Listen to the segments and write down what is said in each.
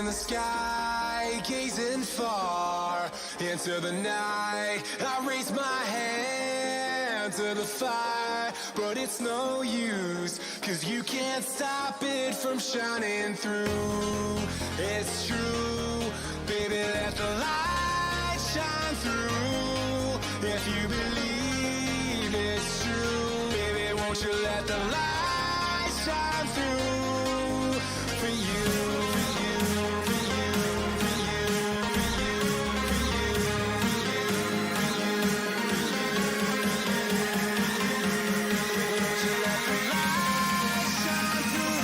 the sky, gazing far into the night. I raise my hand to the fire, but it's no use, 'cause you can't stop it from shining through. It's true, baby, let the light shine through. If you believe it's true, baby, won't you let the light shine through for you, for you, for you, for you, for you, for you, for you, won't you let the light shine through?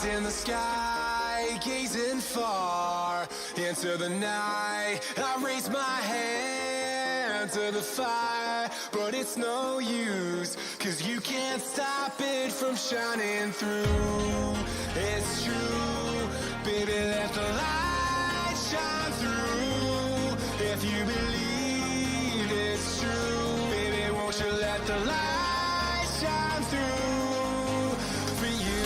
In the sky, gazing far into the night. I raise my hand to the fire, but it's no use, 'cause you can't stop it from shining through. It's true, baby, let the light shine through. If you believe it's true, baby, won't you let the light shine through for you.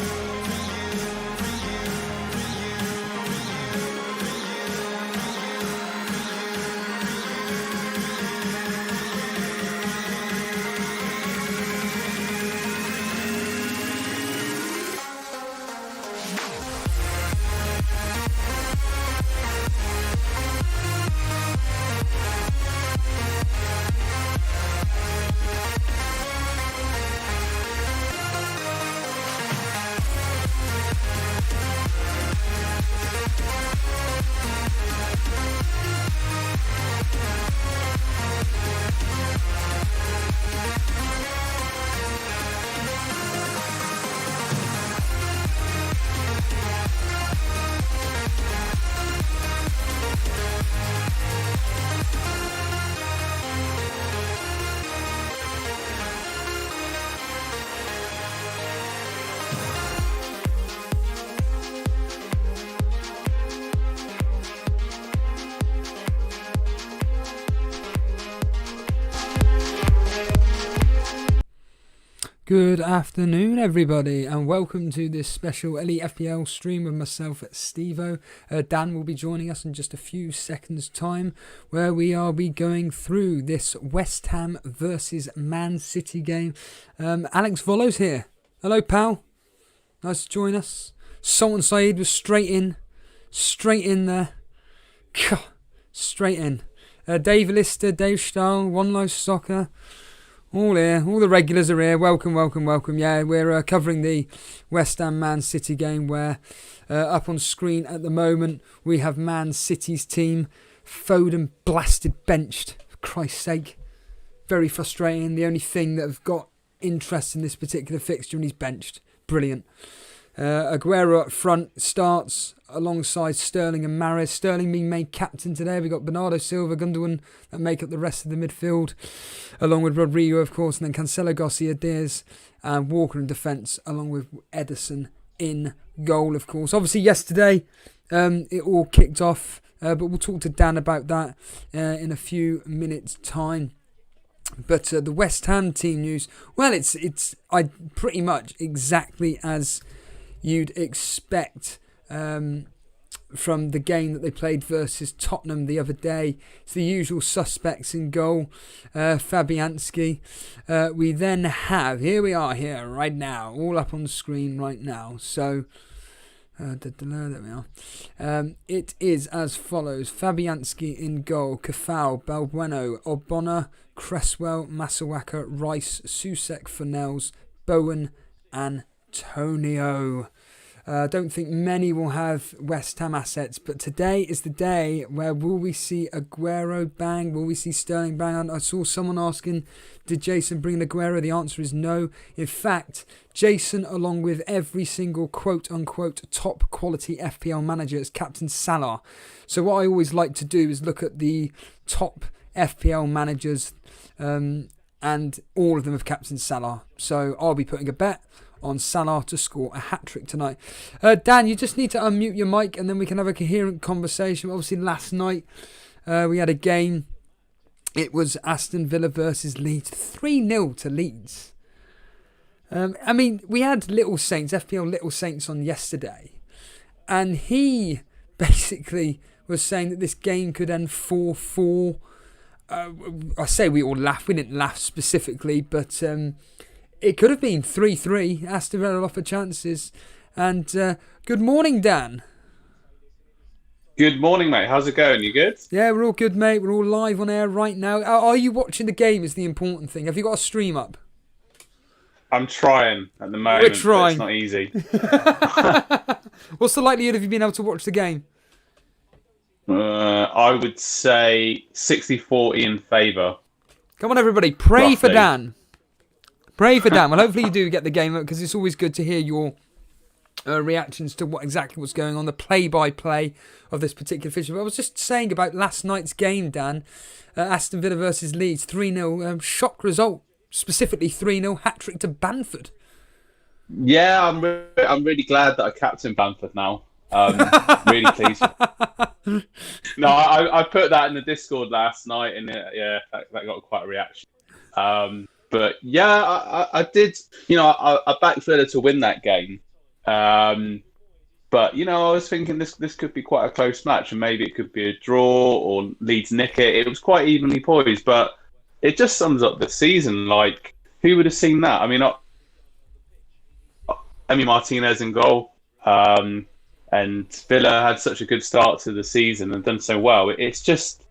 Good afternoon, everybody, and welcome to this special Elite FPL stream with myself at Stevo. Dan will be joining us in just a few seconds' time, where we are going through this West Ham versus Man City game. Alex Volo's here. Hello, pal. Nice to join us. Sultan Saeed was straight in there. Straight in. Dave Lister, Dave Stahl, One Life Soccer. All here, all the regulars are here. Welcome. Yeah, we're covering the West Ham Man City game where up on screen at the moment we have Man City's team. Foden blasted benched, for Christ's sake. Very frustrating. The only thing that have got interest in this particular fixture and he's benched. Brilliant. Aguero up front starts alongside Sterling and Mahrez. Sterling being made captain today. We've got Bernardo Silva, Gundogan that make up the rest of the midfield, along with Rodrigo, of course, and then Cancelo, Garcia, Diaz, and Walker in defence, along with Ederson in goal, of course. Obviously, yesterday it all kicked off, but we'll talk to Dan about that in a few minutes' time. But the West Ham team news, well, it's pretty much exactly as you'd expect from the game that they played versus Tottenham the other day. It's the usual suspects in goal, Fabianski. We then have, here we are here right now, all up on the screen right now. So, there we are. It is as follows: Fabianski in goal, Cafal, Balbueno, Ogbonna, Cresswell, Masawaka, Rice, Susek, Furnells, Bowen, Antonio. I don't think many will have West Ham assets, but today is the day where will we see Aguero bang? Will we see Sterling bang? I saw someone asking, did Jason bring Aguero? The answer is no. In fact, Jason, along with every single quote-unquote top quality FPL manager, is captain Salah. So what I always like to do is look at the top FPL managers, and all of them have captain Salah. So I'll be putting a bet on Salah to score a hat-trick tonight. Dan, you just need to unmute your mic and then we can have a coherent conversation. Obviously, last night we had a game. It was Aston Villa versus Leeds. 3-0 to Leeds. I mean, we had Little Saints, FPL Little Saints on yesterday. And he basically was saying that this game could end 4-4. I say we all laughed. We didn't laugh specifically, but it could have been 3-3. Aston Villa offered chances. And good morning, Dan. Good morning, mate. How's it going? You good? Yeah, we're all good, mate. We're all live on air right now. Are you watching the game is the important thing. Have you got a stream up? I'm trying at the moment. We're trying. But it's not easy. What's the likelihood of you being able to watch the game? I would say 60-40 in favour. Come on, everybody. Pray Roughly. for Dan. Pray for Dan. Well, hopefully you do get the game up because it's always good to hear your reactions to exactly what's going on, the play-by-play of this particular fixture. But I was just saying about last night's game, Dan. Aston Villa versus Leeds, 3-0. Shock result. Specifically 3-0 hat-trick to Bamford. Yeah, I'm really glad that I captained Bamford now. Really pleased. No, I put that in the Discord last night and that got quite a reaction. But yeah, I did, I backed Villa to win that game. But, I was thinking this could be quite a close match and maybe it could be a draw or Leeds nick it. It was quite evenly poised, but it just sums up the season. Like, who would have seen that? I mean, Emi Martinez in goal, and Villa had such a good start to the season and done so well. It's just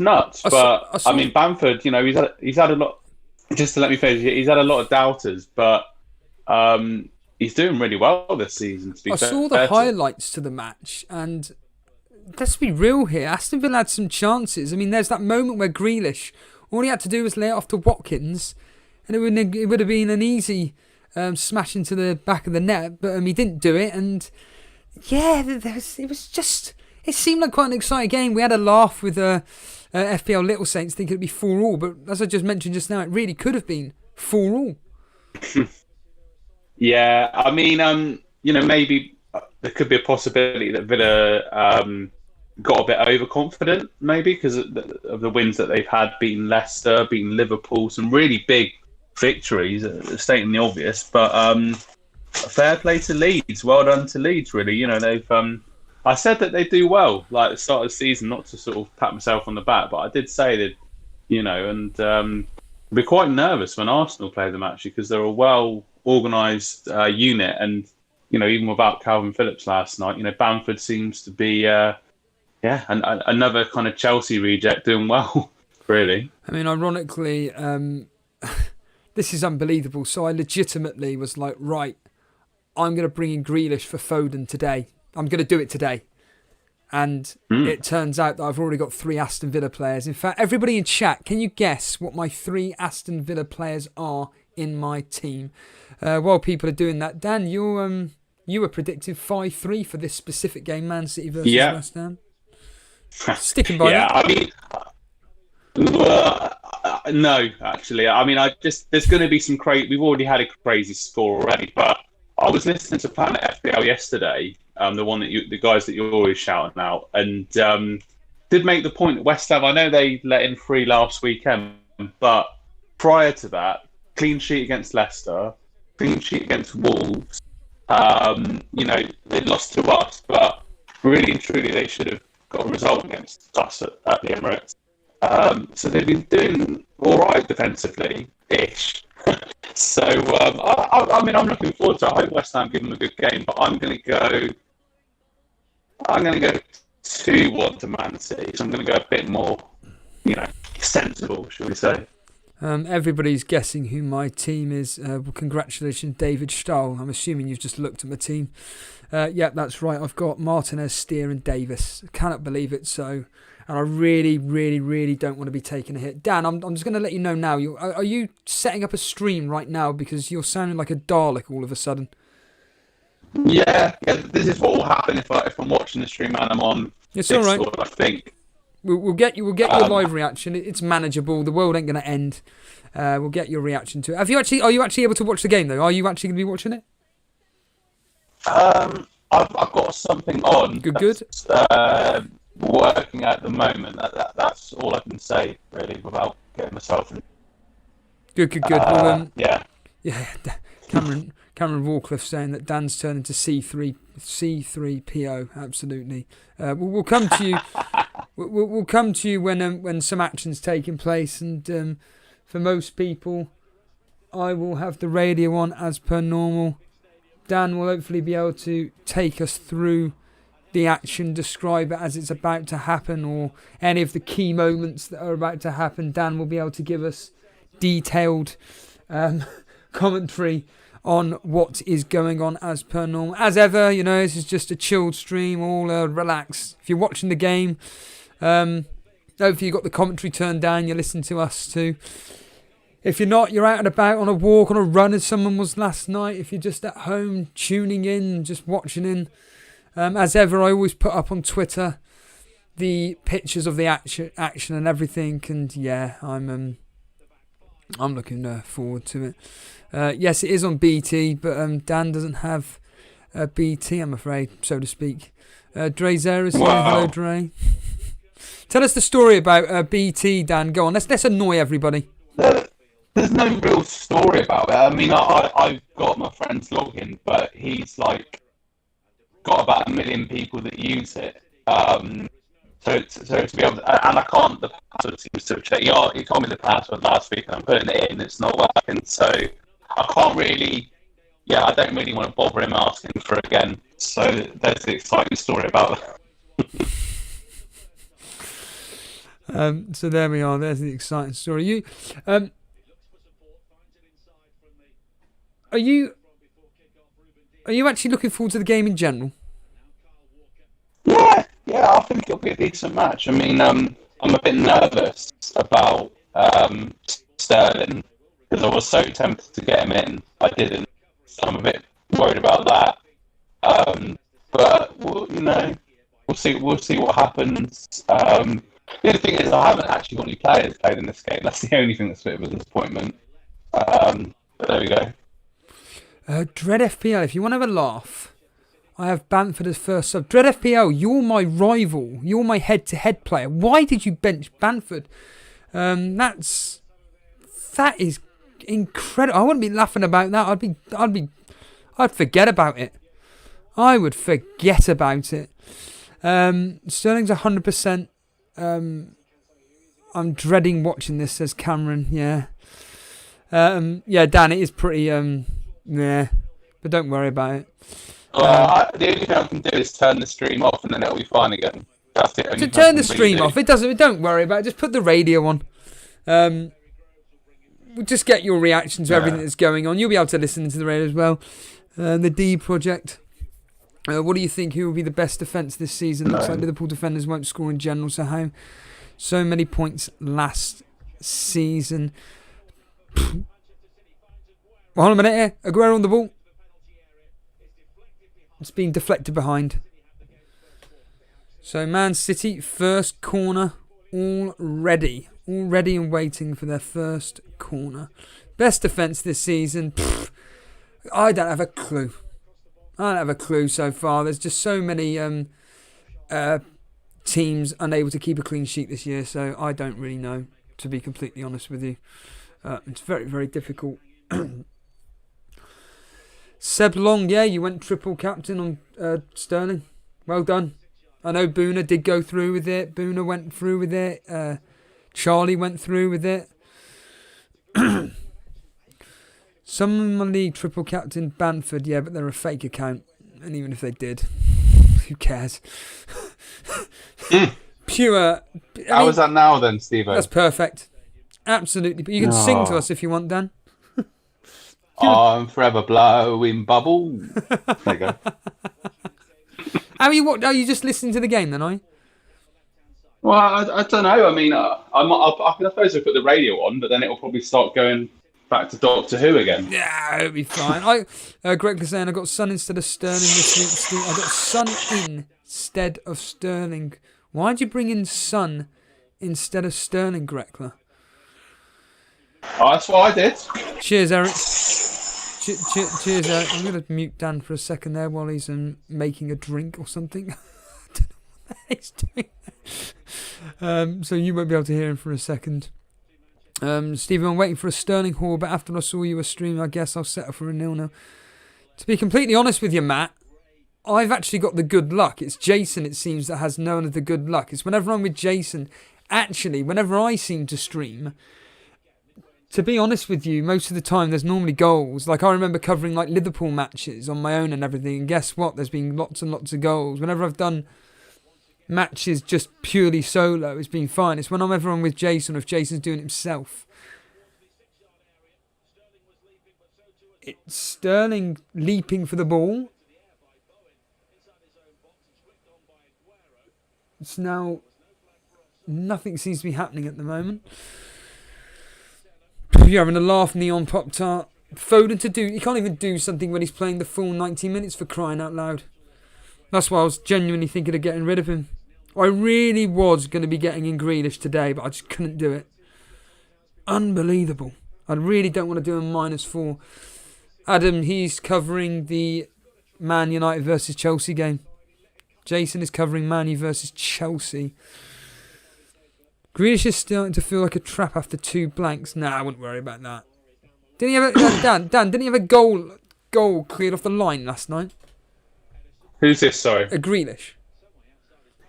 nuts. I mean, Bamford, he's had a lot. Just to let me finish, he's had a lot of doubters, but he's doing really well this season. I saw the highlights to the match, and let's be real here. Aston Villa had some chances. I mean, there's that moment where Grealish, all he had to do was lay it off to Watkins, and it would have been an easy smash into the back of the net, but he didn't do it. And yeah, it seemed like quite an exciting game. We had a laugh with FPL Little Saints thinking it'd be 4-4, but as I just mentioned just now, it really could have been 4-4. Yeah, I mean, maybe there could be a possibility that Villa got a bit overconfident, maybe because of the wins that they've had, beating Leicester, beating Liverpool, some really big victories, stating the obvious. But fair play to Leeds. Well done to Leeds, really. They've. I said that they do well, like at the start of the season, not to sort of pat myself on the back, but I did say that, and I'd be quite nervous when Arsenal play them actually because they're a well-organised unit, and even without Calvin Phillips last night, Bamford seems to be, another kind of Chelsea reject doing well, really. I mean, ironically, this is unbelievable. So I legitimately was like, right, I'm going to bring in Grealish for Foden today. I'm going to do it today. And it turns out that I've already got 3 Aston Villa players. In fact, everybody in chat, can you guess what my 3 Aston Villa players are in my team? While people are doing that, Dan, you were predicting 5-3 for this specific game, Man City versus West Ham. Sticking by that. I mean, no, actually. I mean, there's going to be some crazy. We've already had a crazy score already, but I was listening to Planet FPL yesterday, the one that the guys that you're always shouting out, and did make the point that West Ham. I know they let in 3 last weekend, but prior to that, clean sheet against Leicester, clean sheet against Wolves. They lost to us, but really and truly, they should have got a result against us at the Emirates. So they've been doing all right defensively-ish. So, I'm looking forward to it. I hope West Ham give them a good game, but I'm going to go 2-1 to Man City. So I'm going to go a bit more, sensible, shall we say. Everybody's guessing who my team is. Well, congratulations, David Stahl. I'm assuming you've just looked at my team. Yeah, that's right. I've got Martinez, Steer and Davis. Cannot believe it. So, and I really, really, really don't want to be taking a hit. Dan, I'm just going to let you know now. Are you setting up a stream right now? Because you're sounding like a Dalek all of a sudden. Yeah. This is what will happen if I'm watching the stream and I'm on. It's all right. I think. We'll get your live reaction. It's manageable. The world ain't going to end. We'll get your reaction to it. Are you actually able to watch the game though? Are you actually going to be watching it? I've got something on. Good. Working at the moment. That's all I can say really without getting myself in. Good. Well, yeah. Cameron Rawcliffe saying that Dan's turned into C3PO. Absolutely. We'll come to you. We'll come to you when some action's taking place, and for most people, I will have the radio on as per normal. Dan will hopefully be able to take us through the action, describe it as it's about to happen, or any of the key moments that are about to happen. Dan will be able to give us detailed commentary on what is going on as per normal. As ever, this is just a chilled stream, all relax. If you're watching the game, hopefully you've got the commentary turned down, you listen to us too. If you're not, you're out and about on a walk, on a run as someone was last night. If you're just at home tuning in, just watching in. As ever, I always put up on Twitter the pictures of the action and everything, and yeah, I'm looking forward to it. Yes, it is on BT, but Dan doesn't have BT, I'm afraid, so to speak. Dre Zera's here. Hello, Dre. Tell us the story about BT, Dan. Go on, let's annoy everybody. There's no real story about it. I mean, I've got my friend's login, but he's got about 1 million people that use it. So to be able to, and I can't, the password seems to have changed. He told me the password last week and I'm putting it in, it's not working. So I can't really, I don't really want to bother him asking for it again. So there's the exciting story about it. So there we are, there's the exciting story. Are you actually looking forward to the game in general? Yeah, I think it'll be a decent match. I mean, I'm a bit nervous about Sterling because I was so tempted to get him in. I didn't, so I'm a bit worried about that. But we'll see what happens. The other thing is, I haven't actually got any players played in this game. That's the only thing that's a bit of a disappointment. But there we go. Dread FPL, if you want to have a laugh, I have Bamford as first sub. Dread FPL, you're my rival. You're my head-to-head player. Why did you bench Bamford? That is incredible. I wouldn't be laughing about that. I'd forget about it. I would forget about it. Sterling's 100%. I'm dreading watching this, says Cameron. Yeah. Dan, it is pretty. But don't worry about it. The only thing I can do is turn the stream off, and then it'll be fine again. That's it. To turn the stream off, it doesn't. Don't worry about it. Just put the radio on. We'll just get your reaction to everything that's going on. You'll be able to listen to the radio as well. The D project. What do you think? Who will be the best defence this season? Looks like Liverpool defenders won't score in general. So many points last season. Hold on a minute here. Aguero on the ball. It's being deflected behind. So Man City, first corner already and waiting for their first corner. Best defence this season. I don't have a clue. I don't have a clue so far. There's just so many teams unable to keep a clean sheet this year, so I don't really know, to be completely honest with you. It's very, very difficult. Seb Long, yeah, you went triple captain on Sterling. Well done. I know Boona did go through with it. Boona went through with it. Charlie went through with it. Somebody triple captain Bamford, yeah, but they're a fake account. And even if they did, who cares? Pure. How is that now then, Steve? That's perfect. Absolutely. But you can sing to us if you want, Dan. I'm forever blowing bubble. There you go. Are you just listening to the game then, are you? Well, I don't know. I mean, I suppose I put the radio on, but then it'll probably start going back to Doctor Who again. Yeah, it'll be fine. Greg was saying I got Son instead of Sterling this week. Steve. I got Son instead of Sterling. Why'd you bring in Son instead of Sterling, Grekler? Oh, that's what I did. Cheers, Eric. Cheers, Eric. I'm going to mute Dan for a second there while he's making a drink or something. I don't know what he's doing. So you won't be able to hear him for a second. Stephen, I'm waiting for a Sterling haul, but after I saw you were streaming, I guess I'll settle for a 0-0. To be completely honest with you, Matt, I've actually got the good luck. It's Jason, it seems, that has none of the good luck. It's whenever I'm with Jason, actually, whenever I seem to stream, to be honest with you, most of the time there's normally goals. Like, I remember covering like Liverpool matches on my own and everything, and guess what? There's been lots and lots of goals. Whenever I've done matches just purely solo, it's been fine. It's whenever I'm with Jason, or if Jason's doing it himself. It's Sterling leaping for the ball. It's now... Nothing seems to be happening at the moment. You're having a laugh, Neon Pop-Tart. Foden to do... He can't even do something when he's playing the full 90 minutes, for crying out loud. That's why I was genuinely thinking of getting rid of him. I really was going to be getting in Grealish today, but I just couldn't do it. Unbelievable. I really don't want to do a -4. Adam, he's covering the Man United versus Chelsea game. Jason is covering Man U versus Chelsea. Grealish is starting to feel like a trap after 2 blanks. Nah, I wouldn't worry about that. Didn't he have a Dan, didn't he have a goal cleared off the line last night? Who's this, sorry? A Grealish.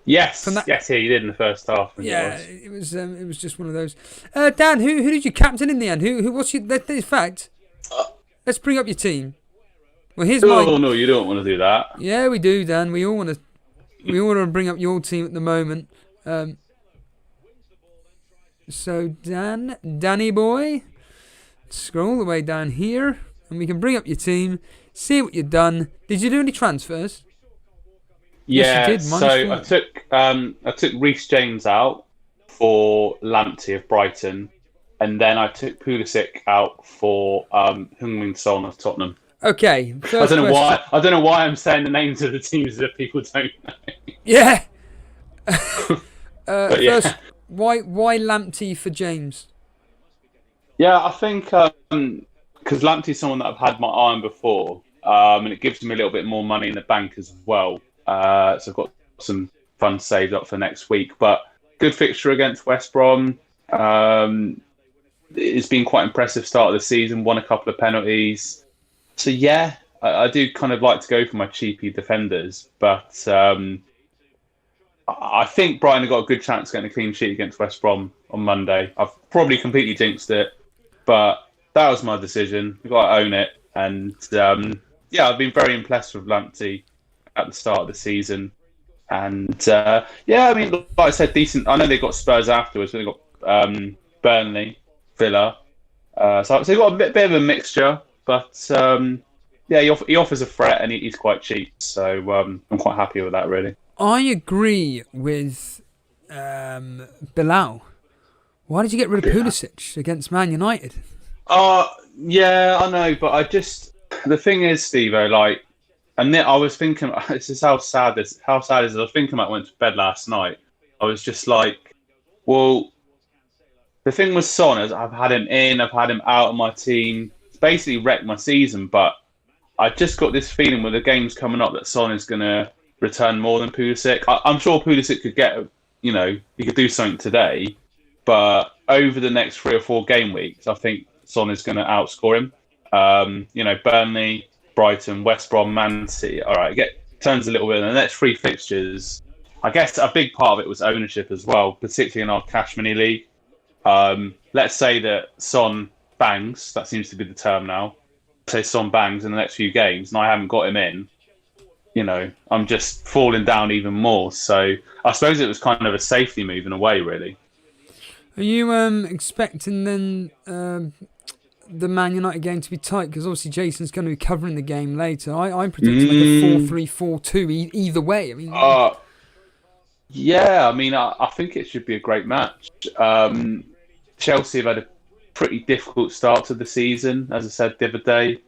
Yes, yes, he did in the first half. Yeah, it was just one of those. Dan, who did you captain in the end? Who what's your... In fact, let's bring up your team. Well, here's my... Oh, no, you don't want to do that. Yeah, we do, Dan. We all want to bring up your team at the moment. So, Danny boy, scroll all the way down here, and we can bring up your team, see what you've done. Did you do any transfers? Yeah, yes, you did. So I took Reece James out for Lamptey of Brighton, and then I took Pulisic out for Heung-min Son of Tottenham. Okay. I don't know why I'm saying the names of the teams that people don't know. Yeah. Yeah. First, why Lamptey for James? Yeah, I think because Lamptey's someone that I've had my eye on before, and it gives me a little bit more money in the bank as well. So I've got some funds saved up for next week. But good fixture against West Brom. It's been quite impressive start of the season. Won a couple of penalties. So yeah, I do kind of like to go for my cheapy defenders. But I think Bruyne got a good chance of getting a clean sheet against West Brom on Monday. I've probably completely jinxed it, but that was my decision. We've got to own it. And yeah, I've been very impressed with Lamptey at the start of the season. And yeah, I mean, like I said, decent. I know they got Spurs afterwards, but they got Burnley, Villa. So they've got a bit of a mixture, but yeah, he offers a threat and he's quite cheap. So I'm quite happy with that, really. I agree with Bilal. Why did you get rid of Pulisic against Man United? Yeah, I know, but I just... The thing is, Steve-o, like... And then I was thinking... This is how sad this is. I was thinking about when I went to bed last night. I was just like... Well, the thing with Son is I've had him in, I've had him out of my team. It's basically wrecked my season, but I just got this feeling with the games coming up that Son is going to return more than Pulisic. I'm sure Pulisic could get, he could do something today, but over the next 3 or 4 game weeks, I think Son is going to outscore him. Burnley, Brighton, West Brom, Man City. All right, turns a little bit in the next 3 fixtures. I guess a big part of it was ownership as well, particularly in our Cash Money League. Let's say that Son bangs. That seems to be the term now. Say Son bangs in the next few games, and I haven't got him in. I'm just falling down even more. So I suppose it was kind of a safety move in a way, really. Are you expecting then the Man United game to be tight? Because obviously Jason's going to be covering the game later. I'm predicting like a 4-3-4-2 either way. I mean, yeah, I think it should be a great match. Chelsea have had a pretty difficult start to the season, as I said the other day.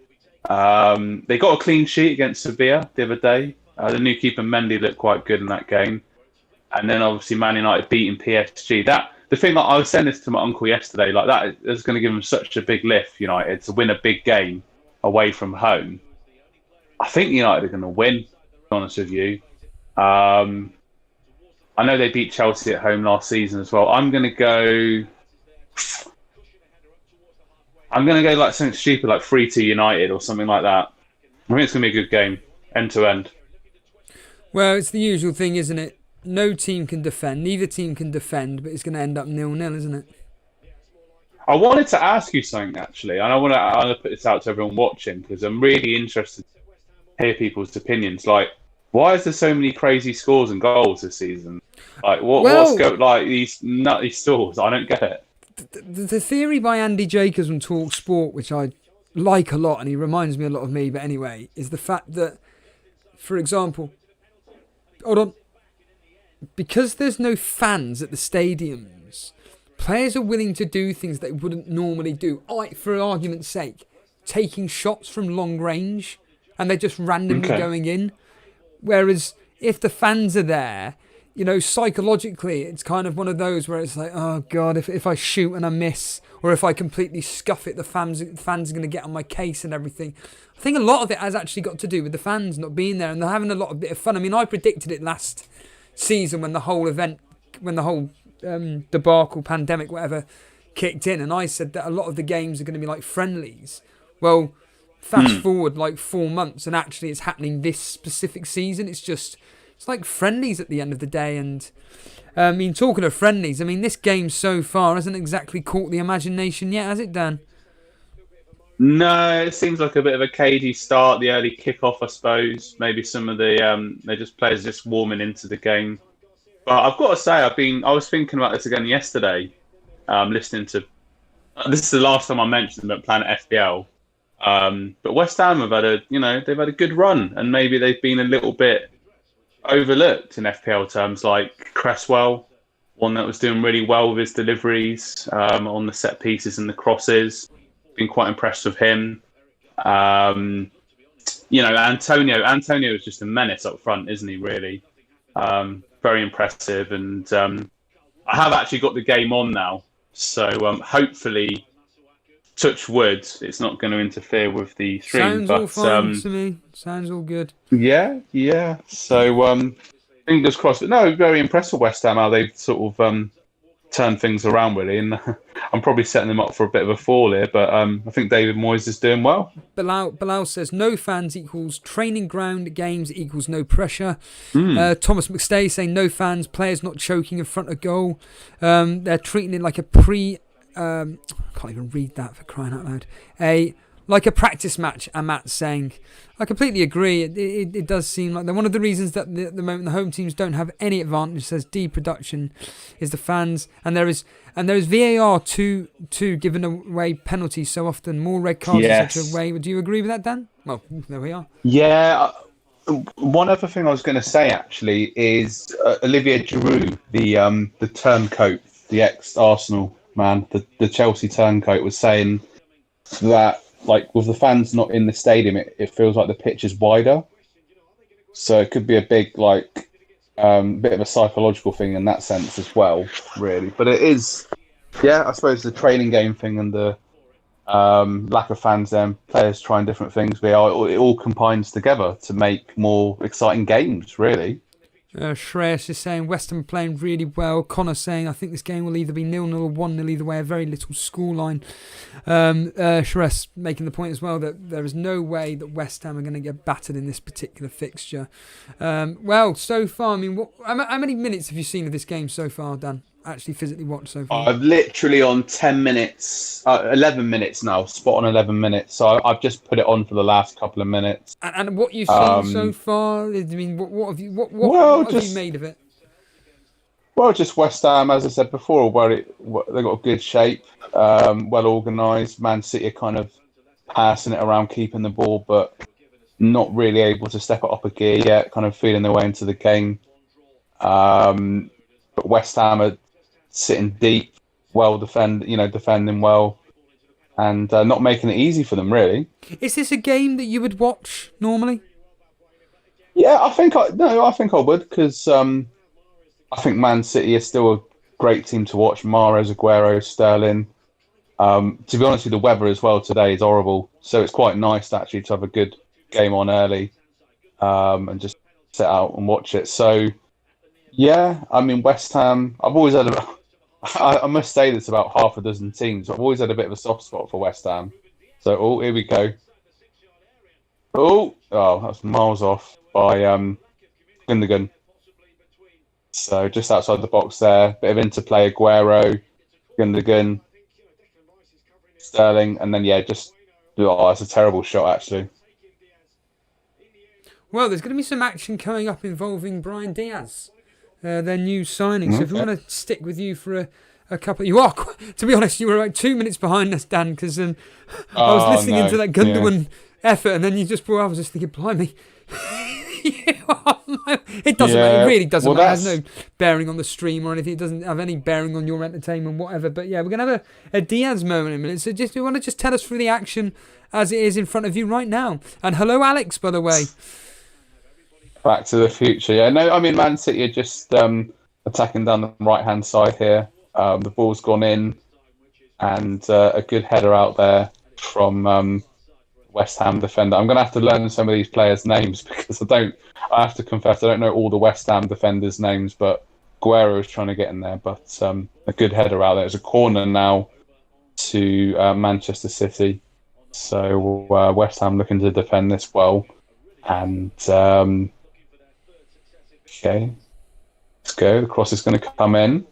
They got a clean sheet against Sevilla the other day. The new keeper Mendy looked quite good in that game. And then obviously Man United beating PSG. The thing, I was saying this to my uncle yesterday, like that is going to give them such a big lift, United, to win a big game away from home. I think United are going to win, to be honest with you. I know they beat Chelsea at home last season as well. I'm going to go like something stupid, like 3-2 United or something like that. I think it's going to be a good game, end to end. Well, it's the usual thing, isn't it? No team can defend. Neither team can defend, but it's going to end up 0-0, isn't it? I wanted to ask you something, actually, and I want to put this out to everyone watching, because I'm really interested to hear people's opinions. Like, why is there so many crazy scores and goals this season? Like, what's going like these nutty scores? I don't get it. The theory by Andy Jacobs on Talk Sport, which I like a lot, and he reminds me a lot of me, but anyway, is the fact that, for example, hold on, because there's no fans at the stadiums, players are willing to do things they wouldn't normally do. For argument's sake, taking shots from long range, and they're just randomly going in. Whereas if the fans are there, psychologically, it's kind of one of those where it's like, oh God, if I shoot and I miss, or if I completely scuff it, the fans are going to get on my case and everything. I think a lot of it has actually got to do with the fans not being there, and they're having a lot of bit of fun. I mean, I predicted it last season when the whole debacle, pandemic, whatever, kicked in, and I said that a lot of the games are going to be like friendlies. Well, fast forward like 4 months, and actually it's happening this specific season. It's like friendlies at the end of the day. And talking of friendlies, this game so far hasn't exactly caught the imagination yet, has it, Dan? No, it seems like a bit of a cagey start, the early kickoff, I suppose. Maybe some of the players just warming into the game. But I've got to say, I was thinking about this again yesterday, listening to. This is the last time I mentioned about Planet FPL. But West Ham have had they've had a good run, and maybe they've been a little bit overlooked in FPL terms, like Cresswell, one that was doing really well with his deliveries on the set pieces and the crosses. Been quite impressed with him. Antonio is just a menace up front, isn't he, really? Very impressive. And I have actually got the game on now. So hopefully, touch wood, it's not going to interfere with the stream. Sounds all fine to me. Sounds all good. Yeah. So fingers crossed. But no, very impressed with West Ham, how they've sort of turned things around, really. And I'm probably setting them up for a bit of a fall here, but I think David Moyes is doing well. Bilal says no fans equals training ground games equals no pressure. Thomas McStay saying no fans, players not choking in front of goal. They're treating it like a I can't even read that, for crying out loud. Like a practice match, Matt's saying. I completely agree. It does seem like one of the reasons that at the moment the home teams don't have any advantage, says D Production, is the fans, and there is VAR to giving away penalties so often, more red cards in such a way. Do you agree with that, Dan? Well, there we are. Yeah. One other thing I was going to say actually is Olivier Giroud, the turncoat, the ex-Arsenal man, the Chelsea turncoat, was saying that, like, with the fans not in the stadium, it feels like the pitch is wider. So it could be a big, like, bit of a psychological thing in that sense as well, really. But it is, I suppose the training game thing and the lack of fans, then players trying different things. It all combines together to make more exciting games, really. Shreyas is saying West Ham playing really well. Connor saying I think this game will either be 0-0 or 1-0 either way. A very little scoreline. Shreyas making the point as well that there is no way that West Ham are going to get battered in this particular fixture. Well, so far, I mean, how many minutes have you seen of this game so far, Dan? Actually physically watched so far? I've literally on 10 minutes, 11 minutes now, spot on 11 minutes. So I've just put it on for the last couple of minutes. And what you've seen so far, I mean, what have you have you made of it? Well, just West Ham, as I said before, they've got a good shape, well organised. Man City are kind of passing it around, keeping the ball, but not really able to step it up a gear yet, kind of feeling their way into the game. But West Ham are sitting deep, defending well, and not making it easy for them, really. Is this a game that you would watch normally? Yeah, I think I would, because I think Man City is still a great team to watch. Mahrez, Aguero, Sterling. To be honest with you, the weather as well today is horrible, so it's quite nice actually to have a good game on early, and just sit out and watch it. So, yeah, I mean, West Ham, I've always had I must say this about half a dozen teams. I've always had a bit of a soft spot for West Ham. So, here we go. That's miles off by Gundogan. So just outside the box there, bit of interplay, Aguero, Gundogan, Sterling, and then that's a terrible shot actually. Well, there's going to be some action coming up involving Bruyne Diaz, their new signing. So if we want to stick with you for a couple, you are, to be honest, you were about 2 minutes behind us, Dan, because I was listening into that Gundogan effort, and then you just brought up, I was just thinking, blimey. It doesn't matter. It really doesn't matter. It has no bearing on the stream or anything. It doesn't have any bearing on your entertainment, whatever. But yeah, we're going to have a Diaz moment in a minute. So you want to just tell us through the action as it is in front of you right now. And hello, Alex, by the way. Back to the future. Yeah, no, I mean, Man City are just attacking down the right-hand side here. The ball's gone in, and a good header out there from West Ham defender. I'm going to have to learn some of these players' names because I have to confess, I don't know all the West Ham defenders' names, but Aguero is trying to get in there. But a good header out there. It's a corner now to Manchester City. So West Ham looking to defend this well. And okay, let's go. The cross is going to come in.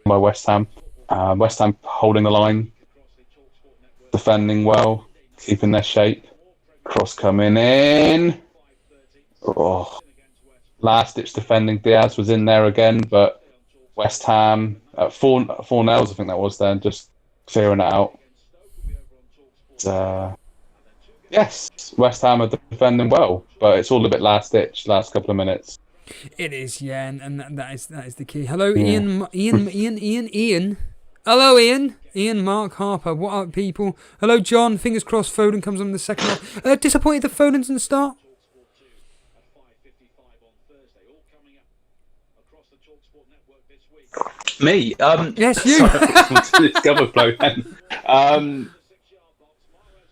By West Ham. West Ham holding the line, defending well, keeping their shape. Cross coming in. Last-ditch defending. Diaz was in there again, but West Ham at 4-0, I think that was then, just clearing it out. Yes, West Ham are defending well, but it's all a bit last-ditch, last couple of minutes. It is, yeah, and that is the key. Hello, Ian. Hello, Ian. Ian, Mark, Harper. What up, people? Hello, John. Fingers crossed Foden comes on in the second half. Disappointed that Foden didn't start? Me? Yes, you. Discover flow then.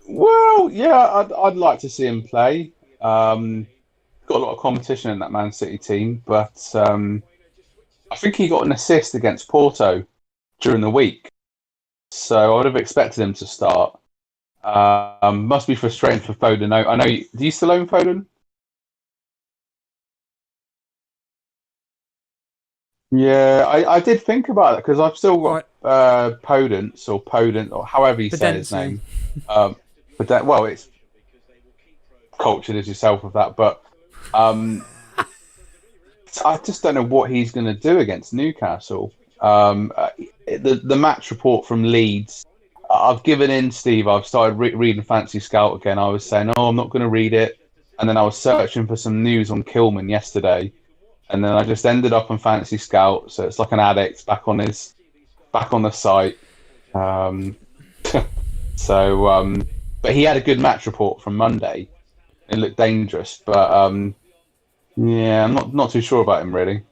Well, yeah, I'd like to see him play. Got a lot of competition in that Man City team, but I think he got an assist against Porto during the week, so I would have expected him to start. Must be frustrating for Foden. I know. Do you still own Foden? Yeah, I did think about it because I've still got Podence or however you say his name. Well, it's cultured as yourself with that, but I just don't know what he's going to do against Newcastle. The match report from Leeds, I've given in, Steve. I've started reading Fancy Scout again. I was saying, I'm not going to read it. And then I was searching for some news on Kilman yesterday. And then I just ended up on Fancy Scout. So it's like an addict back on the site. But he had a good match report from Monday. It looked dangerous. But yeah, I'm not too sure about him, really.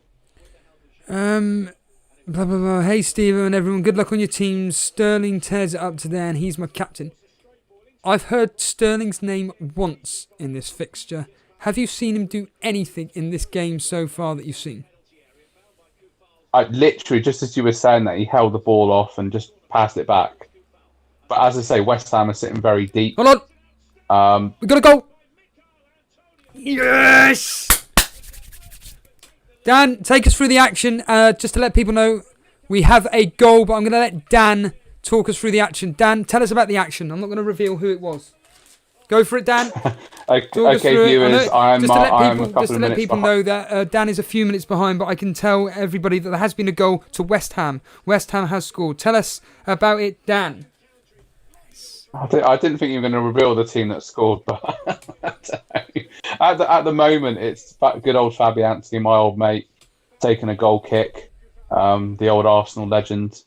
Blah, blah, blah. Hey, Steve and everyone. Good luck on your team. Sterling tears it up today and he's my captain. I've heard Sterling's name once in this fixture. Have you seen him do anything in this game so far that you've seen? I literally, just as you were saying that, he held the ball off and just passed it back. But as I say, West Ham are sitting very deep. Hold on. We got a goal. Yes! Dan, take us through the action. Just to let people know, we have a goal, but I'm going to let Dan talk us through the action. Dan, tell us about the action. I'm not going to reveal who it was. Go for it, Dan. Okay, viewers, I'm a couple just to of let minutes people behind. know that Dan is a few minutes behind, but I can tell everybody that there has been a goal to West Ham. West Ham has scored. Tell us about it, Dan. I didn't think you were going to reveal the team that scored, but at the moment, it's good old Fabianski, my old mate, taking a goal kick. The old Arsenal legend.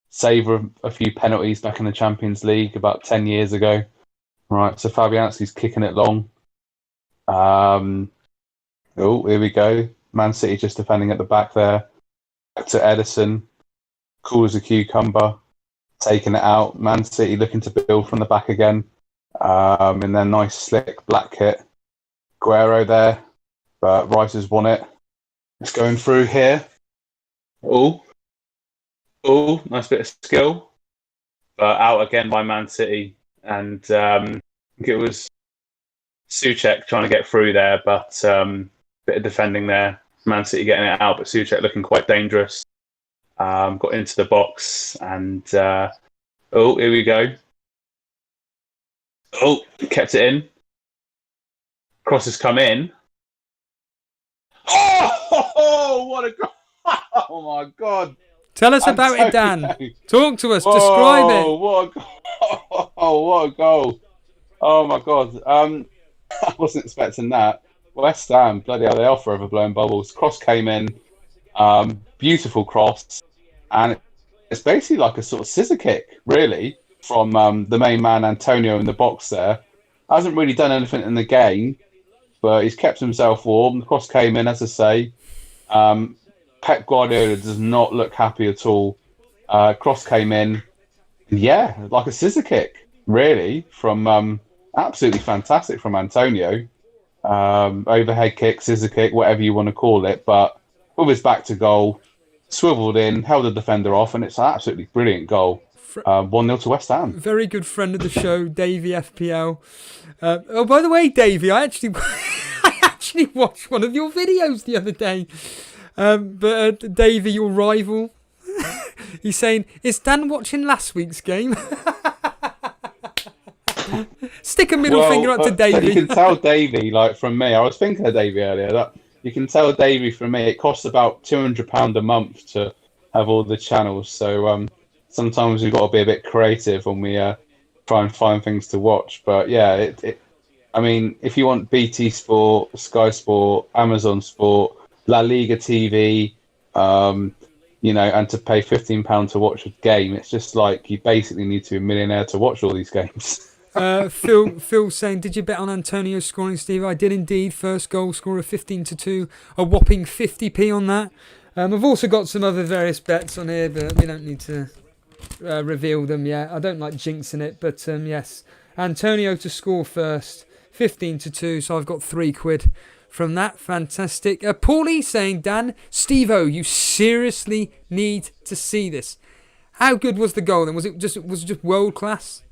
Savour a few penalties back in the Champions League about 10 years ago. Right, so Fabianski's kicking it long. Oh, here we go. Man City just defending at the back there. Back to Edison. Cool as a cucumber. Taking it out. Man City looking to build from the back again. In their nice, slick black kit. Guerrero there. But Rice has won it. It's going through here. Oh, nice bit of skill. But out again by Man City. And I think it was Souček trying to get through there, but bit of defending there. Man City getting it out, but Souček looking quite dangerous. Got into the box and here we go. Oh, kept it in. Cross has come in. Oh, what a goal! Oh my God! Tell us about it, Dan. Talk to us. Describe it. What a goal! Oh, what a goal! Oh my God! I wasn't expecting that. West Ham, bloody hell, they are forever blowing bubbles. Cross came in, beautiful cross, and it's basically like a sort of scissor kick, really, from the main man Antonio in the box there. Hasn't really done anything in the game, but he's kept himself warm. The cross came in, as I say. Pep Guardiola does not look happy at all. Cross came in, yeah, like a scissor kick, really, from absolutely fantastic from Antonio. Overhead kick, scissor kick, whatever you want to call it, but with his back to goal, swiveled in, held the defender off, and it's an absolutely brilliant goal. 1-0 to West Ham. Very good friend of the show, Davey FPL. Oh, by the way, Davey, I actually watched one of your videos the other day. But Davey, your rival, he's saying, is Dan watching last week's game? Stick a middle finger up to Davey. You can tell Davey, like from me, I was thinking of Davey earlier, that you can tell Davey from me, it costs about £200 a month to have all the channels. So sometimes we've got to be a bit creative when we try and find things to watch. But yeah, I mean, if you want BT Sport, Sky Sport, Amazon Sport, La Liga TV, and to pay £15 to watch a game, it's just like you basically need to be a millionaire to watch all these games. Phil saying, did you bet on Antonio scoring, Steve? I did indeed. First goal scorer 15-2, a whopping 50p on that. I've also got some other various bets on here, but we don't need to reveal them yet. I don't like jinxing it, but yes, Antonio to score first, 15-2. So I've got £3 from that. Fantastic. Paulie saying, Dan, Steve-O, you seriously need to see this. How good was the goal then? Was it just world class?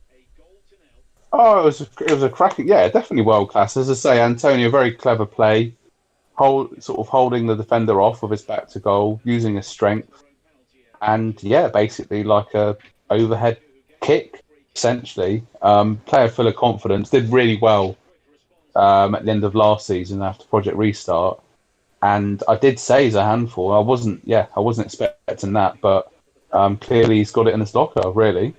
Oh, it was a cracking, yeah, definitely world class. As I say, Antonio, very clever play, holding the defender off with his back to goal, using his strength, and yeah, basically like a overhead kick, essentially. Player full of confidence, did really well at the end of last season after Project Restart, and I did say he's a handful. I wasn't expecting that, but clearly he's got it in his locker, really.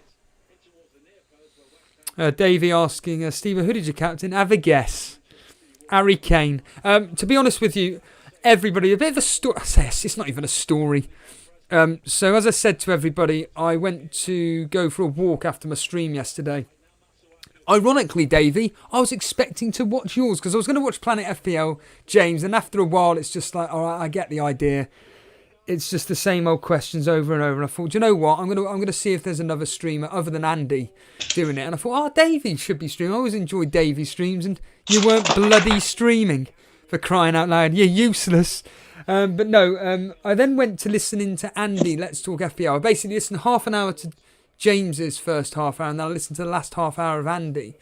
Davey asking, Steve, who did you captain? Have a guess. Harry Kane. To be honest with you, everybody, a bit of a story. It's not even a story. So as I said to everybody, I went to go for a walk after my stream yesterday. Ironically, Davey, I was expecting to watch yours because I was going to watch Planet FPL, James, and after a while it's just like, all right, I get the idea. it's just the same old questions over and over. And I thought, do you know what? I'm gonna see if there's another streamer other than Andy doing it. And I thought, Davey should be streaming. I always enjoyed Davey's streams, and you weren't bloody streaming, for crying out loud. You're useless. But no, I then went to listening to Andy, Let's Talk FPL. I basically listened half an hour to James's first half hour, and then I listened to the last half hour of Andy.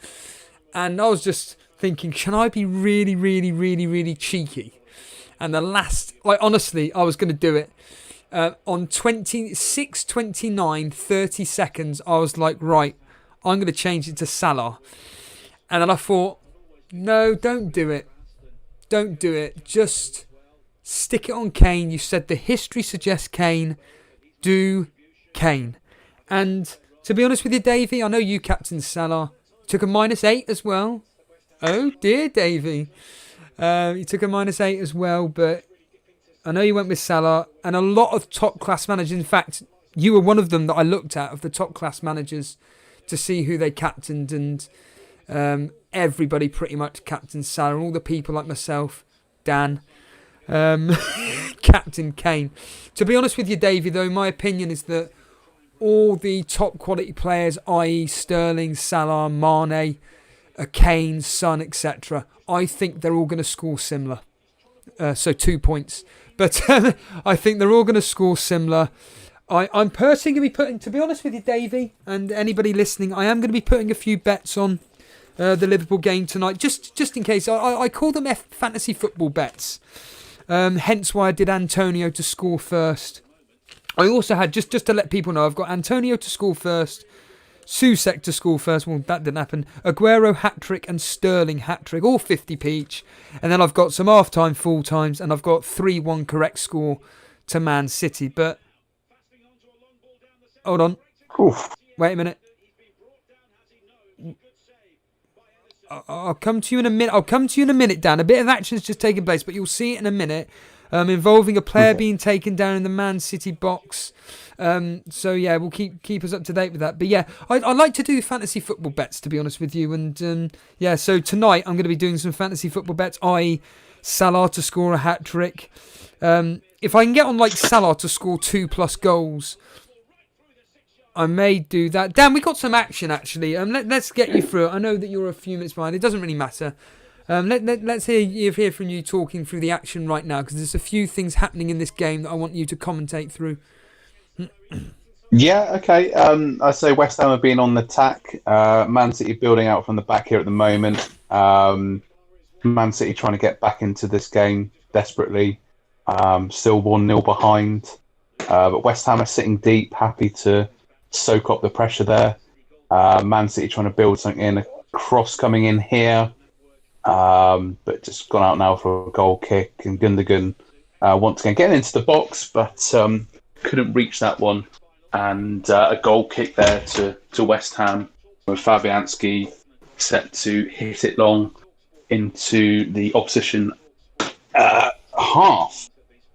And I was just thinking, can I be really, really, really, really cheeky? And the last, honestly, I was going to do it. On 26, 29, 30 seconds, I was like, right, I'm going to change it to Salah. And then I thought, no, don't do it. Don't do it. Just stick it on Kane. You said the history suggests Kane. Do Kane. And to be honest with you, Davey, I know you captained Salah. Took a -8 as well. Oh dear, Davey. You took a -8 as well, but I know you went with Salah. And a lot of top-class managers, in fact, you were one of them that I looked at, of the top-class managers, to see who they captained. And everybody pretty much captained Salah. All the people like myself, Dan, Captain Kane. To be honest with you, Davey, though, my opinion is that all the top quality players, i.e. Sterling, Salah, Mane, Kane, Son, etc., I think they're all going to score similar. So 2 points. But I think they're all going to score similar. I'm personally going to be putting, to be honest with you, Davey, and anybody listening, I am going to be putting a few bets on the Liverpool game tonight, just in case. I call them fantasy football bets. Hence why I did Antonio to score first. I also had, just to let people know, I've got Antonio to score first, Susek to score first. Well, that didn't happen. Aguero hat-trick and Sterling hat-trick, all 50p each. And then I've got some half-time, full-times, and I've got 3-1 correct score to Man City. But, hold on. Oof. Wait a minute. I'll come to you in a minute. Dan. A bit of action's just taken place, but you'll see it in a minute. Involving a player being taken down in the Man City box. So yeah, we'll keep us up to date with that. But yeah, I like to do fantasy football bets, to be honest with you. And yeah, so tonight I'm going to be doing some fantasy football bets, i.e. Salah to score a hat-trick. If I can get on like Salah to score 2+ goals, I may do that. Dan, we got some action actually. Let's get you through it. I know that you're a few minutes behind. It doesn't really matter. Let's hear from you talking through the action right now, because there's a few things happening in this game that I want you to commentate through. Yeah, okay. I say West Ham have been on the attack. Man City building out from the back here at the moment. Man City trying to get back into this game desperately. Still 1-0 behind. But West Ham are sitting deep, happy to soak up the pressure there. Man City trying to build something in. A cross coming in here. But just gone out now for a goal kick, and Gundogan once again getting into the box, but couldn't reach that one, and a goal kick there to West Ham with Fabianski set to hit it long into the opposition half.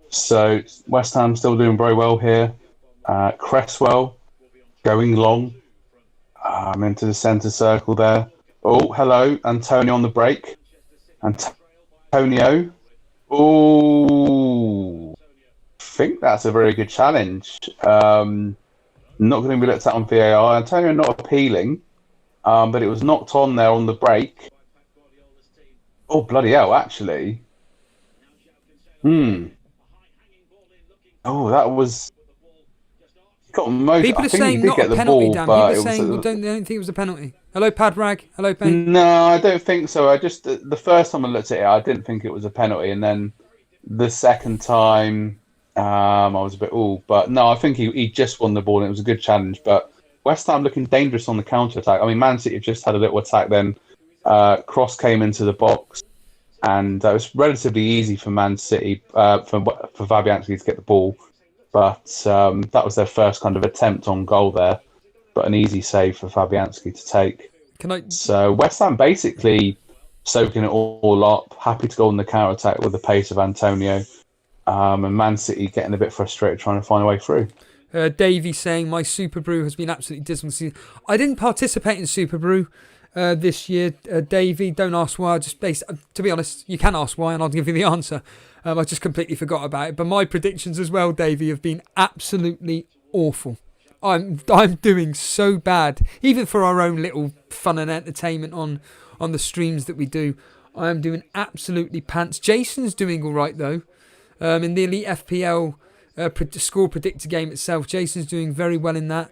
So West Ham still doing very well here. Cresswell going long into the centre circle there. Oh, hello, Antonio on the break. Antonio. Oh, I think that's a very good challenge. Not going to be looked at on VAR. Antonio not appealing, but it was knocked on there on the break. Oh, bloody hell, actually. Oh, that was... People are saying not a penalty, Dan. People are saying we don't think it was a penalty. Hello, Padrag. Hello, Payne. No, I don't think so. I just the first time I looked at it, I didn't think it was a penalty, and then the second time, I was a bit but no, I think he just won the ball, and it was a good challenge. But West Ham looking dangerous on the counter attack. I mean, Man City have just had a little attack. Then cross came into the box, and it was relatively easy for Man City for Fabianski to get the ball. But that was their first kind of attempt on goal there. But an easy save for Fabianski to take. So West Ham basically soaking it all up, happy to go on the counter-attack with the pace of Antonio. And Man City getting a bit frustrated trying to find a way through. Davey saying, my Super Brew has been absolutely dismal. I didn't participate in Super Brew this year, Davey. Don't ask why. To be honest, you can ask why and I'll give you the answer. I just completely forgot about it. But my predictions as well, Davey, have been absolutely awful. I'm doing so bad, even for our own little fun and entertainment on the streams that we do. I am doing absolutely pants. Jason's doing all right though. In the Elite FPL score predictor game itself, Jason's doing very well in that.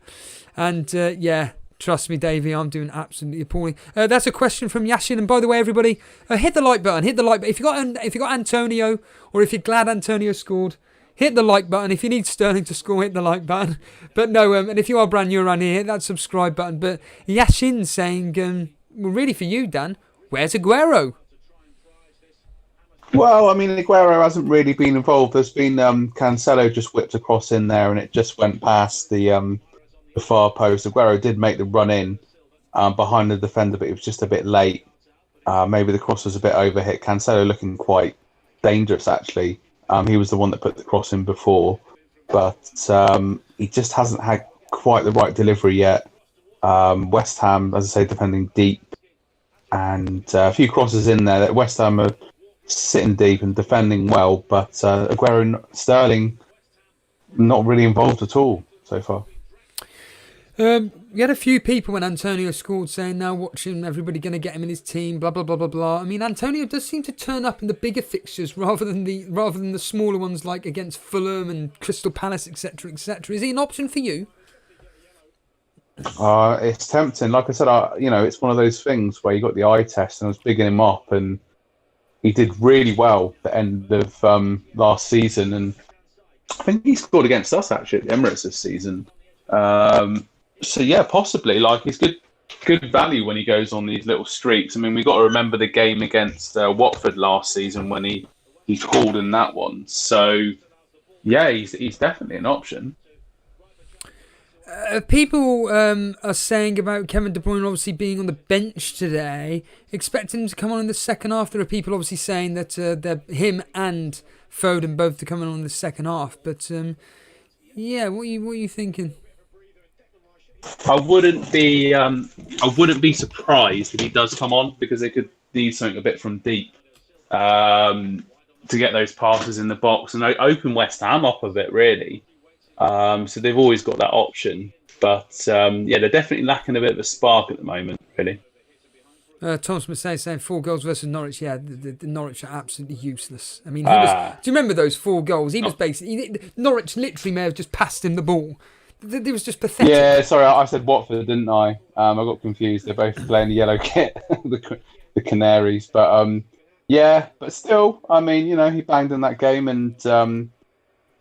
And yeah, trust me, Davey, I'm doing absolutely appalling. That's a question from Yashin. And by the way, everybody, hit the like button. Hit the like button. If you got Antonio, or if you're glad Antonio scored, hit the like button. If you need Sterling to score, hit the like button. But no, and if you are brand new around here, hit that subscribe button. But Yashin saying, well, really for you, Dan, where's Aguero? Well, I mean, Aguero hasn't really been involved. There's been Cancelo just whipped across in there, and it just went past the far post. Aguero did make the run in behind the defender, but it was just a bit late. Maybe the cross was a bit overhit. Cancelo looking quite dangerous, actually. He was the one that put the cross in before, but he just hasn't had quite the right delivery yet. West Ham, as I say, defending deep, and a few crosses in there. That West Ham are sitting deep and defending well, but Aguero and Sterling not really involved at all so far. We had a few people when Antonio scored saying, now watching, everybody going to get him in his team, blah, blah, blah, blah, blah. I mean, Antonio does seem to turn up in the bigger fixtures rather than the smaller ones like against Fulham and Crystal Palace, etc., etc. Is he an option for you? It's tempting. Like I said, it's one of those things where you got the eye test and I was bigging him up, and he did really well at the end of last season, and I think he scored against us actually at the Emirates this season. So yeah, possibly. Like, he's good value when he goes on these little streaks. I mean, we've got to remember the game against Watford last season when he scored in that one. So yeah, he's definitely an option. People are saying about Kevin De Bruyne obviously being on the bench today, expecting him to come on in the second half. There are people obviously saying that him and Foden both to come on in the second half. But yeah, what are you thinking? I wouldn't be surprised if he does come on, because they could need something a bit from deep to get those passes in the box and open West Ham up a bit, really. So they've always got that option, but yeah, they're definitely lacking a bit of a spark at the moment, really. Thomas Massey saying 4 goals versus Norwich. Yeah, the Norwich are absolutely useless. I mean, do you remember those 4 goals? He was basically Norwich literally may have just passed him the ball. It was just pathetic. Yeah, sorry, I said Watford, didn't I? I got confused. They're both playing the yellow kit, the Canaries. But yeah, but still, I mean, he banged in that game, and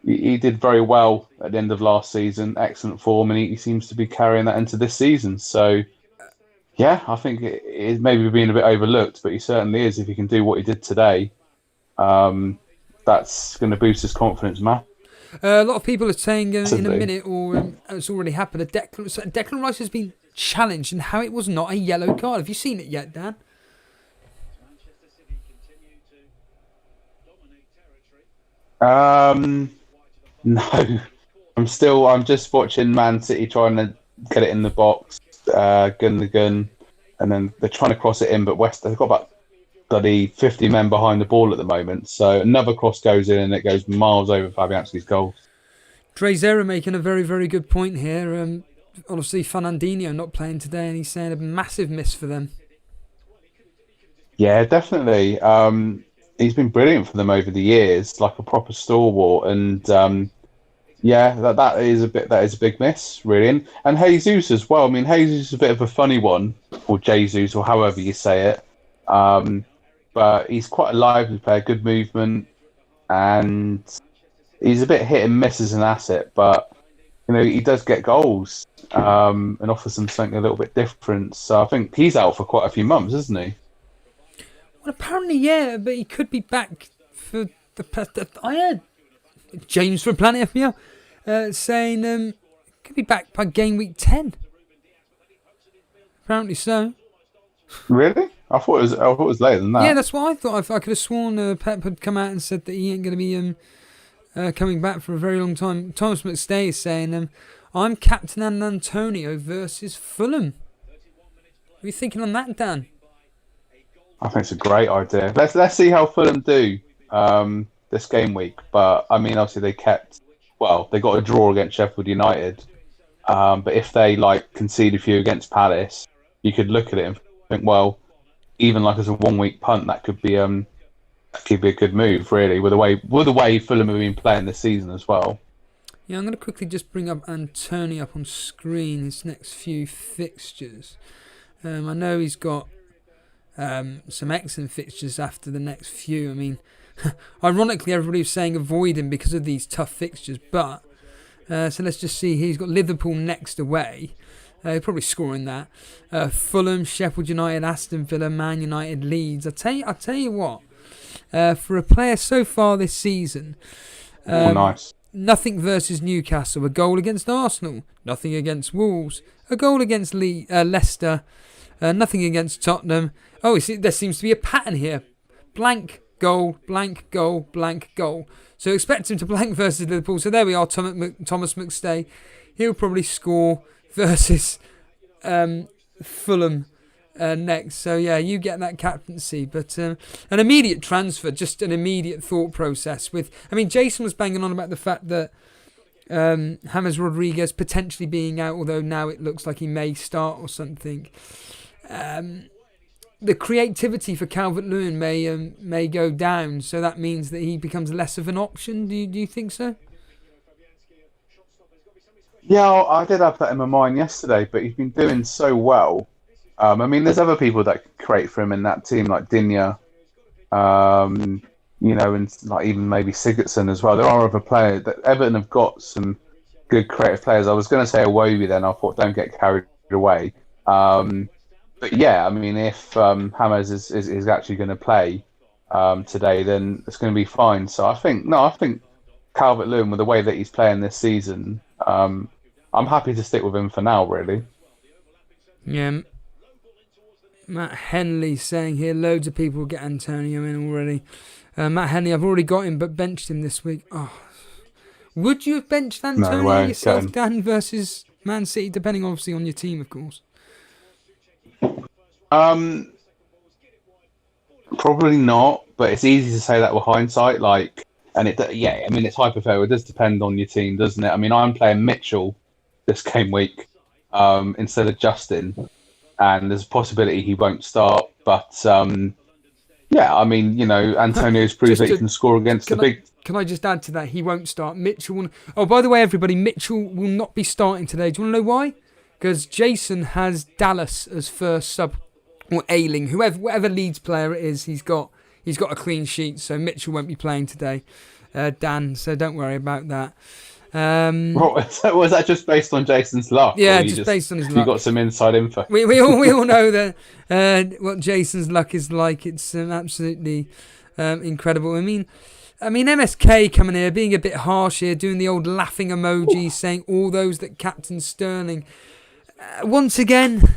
he did very well at the end of last season. Excellent form, and he seems to be carrying that into this season. So yeah, I think it maybe been a bit overlooked, but he certainly is. If he can do what he did today, that's going to boost his confidence, Matt. A lot of people are saying in a minute, or it's already happened, Declan Rice has been challenged and how it was not a yellow card. Have you seen it yet, Dan? No. I'm just watching Man City trying to get it in the box, gun the gun, and then they're trying to cross it in, but they've got about bloody 50 men behind the ball at the moment. So another cross goes in and it goes miles over Fabianski's goal. Drezera making a very, very good point here. Obviously, Fernandinho not playing today, and he's saying a massive miss for them. Yeah, definitely. He's been brilliant for them over the years, like a proper stalwart, and yeah, that is a big miss, really. And Jesus as well. I mean, Jesus is a bit of a funny one, or Jesus, or however you say it. But he's quite a lively player, good movement, and he's a bit hit and miss as an asset. But he does get goals and offers them something a little bit different. So I think he's out for quite a few months, isn't he? Well, apparently, yeah, but he could be back for the. I heard James from Planet FPL saying could be back by game week 10. Apparently so. Really? I thought it was later than that. Yeah, that's what I thought. I could have sworn Pep had come out and said that he ain't going to be coming back for a very long time. Thomas McStay is saying, I'm captain Antonio versus Fulham. What are you thinking on that, Dan? I think it's a great idea. Let's see how Fulham do. this game week. But I mean, obviously they got a draw against Sheffield United. But if they concede a few against Palace, you could look at it and think, well, even as a 1 week punt, that could be a good move, really, with the way Fulham have been playing this season as well. Yeah, I'm going to quickly just bring up Antony up on screen, his next few fixtures. I know he's got some excellent fixtures after the next few. I mean, ironically, everybody was saying avoid him because of these tough fixtures, but so let's just see. He's got Liverpool next away. He'll probably score in that. Fulham, Sheffield United, Aston Villa, Man United, Leeds. I'll tell you what. For a player so far this season, Nice. Nothing versus Newcastle, a goal against Arsenal, nothing against Wolves, a goal against Leicester, nothing against Tottenham. Oh, there seems to be a pattern here. Blank, goal, blank, goal, blank, goal. So expect him to blank versus Liverpool. So there we are, Thomas McStay. He'll probably score versus Fulham next. So yeah, you get that captaincy. But an immediate transfer, just an immediate thought process. Jason was banging on about the fact that James Rodriguez potentially being out, although now it looks like he may start or something. The creativity for Calvert-Lewin may go down, so that means that he becomes less of an option. Do you think so? Yeah, I did have that in my mind yesterday, but he's been doing so well. There's other people that could create for him in that team, like Digne, and even maybe Sigurdsson as well. There are other players that Everton have got some good creative players. I was going to say Iwobi then. I thought don't get carried away. But yeah, if James is actually going to play today, then it's going to be fine. So I think Calvert-Lewin, with the way that he's playing this season, I'm happy to stick with him for now, really. Yeah. Matt Henley saying here, loads of people get Antonio in already. Matt Henley, I've already got him, but benched him this week. Oh, would you have benched Antonio yourself, Dan, versus Man City, depending obviously on your team, of course? Probably not, but it's easy to say that with hindsight. It's hypothetical. It does depend on your team, doesn't it? I'm playing Mitchell this game week instead of Justin, and there's a possibility he won't start. But Antonio's proved that he can score against the big. Can I just add to that? He won't start. Mitchell. Oh, by the way, everybody, Mitchell will not be starting today. Do you want to know why? Because Jason has Dallas as first sub, or Ayling, whatever Leeds player it is, he's got a clean sheet, so Mitchell won't be playing today, Dan. So don't worry about that. Was that just based on Jason's luck? Yeah, just based on his luck. You got some inside info. We all know that what Jason's luck is like. It's absolutely incredible. MSK coming here, being a bit harsh here, doing the old laughing emoji, saying all those that Captain Sterling. Once again,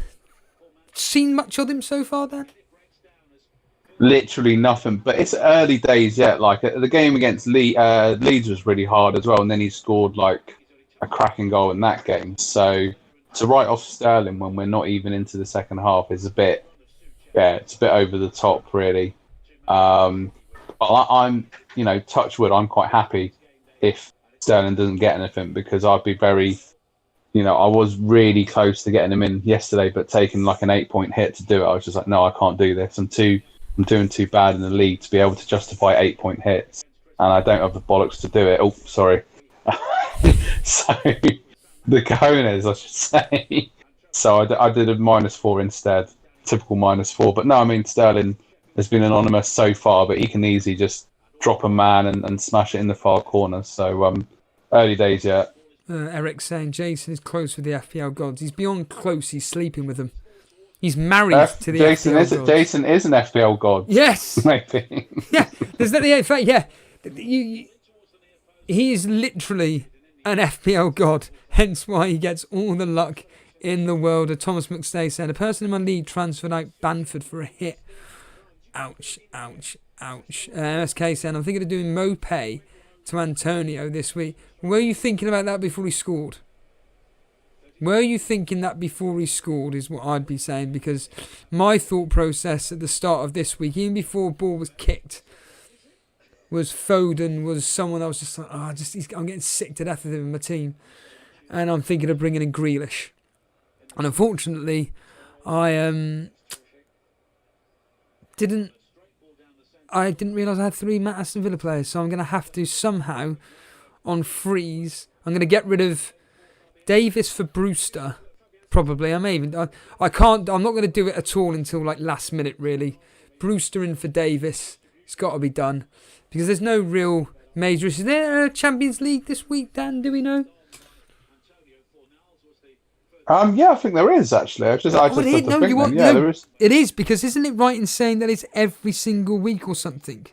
seen much of him so far, Dan? Literally nothing, but it's early days yet. The game against Leeds was really hard as well, and then he scored a cracking goal in that game. So to write off Sterling when we're not even into the second half is it's a bit over the top, really. But I'm touch wood, I'm quite happy if Sterling doesn't get anything, because I'd be very. I was really close to getting him in yesterday, but taking an 8-point hit to do it, I was just like, no, I can't do this. I'm doing too bad in the league to be able to justify 8-point hits, and I don't have the bollocks to do it. Oh, sorry. So the cojones, I should say. So I did a -4 instead, typical -4. But no, Sterling has been anonymous so far, but he can easily just drop a man and smash it in the far corner. So early days yet. Eric saying Jason is close with the FPL gods. He's beyond close. He's sleeping with them. He's married to the FPL gods. Jason is an FPL god. Yes. Maybe. Yeah. There's that. In fact, yeah. He is literally an FPL god. Hence why he gets all the luck in the world. Thomas McStay said, a person in my league transferred out Bamford for a hit. Ouch, ouch, ouch. MSK said, I'm thinking of doing Mopay to Antonio this week. Were you thinking about that before he scored? Were you thinking that before he scored is what I'd be saying, because my thought process at the start of this week, even before the ball was kicked, was Foden, was someone I was just like, I'm getting sick to death of him in my team. And I'm thinking of bringing in Grealish. And unfortunately, I didn't realise I had 3 Aston Villa players. So I'm going to have to somehow, on freeze, I'm going to get rid of Davis for Brewster. Probably. I'm not going to do it at all until like last minute, really. Brewster in for Davis. It's got to be done. Because there's no real major issue. Is there a Champions League this week, Dan? Do we know? Yeah, I think there is actually. There is. It is, because isn't it right in saying that it's every single week or something?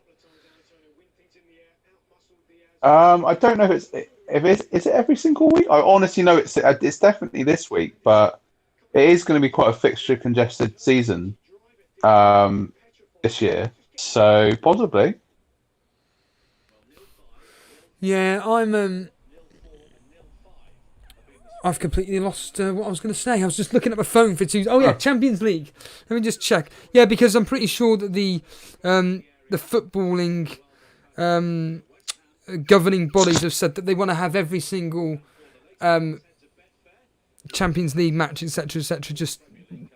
I don't know if is it every single week. I honestly know it's definitely this week, but it is going to be quite a fixture congested season this year. So possibly. Yeah, I've completely lost what I was going to say. I was just looking at my phone for 2. Oh yeah, Champions League. Let me just check. Yeah, because I'm pretty sure that the footballing governing bodies have said that they want to have every single Champions League match, etc., just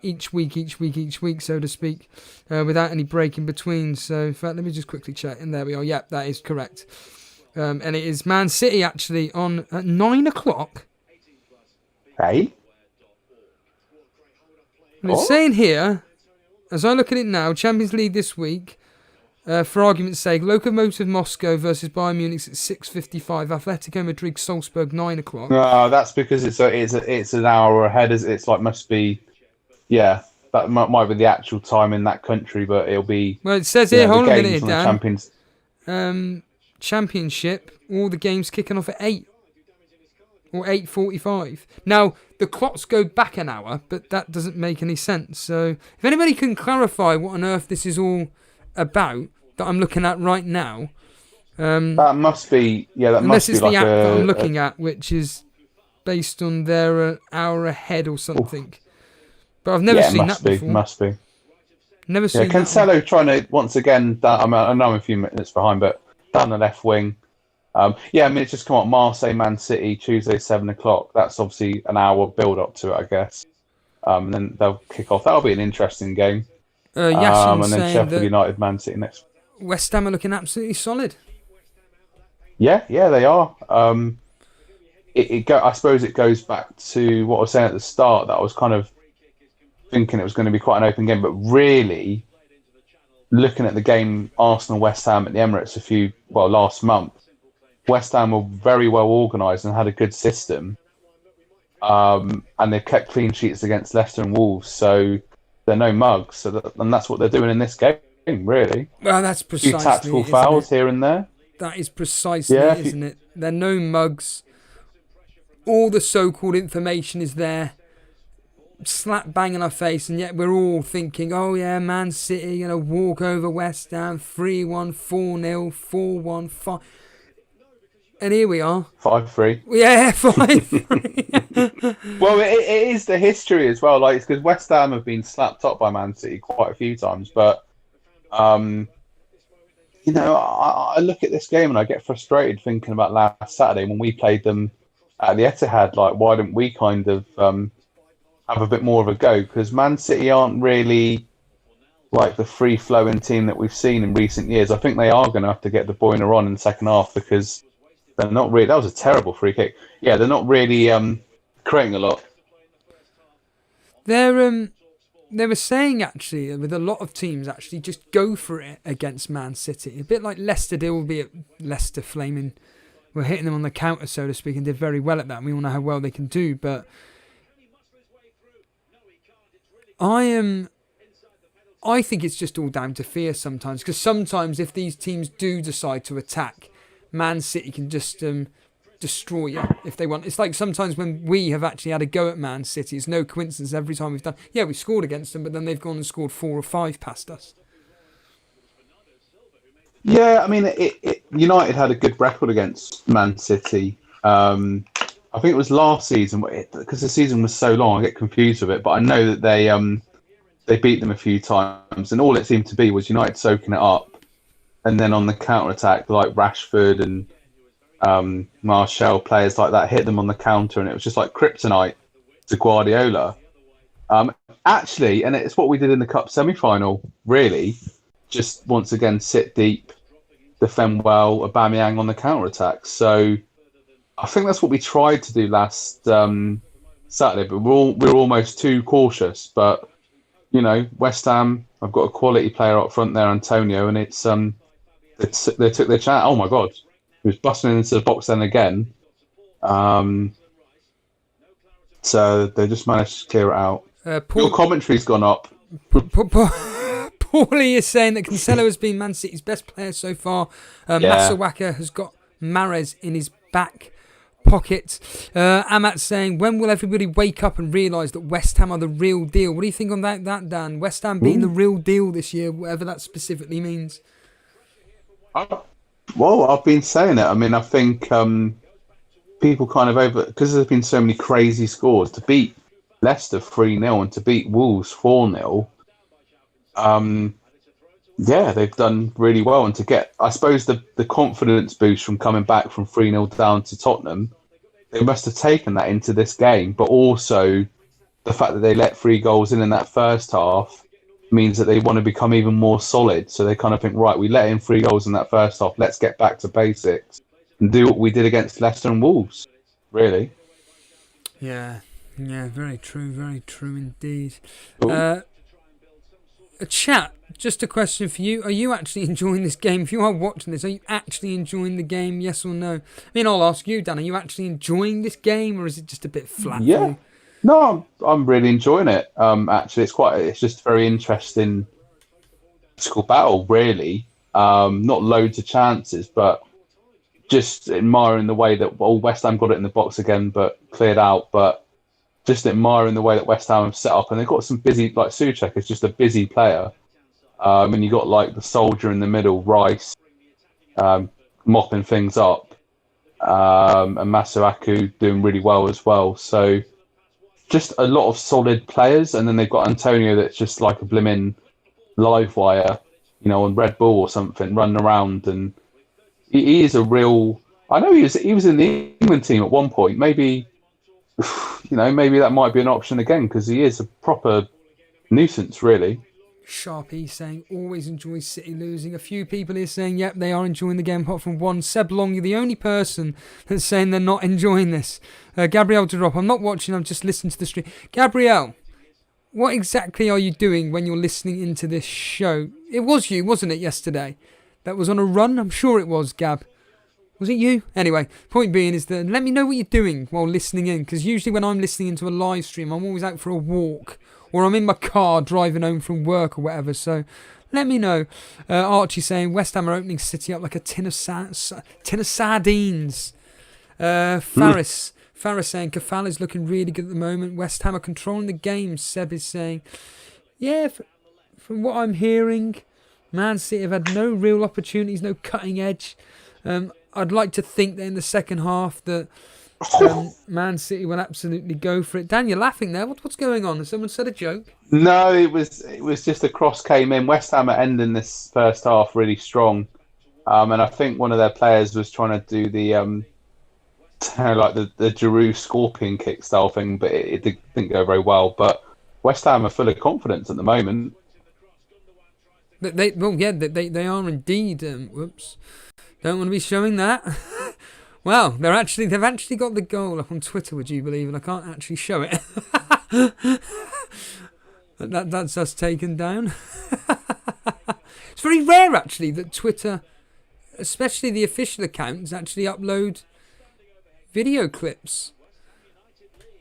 each week, so to speak, without any break in between. So, in fact, let me just quickly check. And there we are. Yep, that is correct. And it is Man City actually on at 9 o'clock. Hey. And it's saying here, as I look at it now, Champions League this week. For argument's sake, Lokomotiv Moscow versus Bayern Munich at 6:55. Atletico Madrid Salzburg 9 o'clock. No, that's because it's an hour ahead. It's like must be, yeah. That might be the actual time in that country, but it'll be. Well, it says here, hold on a minute, Dan. Champions. Championship. All the games kicking off at 8 or 8:45. Now the clocks go back an hour, but that doesn't make any sense. So, if anybody can clarify what on earth this is all about that I'm looking at right now. That must be, unless it's the app that I'm looking at, which is based on their hour ahead or something. But I've never seen that before. Must be. Never seen that. Cancelo trying to, once again, I know I'm a few minutes behind, but down the left wing. It's just come on, Marseille, Man City, Tuesday, 7 o'clock. That's obviously an hour build-up to it, I guess. And then they'll kick off. That'll be an interesting game. And then Sheffield United, Man City next. West Ham are looking absolutely solid. Yeah, they are. I suppose it goes back to what I was saying at the start, that I was kind of thinking it was going to be quite an open game, but really looking at the game Arsenal-West Ham at the Emirates last month, West Ham were very well organised and had a good system, and they kept clean sheets against Leicester and Wolves, so they're no mugs, and that's what they're doing in this game, really. Well, that's precisely a few tactical fouls here and there. That is precisely it, isn't it? They're no mugs. All the so-called information is there, slap bang in our face, and yet we're all thinking, oh yeah, Man City going to walk over West Ham, 3-1, 4-0, 4-1, 5... And here we are. 5-3. Yeah, 5-3. Well, it is the history as well. Like, it's because West Ham have been slapped up by Man City quite a few times. But, I look at this game and I get frustrated thinking about last Saturday when we played them at the Etihad. Like, why didn't we kind of have a bit more of a go? Because Man City aren't really like the free-flowing team that we've seen in recent years. I think they are going to have to get the Bruyne on in the second half because... they're not really. That was a terrible free kick. Yeah, they're not really creating a lot. They were saying actually with a lot of teams actually just go for it against Man City. A bit like Leicester did, albeit Leicester flaming were hitting them on the counter, so to speak, and did very well at that. And we all know how well they can do, but I think it's just all down to fear sometimes, because sometimes if these teams do decide to attack, Man City can just destroy you if they want. It's like sometimes when we have actually had a go at Man City, it's no coincidence every time we've done. Yeah, we scored against them, but then they've gone and scored 4 or 5 past us. Yeah, I mean, United had a good record against Man City. I think it was last season, because the season was so long, I get confused with it. But I know that they beat them a few times, and all it seemed to be was United soaking it up. and then on the counter attack, like Rashford and Martial, players like that hit them on the counter, and it was just like kryptonite to Guardiola. Actually, and it's what we did in the Cup semi-final, really. Just once again, sit deep, defend well, Aubameyang on the counter-attack. So I think that's what we tried to do last Saturday, but we're almost too cautious. But, you know, West Ham, I've got a quality player up front there, Antonio, and it's they took their chance. Oh, my God. He was busting into the box then again. So they just managed to clear it out. Your commentary's gone up. Paulie is saying that Cancelo has been Man City's best player so far. Masawaka has got Mahrez in his back pocket. Amat's saying, when will everybody wake up and realise that West Ham are the real deal? What do you think on that, Dan? West Ham being the real deal this year, whatever that specifically means. Well, I've been saying it. I mean, I think people kind of because there's been so many crazy scores, to beat Leicester 3-0 and to beat Wolves 4-0. They've done really well. And to get, I suppose, the confidence boost from coming back from 3-0 down to Tottenham, they must have taken that into this game. But also the fact that they let 3 goals in that first half means that they want to become even more solid. So they kind of think, right, we let in 3 goals in that first half. Let's get back to basics and do what we did against Leicester and Wolves, really. Yeah, very true indeed. Chat, just a question for you. Are you actually enjoying this game? If you are watching this, are you actually enjoying the game, yes or no? I mean, I'll ask you, Dan, are you actually enjoying this game, or is it just a bit flat for you? No, I'm really enjoying it. Actually, it's just a very interesting physical battle, really. Not loads of chances, but just admiring the way that West Ham got it in the box again, but cleared out. But just admiring the way that West Ham have set up, and they've got some busy, like Souček is just a busy player. And you got like the soldier in the middle, Rice, mopping things up, and Masuaku doing really well as well. So just a lot of solid players, and then they've got Antonio that's just like a blimmin' live wire, you know, on Red Bull or something, running around, and he is a real. I know he was in the England team at one point. Maybe, you know, maybe that might be an option again, because he is a proper nuisance, really. Sharpie saying, always enjoy City losing. A few people here saying, yep, they are enjoying the game, apart from one. Seb Long, you're the only person that's saying they're not enjoying this. Gabrielle to drop, I'm not watching, I'm just listening to the stream. Gabrielle, what exactly are you doing when you're listening into this show? It was you, wasn't it, yesterday? That was on a run? I'm sure it was, Gab. Was it you? Anyway, point being is that let me know what you're doing while listening in, because usually when I'm listening into a live stream, I'm always out for a walk, or I'm in my car driving home from work or whatever, so let me know. Archie saying, West Ham are opening City up like a tin of sardines. Faris saying, Kafal is looking really good at the moment. West Ham are controlling the game, Seb is saying. Yeah, from what I'm hearing, Man City have had no real opportunities, no cutting edge. I'd like to think that in the second half that Man City will absolutely go for it. Dan, you're laughing there. What's going on? Has someone said a joke? No, it was just a cross came in. West Ham are ending this first half really strong, and I think one of their players was trying to do the like the Giroud scorpion kick style thing, but it didn't go very well. But West Ham are full of confidence at the moment. They are indeed. Whoops, don't want to be showing that. Well, they've actually got the goal up on Twitter, would you believe? And I can't actually show it. That's us taken down. It's very rare, actually, that Twitter, especially the official accounts, actually upload video clips.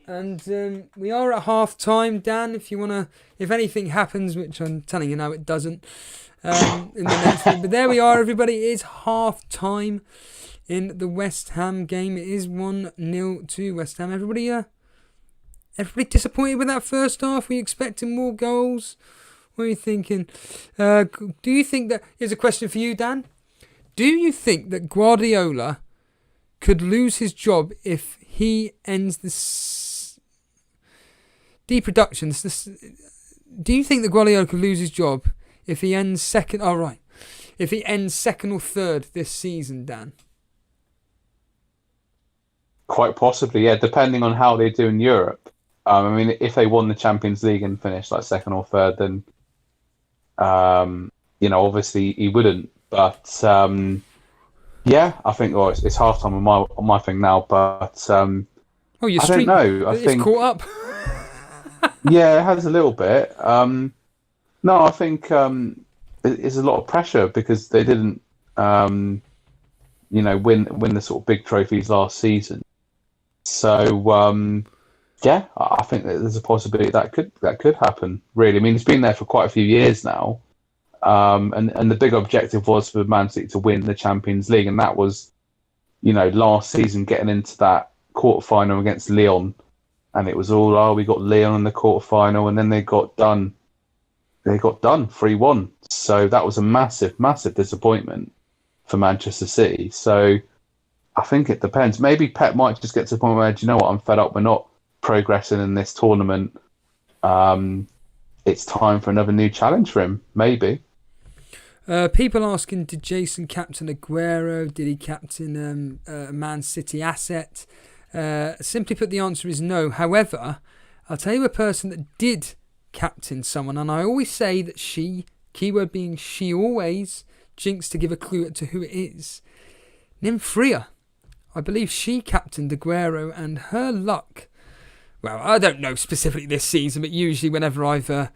And we are at half time, Dan. If anything happens, which I'm telling you now, it doesn't. In the next week, but there we are, everybody. It is half time in the West Ham game. It is 1-0 to West Ham. Everybody disappointed with that first half? Were you expecting more goals? What are you thinking? Do you think that... Here's a question for you, Dan. Do you think that Guardiola could lose his job if he ends this... Do you think that Guardiola could lose his job if he ends second... Oh, right. if he ends second or third this season, Dan? Quite possibly, yeah, depending on how they do in Europe. I mean, if they won the Champions League and finished like second or third, then obviously he wouldn't. But yeah, I think it's half time on my thing now. But Your I streak, don't know. I it's think caught up. yeah, it has a little bit. No, I think it's a lot of pressure because they didn't, win the sort of big trophies last season. So yeah, I think that there's a possibility that could happen. Really, I mean, it's been there for quite a few years now, and the big objective was for Man City to win the Champions League, and that was, last season getting into that quarterfinal against Lyon, and it was all we got Lyon in the quarterfinal, and then they got done. They got done 3-1. So that was a massive, massive disappointment for Manchester City. So I think it depends. Maybe Pep might just get to the point where, do you know what, I'm fed up. We're not progressing in this tournament. It's time for another new challenge for him. Maybe. People asking, did Jason captain Aguero? Did he captain a Man City asset? Simply put, the answer is no. However, I'll tell you a person that did captain someone, and I always say that she, keyword being she always, jinx to give a clue to who it is. Nymphrea. I believe she captained Aguero, and her luck, well, I don't know specifically this season, but usually whenever I've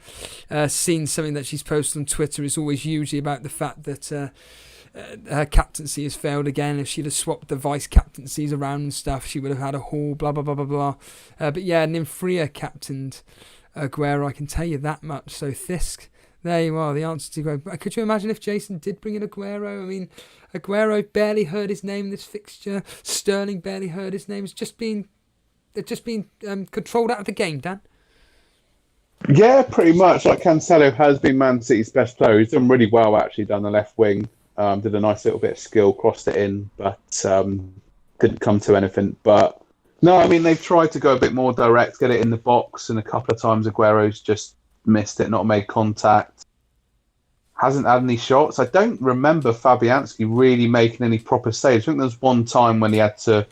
seen something that she's posted on Twitter, it's always usually about the fact that her captaincy has failed again. If she'd have swapped the vice captaincies around and stuff, she would have had a haul, blah, blah, blah, blah, blah. But yeah, Nymphrea captained Aguero, I can tell you that much. So Thisk, there you are, the answer to Aguero. Could you imagine if Jason did bring in Aguero? I mean, Aguero barely heard his name in this fixture. Sterling barely heard his name. It's just been controlled out of the game, Dan. Yeah, pretty much. Like Cancelo has been Man City's best player. He's done really well actually down the left wing. Did a nice little bit of skill, crossed it in, but didn't come to anything. But no, I mean, they've tried to go a bit more direct, get it in the box, and a couple of times Aguero's just missed it, not made contact. Hasn't had any shots. I don't remember Fabianski really making any proper saves. I think there was one time when he had to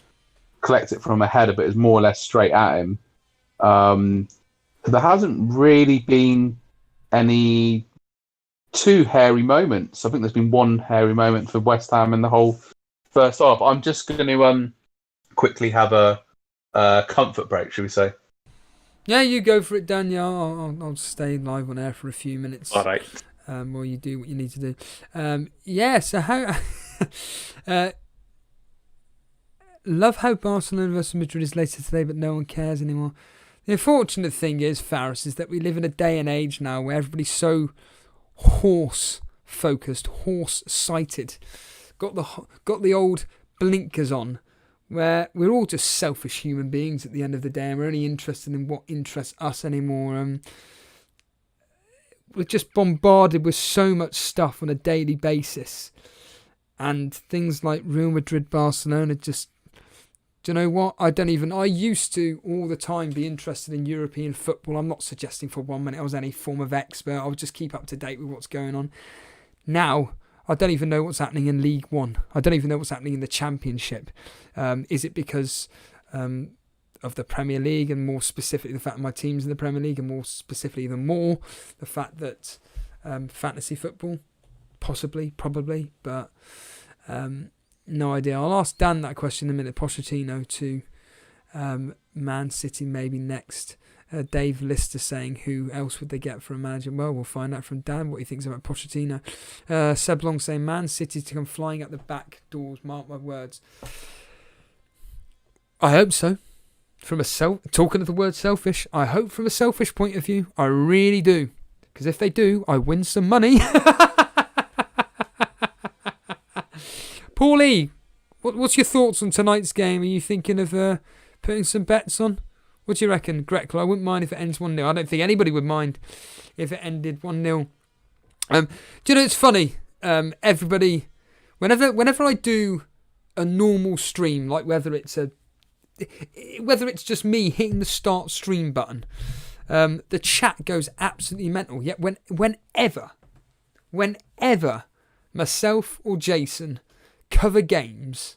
collect it from a header, but it was more or less straight at him. There hasn't really been any two hairy moments. I think there's been one hairy moment for West Ham in the whole first half. I'm just going to quickly have a comfort break, should we say? Yeah, you go for it, Dan. Yeah, I'll stay live on air for a few minutes. All right. While you do what you need to do. So how... love how Barcelona versus Madrid is later today, but no one cares anymore. The unfortunate thing is, Faris, is that we live in a day and age now where everybody's so horse-focused, horse-sighted, got the old blinkers on, where we're all just selfish human beings at the end of the day, and we're only interested in what interests us anymore. We're just bombarded with so much stuff on a daily basis, and things like Real Madrid, Barcelona, just, do you know what? I used to all the time be interested in European football. I'm not suggesting for 1 minute I was any form of expert. I would just keep up to date with what's going on. Now, I don't even know what's happening in League One. I don't even know what's happening in the Championship. Is it because of the Premier League, and more specifically the fact that my team's in the Premier League, and more specifically the fact that fantasy football? Possibly, probably, but no idea. I'll ask Dan that question in a minute. Pochettino to Man City maybe next. Dave Lister saying, who else would they get for a manager? Well, we'll find out from Dan what he thinks about Pochettino. Seb Long saying, Man City to come flying out the back doors, mark my words. I hope so. Talking of the word selfish, I hope from a selfish point of view, I really do. Because if they do, I win some money. Paulie, what's your thoughts on tonight's game? Are you thinking of putting some bets on? What do you reckon, Greckler? I wouldn't mind if it ends 1-0. I don't think anybody would mind if it ended 1-0. Do you know, it's funny. Everybody, whenever I do a normal stream, like whether it's just me hitting the start stream button, the chat goes absolutely mental. Yet whenever myself or Jason cover games,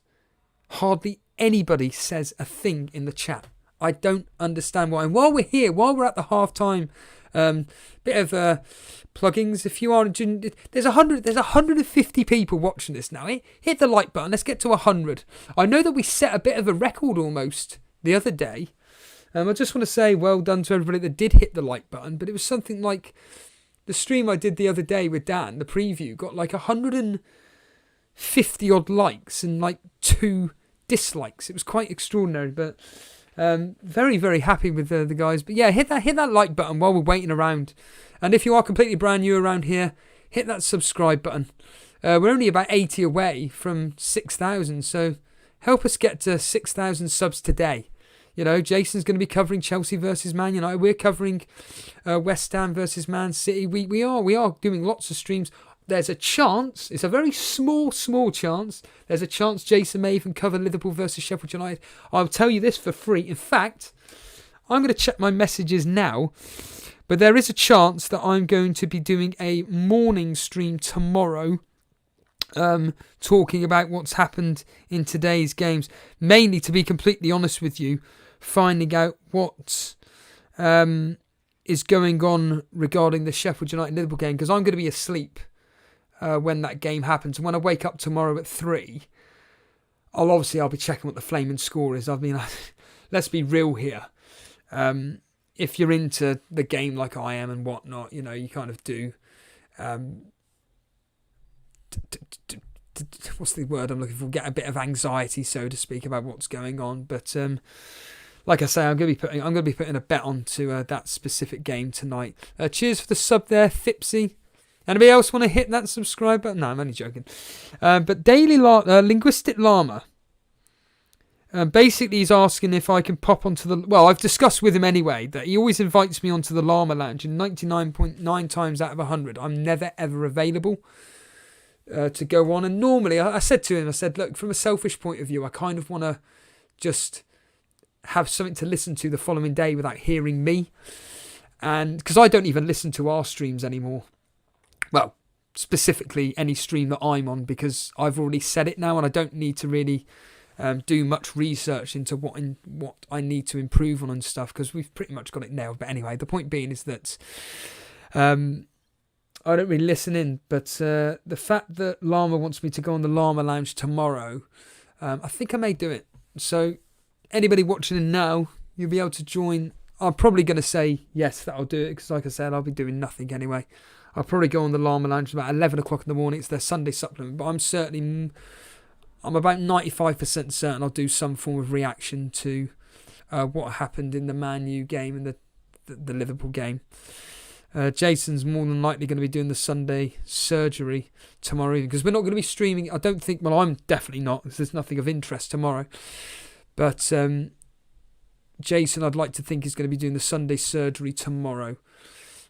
hardly anybody says a thing in the chat. I don't understand why. And while we're here, while we're at the halftime, bit of pluggings. If you are, there's 150 people watching this now. Hit the like button. Let's get to 100. I know that we set a bit of a record almost the other day. I just want to say well done to everybody that did hit the like button. But it was something like the stream I did the other day with Dan, the preview, got like 150 odd likes and like 2 dislikes. It was quite extraordinary, but very, very happy with the guys. But yeah, hit that like button while we're waiting around. And if you are completely brand new around here, hit that subscribe button. We're only about 80 away from 6,000, so help us get to 6,000 subs today. You know, Jason's going to be covering Chelsea versus Man United. We're covering West Ham versus Man City. We are doing lots of streams. There's a chance, it's a very small chance, there's a chance Jason may even cover Liverpool versus Sheffield United. I'll tell you this for free. In fact, I'm going to check my messages now, but there is a chance that I'm going to be doing a morning stream tomorrow, talking about what's happened in today's games. Mainly, to be completely honest with you, finding out what is going on regarding the Sheffield United Liverpool game, because I'm going to be asleep when that game happens. And when I wake up tomorrow at 3, I'll be checking what the flaming score is. I mean, let's be real here. If you're into the game like I am and whatnot, you know, you kind of do. What's the word I'm looking for? Get a bit of anxiety, so to speak, about what's going on. But like I say, I'm going to be putting a bet onto that specific game tonight. Cheers for the sub there, Fipsy. Anybody else want to hit that subscribe button? No, I'm only joking. But Daily Linguistic Llama, basically he's asking if I can pop onto the... Well, I've discussed with him anyway that he always invites me onto the Llama Lounge, and 99.9 times out of 100, I'm never ever available to go on. And normally, I said to him, look, from a selfish point of view, I kind of want to just have something to listen to the following day without hearing me. And because I don't even listen to our streams anymore. Well, specifically any stream that I'm on, because I've already said it now and I don't need to really do much research into what I need to improve on and stuff, because we've pretty much got it nailed. But anyway, the point being is that I don't really listen in, but the fact that Llama wants me to go on the Llama Lounge tomorrow, I think I may do it. So anybody watching in now, you'll be able to join. I'm probably going to say yes, that I'll do it, because like I said, I'll be doing nothing anyway. I'll probably go on the Llama Lounge about 11 o'clock in the morning. It's their Sunday supplement. But I'm about 95% certain I'll do some form of reaction to what happened in the Man U game and the Liverpool game. Jason's more than likely going to be doing the Sunday surgery tomorrow evening, because we're not going to be streaming. I don't think, well, I'm definitely not, because there's nothing of interest tomorrow. But Jason, I'd like to think, is going to be doing the Sunday surgery tomorrow.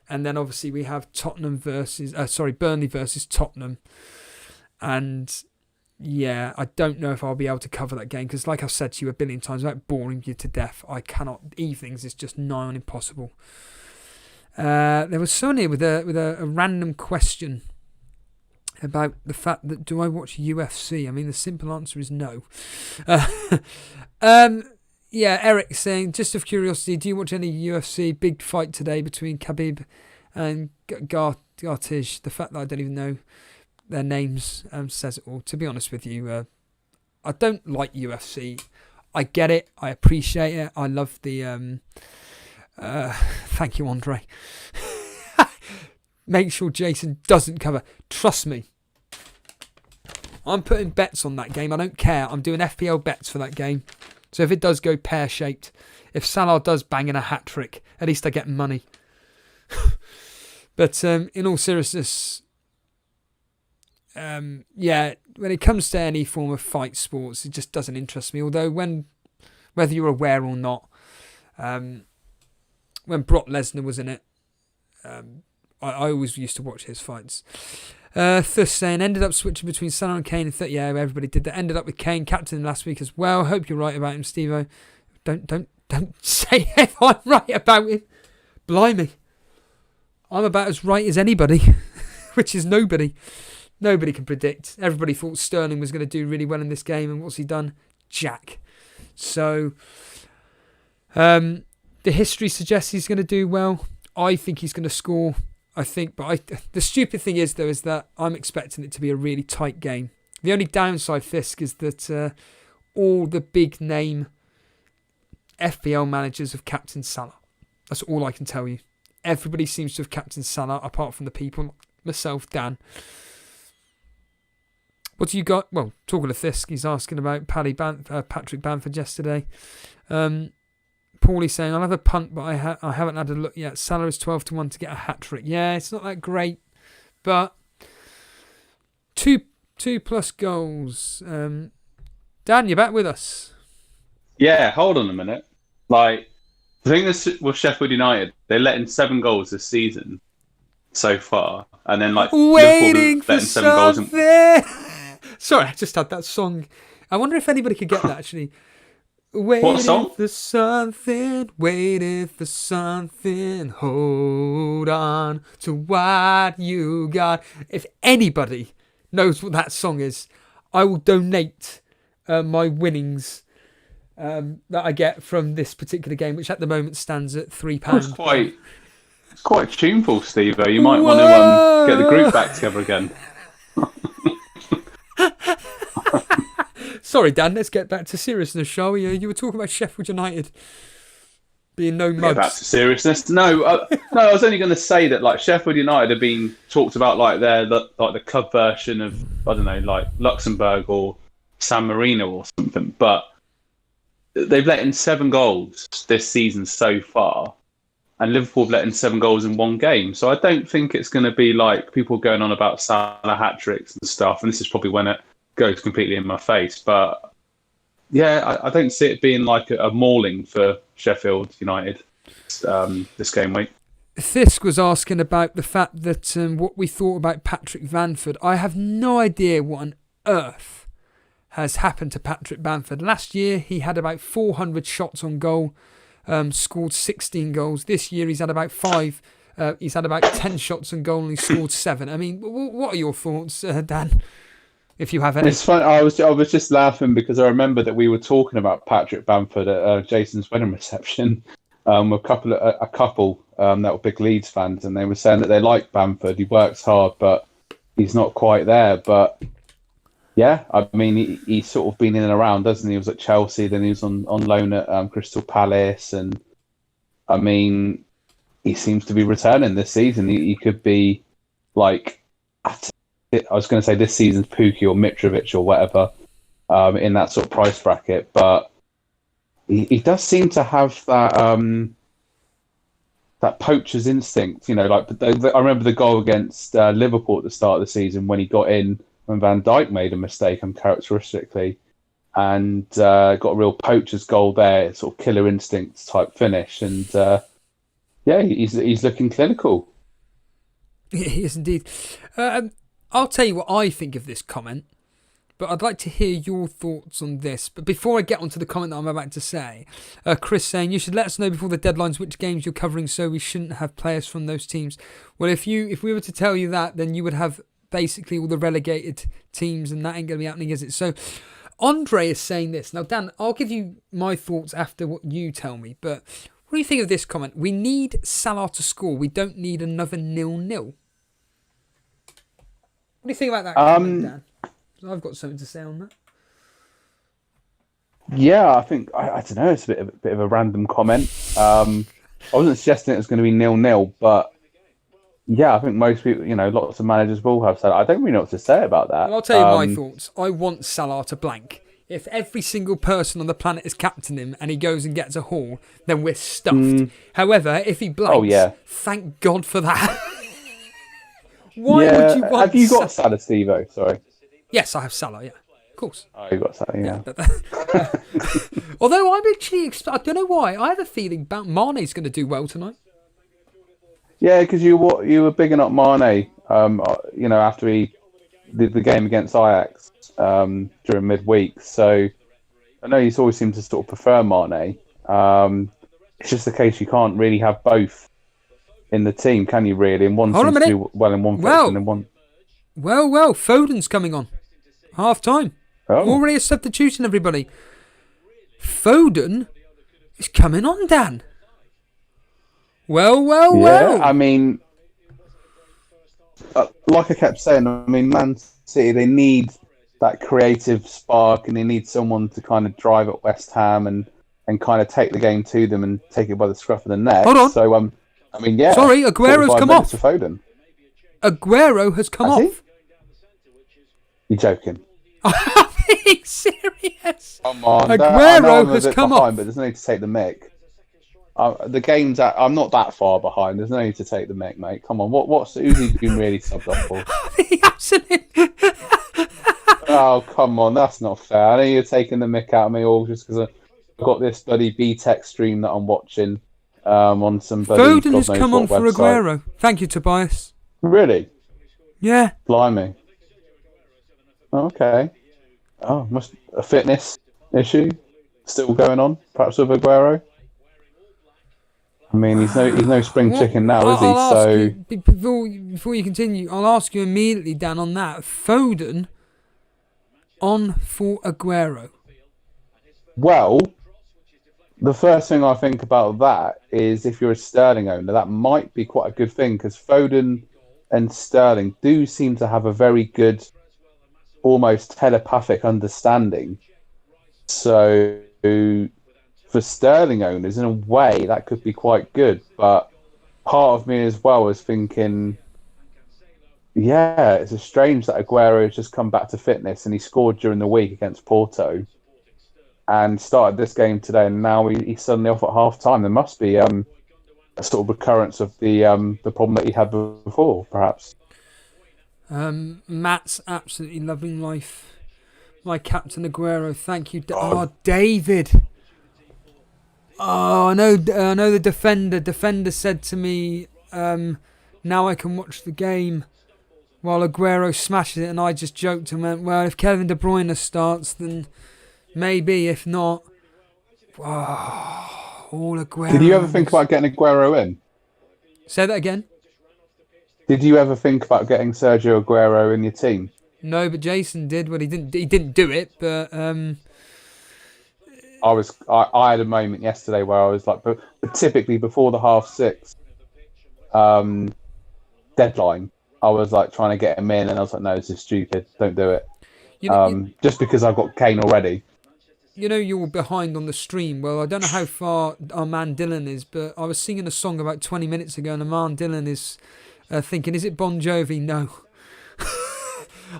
And then obviously we have Burnley versus Tottenham. And yeah, I don't know if I'll be able to cover that game, because like I've said to you a billion times, without boring you to death, I cannot. Evenings is just nigh on impossible. There was someone here with a random question about the fact that, do I watch UFC? I mean, the simple answer is no. Yeah, Eric saying, just of curiosity, do you watch any UFC? Big fight today between Khabib and Gartish. The fact that I don't even know their names says it all. To be honest with you, I don't like UFC. I get it. I appreciate it. I love the... thank you, Andre. Make sure Jason doesn't cover. Trust me. I'm putting bets on that game. I don't care. I'm doing FPL bets for that game. So if it does go pear-shaped, if Salah does bang in a hat-trick, at least I get money. But in all seriousness, yeah, when it comes to any form of fight sports, it just doesn't interest me. Although whether you're aware or not, when Brock Lesnar was in it, I always used to watch his fights. Thus saying, ended up switching between Salah and Kane. And yeah, everybody did that. Ended up with Kane, captain him last week as well. Hope you're right about him, Steve-O. Don't say if I'm right about him. Blimey. I'm about as right as anybody, which is nobody. Nobody can predict. Everybody thought Sterling was going to do really well in this game, and what's he done? Jack. So, the history suggests he's going to do well. I think he's going to score. The stupid thing is, though, is that I'm expecting it to be a really tight game. The only downside, Fisk, is that all the big name FPL managers have captained Salah. That's all I can tell you. Everybody seems to have captained Salah, apart from the people, myself, Dan. What do you got? Well, talking of Fisk, he's asking about Patrick Bamford yesterday. Paulie saying, I'll have a punt, but I haven't had a look yet. Salah is 12-1 to get a hat-trick. Yeah, it's not that great, but two plus goals. Dan, you're back with us. Yeah, hold on a minute. The thing is with Sheffield United, they let in 7 goals this season so far, and then waiting for 7 goals. Sorry, I just had that song. I wonder if anybody could get that actually. What song? Waiting for something, hold on to what you got. If anybody knows what that song is, I will donate my winnings that I get from this particular game, which at the moment stands at £3. It's quite tuneful, Steve. You might want to get the group back together again. Sorry, Dan, let's get back to seriousness, shall we? You were talking about Sheffield United being no mugs. Get back to seriousness. No, I was only going to say that Sheffield United are being talked about they're the club version of, I don't know, Luxembourg or San Marino or something. But they've let in 7 goals this season so far, and Liverpool have let in 7 goals in 1 game. So I don't think it's going to be people going on about Salah hat-tricks and stuff. And this is probably when it goes completely in my face. But yeah, I don't see it being a mauling for Sheffield United this game week. Fisk was asking about the fact that what we thought about Patrick Bamford. I have no idea what on earth has happened to Patrick Bamford. Last year, he had about 400 shots on goal, scored 16 goals. This year, he's had about 5. He's had about 10 shots on goal and he scored 7. I mean, what are your thoughts, Dan? If you have any. It's funny. I was just laughing because I remember that we were talking about Patrick Bamford at Jason's wedding reception. A couple that were big Leeds fans, and they were saying that they like Bamford. He works hard, but he's not quite there. But yeah, I mean, he's sort of been in and around, doesn't he? He was at Chelsea, then he was on loan at Crystal Palace, and I mean, he seems to be returning this season. He could be I was going to say this season's Pukki or Mitrovic or whatever in that sort of price bracket, but he does seem to have that that poacher's instinct. I remember the goal against Liverpool at the start of the season when he got in when Van Dijk made a mistake uncharacteristically, and got a real poacher's goal there, sort of killer instincts type finish, and he's looking clinical. He is indeed. I'll tell you what I think of this comment, but I'd like to hear your thoughts on this. But before I get onto the comment that I'm about to say, Chris saying, you should let us know before the deadlines which games you're covering so we shouldn't have players from those teams. Well, if we were to tell you that, then you would have basically all the relegated teams, and that ain't going to be happening, is it? So Andre is saying this. Now, Dan, I'll give you my thoughts after what you tell me, but what do you think of this comment? We need Salah to score. We don't need another 0-0. What do you think about that comment, Dan? I've got something to say on that. Yeah, I think I don't know. It's a bit of a random comment. I wasn't suggesting it was going to be 0-0, but yeah, I think most people, lots of managers will have said. I don't really know what to say about that. Well, I'll tell you my thoughts. I want Salah to blank. If every single person on the planet is captain him and he goes and gets a haul, then we're stuffed. However, if he blanks, thank God for that. Why would you want? Have you got Salah, Steve-O? Sorry. Yes, I have Salah, yeah. Of course. Oh, you got Salah, yeah. Although I'm actually, I don't know why, I have a feeling Mane's going to do well tonight. Yeah, because you were bigging up Mane, after he did the game against Ajax during midweek. So I know he's always seemed to sort of prefer Mane. It's just the case you can't really have both in the team, can you? Really, and one seems to do well in one place and in one. Well, Foden's coming on. Half time. Oh. Already a substitution, everybody. Foden is coming on, Dan. Well. I mean, like I kept saying, I mean, Man City, they need that creative spark, and they need someone to kind of drive at West Ham and kind of take the game to them and take it by the scruff of the neck. Hold on. So, I mean, yeah. Sorry, Aguero's come off. For Foden. Aguero has come Has off. he? You're joking. I'm being serious. Come on. Aguero has come behind, off. But there's no need to take the mick. The game's I'm not that far behind. There's no need to take the mick, mate. Come on. Who's he been really subbed off for? The absolute. Oh, come on. That's not fair. I know you're taking the mick out of me all just because I've got this bloody B-Tech stream that I'm watching on some bloody Foden has come on for Aguero. Thank you, Tobias. Really? Yeah. Blimey. Okay. Oh, must a fitness issue still going on, perhaps with Aguero. I mean, he's no spring chicken now, is he? I'll So ask you, before you continue, I'll ask you immediately, Dan, on that. Foden on for Aguero. well, the first thing I think about that is if you're a Sterling owner, that might be quite a good thing because Foden and Sterling do seem to have a very good, almost telepathic understanding. So for Sterling owners, in a way, that could be quite good. But part of me as well is thinking, yeah, it's strange that Aguero has just come back to fitness and he scored during the week against Porto and started this game today, and now he's suddenly off at half time. There must be a sort of recurrence of the problem that he had before, perhaps. Matt's absolutely loving life. My captain Aguero, thank you. David. Oh, I know the defender. Defender said to me, now I can watch the game while Aguero smashes it, and I just joked and went, well, if Kevin De Bruyne starts, then maybe. If not, all Aguero. Did you ever think about getting Aguero in? Say that again. Did you ever think about getting Sergio Aguero in your team? No, but Jason did. Well, he didn't do it, but I had a moment yesterday where I was like, but typically before the 6:30 deadline, I was like trying to get him in, and I was like, no, this is stupid. Don't do it. Just because I've got Kane already. You know you're behind on the stream. Well, I don't know how far our man Dylan is, but I was singing a song about 20 minutes ago, and our man Dylan is thinking, is it Bon Jovi? No.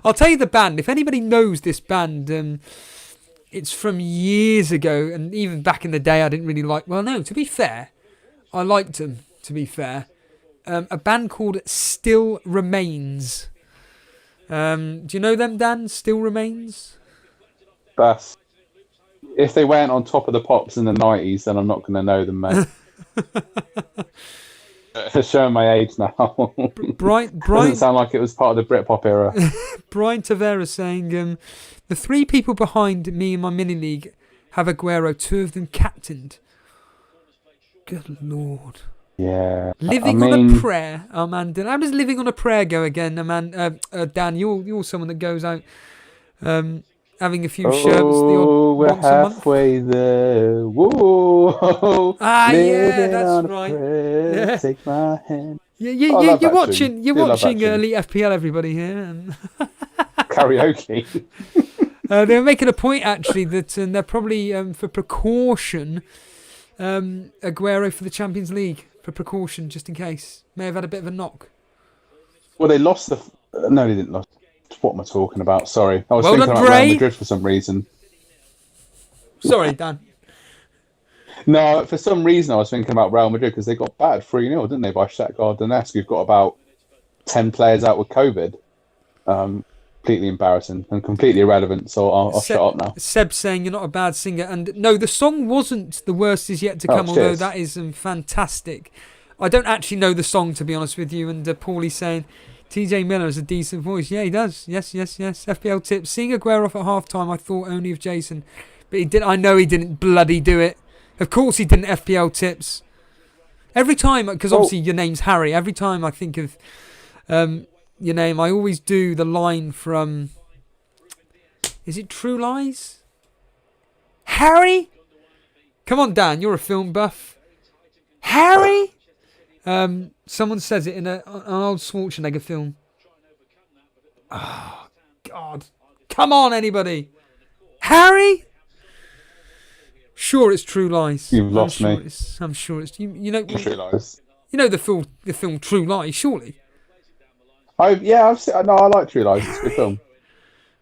I'll tell you the band. If anybody knows this band, it's from years ago, and even back in the day I didn't really like... Well, no, to be fair, I liked them, to be fair. A band called Still Remains. Do you know them, Dan? Still Remains? If they weren't on Top of the Pops in the 90s, then I'm not going to know them, mate. Showing my age now. Brian Doesn't sound like it was part of the Britpop era. Brian Tavera saying, the three people behind me in my mini-league have Aguero, 2 of them captained. Good Lord. Yeah. Living on a prayer, oh man. How does living on a prayer go again? Dan, you're someone that goes out having a few sherbets we're once a month. halfway there. Whoa. Yeah, that's right. Yeah. Take my hand. You're watching Elite FPL, everybody here. Karaoke. They're making a point actually that they're probably for precaution, Aguero for the Champions League for precaution, just in case. May have had a bit of a knock. Well, they lost no, they didn't lose. What am I talking about? Sorry. I was Well thinking done, about Bray. Real Madrid for some reason. Sorry, Dan. No, for some reason I was thinking about Real Madrid because they got battered 3-0, didn't they, by Shakhtar Donetsk, who've got about 10 players out with COVID. Completely embarrassing and completely irrelevant, so I'll shut up now. Seb saying you're not a bad singer. And no, the song wasn't The Worst Is Yet to Come, although that is fantastic. I don't actually know the song, to be honest with you. And Paulie saying TJ Miller has a decent voice. Yeah, he does. Yes. FPL tips. Seeing Aguero off at half-time, I thought only of Jason. But he did. I know he didn't bloody do it. Of course he didn't. FPL tips. Every time, because obviously your name's Harry, every time I think of your name, I always do the line from... Is it True Lies? Harry? Come on, Dan, you're a film buff. Harry? Someone says it in an old Schwarzenegger film. Oh, God. Come on, anybody. Harry? Sure, it's True Lies. You've lost me. I'm sure it's... You know, True Lies. You know the film True Lies, surely? I like True Lies. It's a good film.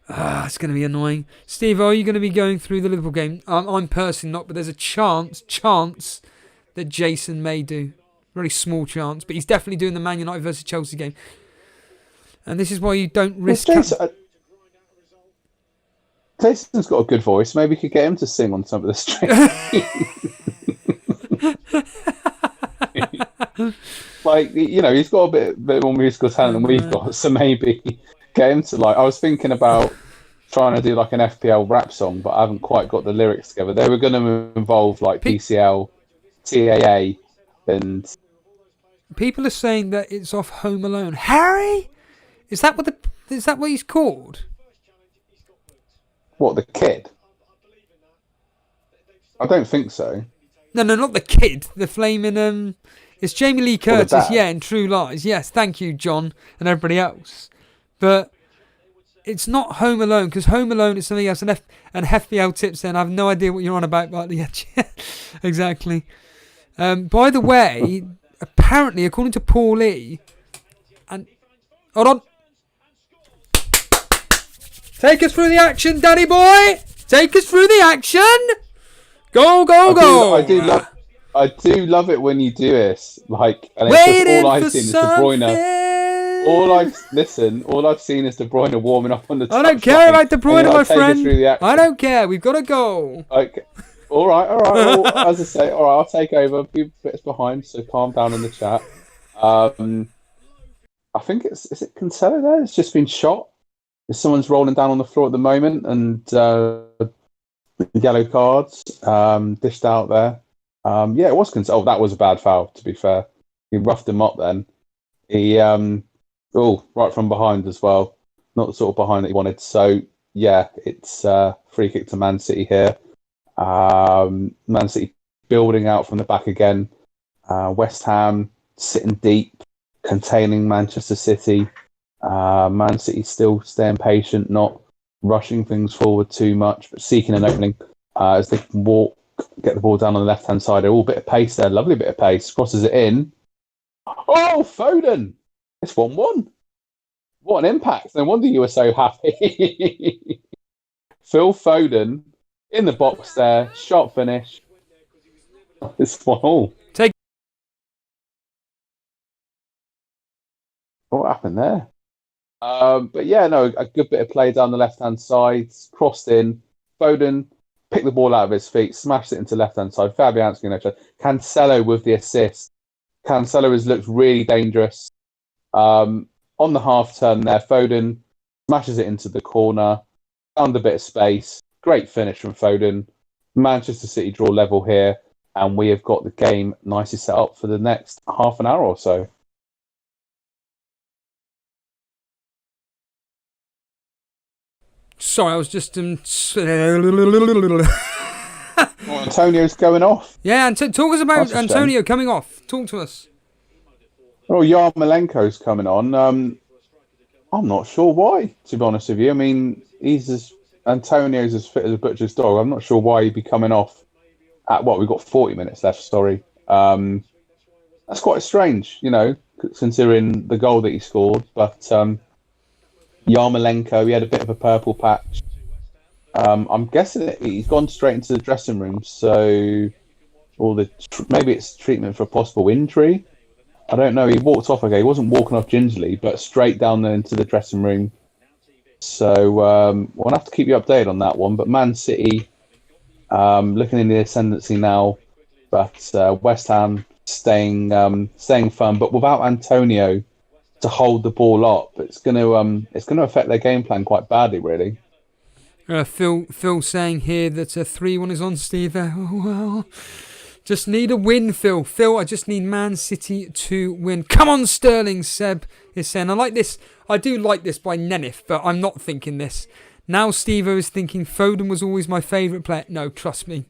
It's going to be annoying. Steve, are you going to be going through the Liverpool game? I'm personally not, but there's a chance that Jason may do. Very small chance, but he's definitely doing the Man United versus Chelsea game. And this is why you don't risk... Jason's got a good voice. Maybe you could get him to sing on some of the streams. Like, you know, he's got a bit more musical talent than we've got, so maybe get him to, like... I was thinking about trying to do like an FPL rap song, but I haven't quite got the lyrics together. They were going to involve like PCL, TAA, and... People are saying that it's off Home Alone. Harry? Is that what he's called? What, the kid? I don't think so. No, not the kid. The flaming... It's Jamie Lee Curtis, in True Lies. Yes, thank you, John, and everybody else. But it's not Home Alone, because Home Alone is something else. And FPL tips then, I have no idea what you're on about, but yeah, exactly. By the way, apparently, according to Paul E, and... Hold on. Take us through the action, Danny boy! Take us through the action! Go, go, go! I do love it when you do this. Like, and it's just all I've seen is De Bruyne. All I've seen is De Bruyne warming up on the touchline. I don't care about De Bruyne, my friend. I don't care. We've got to go. Okay. All right. Well, as I say, all right, I'll take over. A few bits behind, so calm down in the chat. I think is it Cancelo there? It's just been shot. Someone's rolling down on the floor at the moment, and yellow cards dished out there. It was Cancelo. Oh, that was a bad foul, to be fair. He roughed him up then. He, right from behind as well. Not the sort of behind that he wanted. So, yeah, it's free kick to Man City here. Man City building out from the back again. West Ham sitting deep, containing Manchester City. Man City still staying patient, not rushing things forward too much, but seeking an opening as they can get the ball down on the left-hand side. A bit of pace there, lovely bit of pace. Crosses it in. Oh, Foden! It's 1-1. What an impact. No wonder you were so happy. Phil Foden in the box there. Shot finish. It's 1-1. What happened there? But yeah, no, a good bit of play down the left-hand side. Crossed in. Foden picked the ball out of his feet, smashed it into left-hand side. Fabianski, Cancelo with the assist. Cancelo has looked really dangerous. On the half-turn there, Foden smashes it into the corner. Found a bit of space. Great finish from Foden. Manchester City draw level here. And we have got the game nicely set up for the next half an hour or so. Sorry, I was just... Antonio's going off. Yeah, talk us about Antonio coming off. Talk to us. Oh, Yarmolenko's coming on. I'm not sure why, to be honest with you. I mean, Antonio's as fit as a butcher's dog. I'm not sure why he'd be coming off at we've got 40 minutes left, sorry. That's quite strange, considering the goal that he scored. But Yarmolenko, he had a bit of a purple patch. I'm guessing that he's gone straight into the dressing room, so maybe it's treatment for a possible injury. I don't know. He walked off. Okay, he wasn't walking off gingerly, but straight down there into the dressing room. So we'll have to keep you updated on that one. But Man City looking in the ascendancy now, but West Ham staying firm, but without Antonio to hold the ball up, it's going to affect their game plan quite badly, really. Phil saying here that 3-1 is on, Steve. Oh, well, Just need a win, Phil. Phil, I just need Man City to win. Come on, Sterling, Seb is saying. I like this. I do like this by Nenif, but I'm not thinking this. Now Steve-O is thinking Foden was always my favourite player. No, trust me.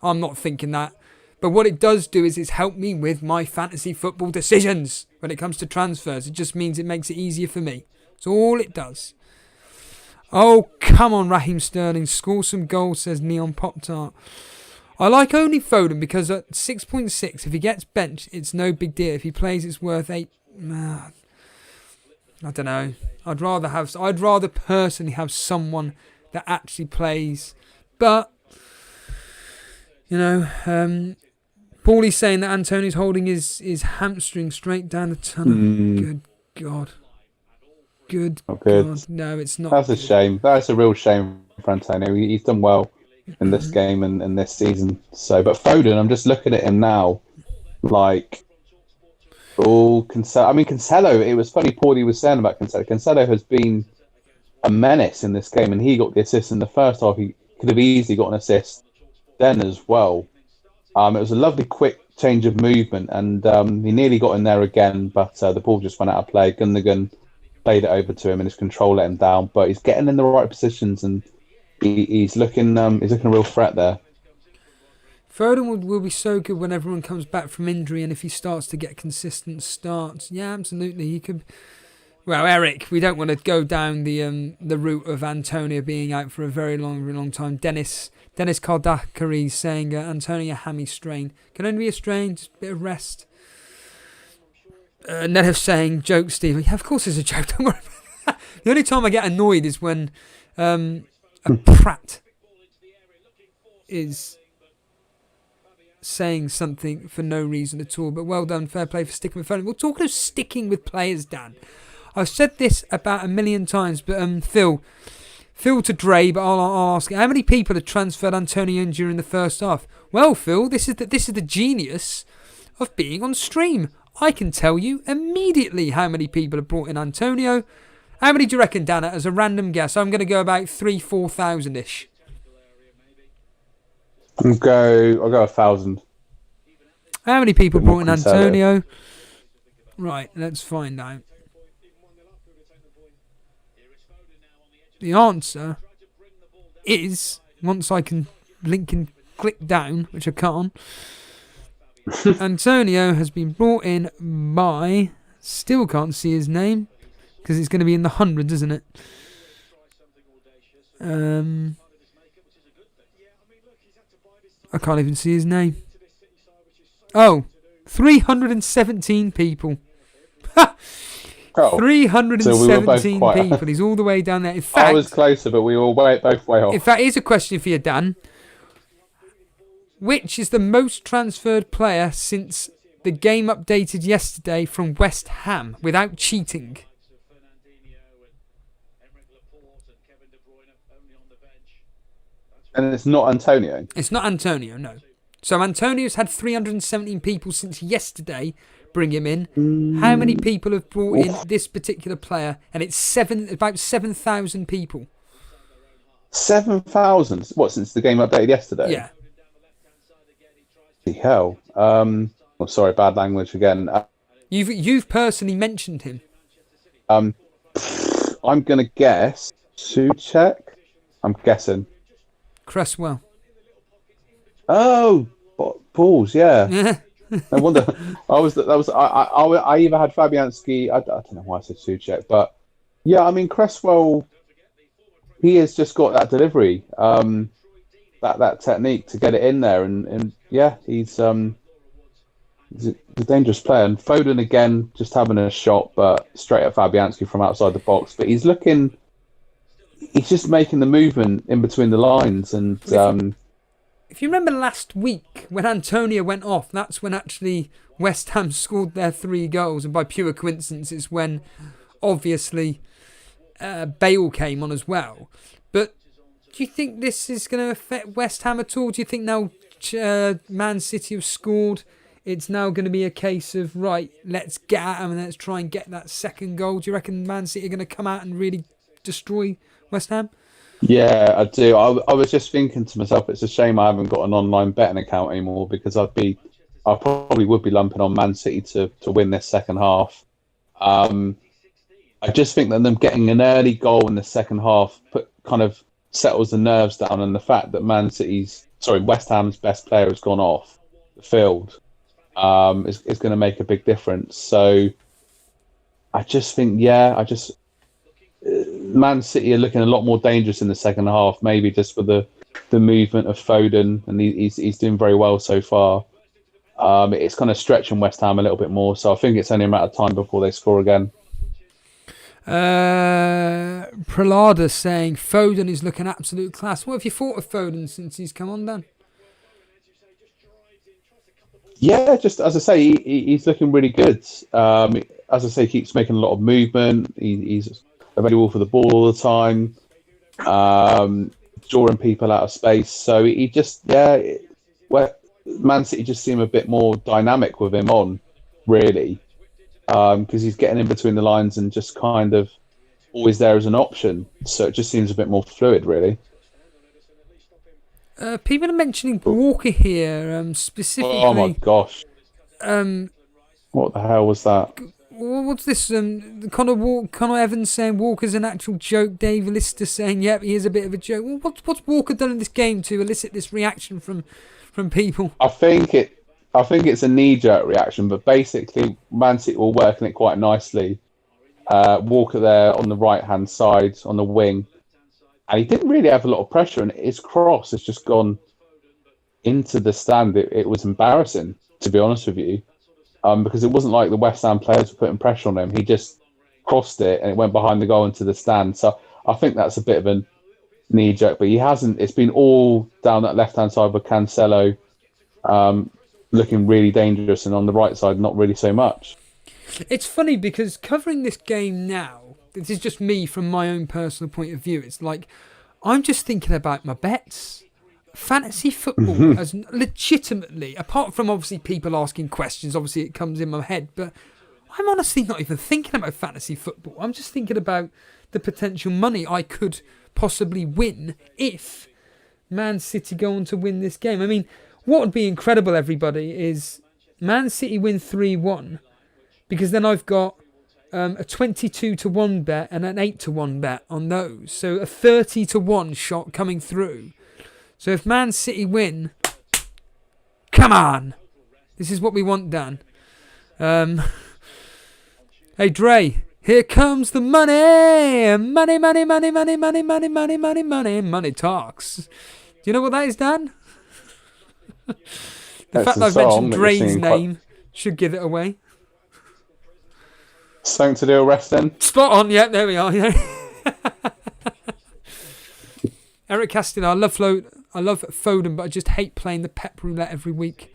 I'm not thinking that. But what it does do is it's helped me with my fantasy football decisions when it comes to transfers. It just means it makes it easier for me. That's all it does. Oh, come on, Raheem Sterling. Score some goals, says Neon Pop-Tart. I like only Foden because at 6.6, if he gets benched, it's no big deal. If he plays, it's worth 8. I don't know. I'd rather personally have someone that actually plays. But, you know, Paulie's saying that Antonio's holding his hamstring straight down the tunnel. Good God. Good God. No, it's not. That's a shame. That's a real shame for Antonio. He's done well in this game and this season. So, but Foden, I'm just looking at him now, like, Cancelo. I mean, Cancelo. It was funny. Paulie was saying about Cancelo. Cancelo has been a menace in this game, and he got the assist in the first half. He could have easily got an assist then as well. It was a lovely, quick change of movement, and he nearly got in there again, but the ball just went out of play. Gundogan played it over to him, and his control let him down. But he's getting in the right positions, and he's looking a real threat there. Foden will be so good when everyone comes back from injury, and if he starts to get consistent starts. Yeah, absolutely. He could. Well, Eric, we don't want to go down the route of Antonio being out for a very long time. Dennis Kaldakari saying Antonio hammy strain. Can only be a strain, just a bit of rest. Nedev saying, joke, Steve. Yeah, of course it's a joke, don't worry about that. The only time I get annoyed is when a prat is saying something for no reason at all. But well done, fair play for sticking with Foden. We're talking of sticking with players, Dan. I've said this about 1,000,000 times, but Phil to Dre, but I'll ask, how many people have transferred Antonio in during the first half? Well, Phil, this is the genius of being on stream. I can tell you immediately how many people have brought in Antonio. How many do you reckon, Dan? As a random guess, I'm going to go about 3,000-4,000-ish. I'll go 1,000. How many people brought in Antonio? Right, let's find out. The answer is, once I can link and click down, which I can't, Antonio has been brought in by, still can't see his name, because it's going to be in the hundreds, isn't it? I can't even see his name. Oh, 317 people. Oh, 317 so people. He's all the way down there. In fact, I was closer, but we were both way off. In fact, here's a question for you, Dan. Which is the most transferred player since the game updated yesterday from West Ham without cheating? And it's not Antonio? It's not Antonio, no. So Antonio's had 317 people since yesterday bring him in. How many people have brought in this particular player? And it's about 7,000 people. 7,000? What, since the game updated yesterday? Yeah. The hell. I'm sorry, bad language again. You've personally mentioned him. I'm going to guess Souček. I'm guessing. Cresswell. Oh, balls, yeah. No wonder. I either had Fabianski. I don't know why I said Souček, but yeah, I mean Cresswell. He has just got that delivery, that technique to get it in there, and yeah, he's a dangerous player. And Foden again, just having a shot, but straight at Fabianski from outside the box. But he's just making the movement in between the lines, and. If you remember last week when Antonio went off, that's when actually West Ham scored their 3 goals, and by pure coincidence it's when obviously Bale came on as well. But do you think this is going to affect West Ham at all? Do you think now Man City have scored, it's now going to be a case of, right, let's get at them and let's try and get that second goal? Do you reckon Man City are going to come out and really destroy West Ham? Yeah, I do. I was just thinking to myself, it's a shame I haven't got an online betting account anymore because I probably would be lumping on Man City to win this second half. I just think that them getting an early goal in the second half kind of settles the nerves down, and the fact that West Ham's best player has gone off the field is going to make a big difference. So I just think, Man City are looking a lot more dangerous in the second half, maybe just for the movement of Foden, and he's doing very well so far. It's kind of stretching West Ham a little bit more, so I think it's only a matter of time before they score again. Pralada saying Foden is looking absolute class. What have you thought of Foden since he's come on, Dan? Yeah, just as I say, he's looking really good. As I say, he keeps making a lot of movement. He's available for the ball all the time, drawing people out of space. So he just, Man City just seem a bit more dynamic with him on, really, because he's getting in between the lines and just kind of always there as an option. So it just seems a bit more fluid, really. People are mentioning Walker here, specifically. Oh my gosh! What the hell was that? What's this? Connor Evans saying Walker's an actual joke. Dave Lister saying, "Yep, he is a bit of a joke." Well, what's Walker done in this game to elicit this reaction from people? I think it's a knee-jerk reaction, but basically, Man City were working it quite nicely. Walker there on the right-hand side on the wing, and he didn't really have a lot of pressure, and his cross has just gone into the stand. It was embarrassing, to be honest with you. Because it wasn't like the West Ham players were putting pressure on him. He just crossed it and it went behind the goal into the stand. So I think that's a bit of a knee jerk, but he hasn't. It's been all down that left hand side with Cancelo looking really dangerous, and on the right side, not really so much. It's funny because covering this game now, this is just me from my own personal point of view. It's like I'm just thinking about my bets. Fantasy football has legitimately, apart from obviously people asking questions, obviously it comes in my head, but I'm honestly not even thinking about fantasy football. I'm just thinking about the potential money I could possibly win if Man City go on to win this game. I mean, what would be incredible, everybody, is Man City win 3-1, because then I've got a 22-1 bet and an 8-1 bet on those. So a 30-1 shot coming through. So if Man City win, come on. This is what we want, Dan. Hey, Dre, here comes the money. Money, money, money, money, money, money, money, money, money. Money talks. Do you know what that is, Dan? The fact that I've mentioned Dre's name should give it away. Something to do with wrestling? Spot on, yeah, there we are. Yeah. Eric Castillo, I love Foden, but I just hate playing the pep roulette every week.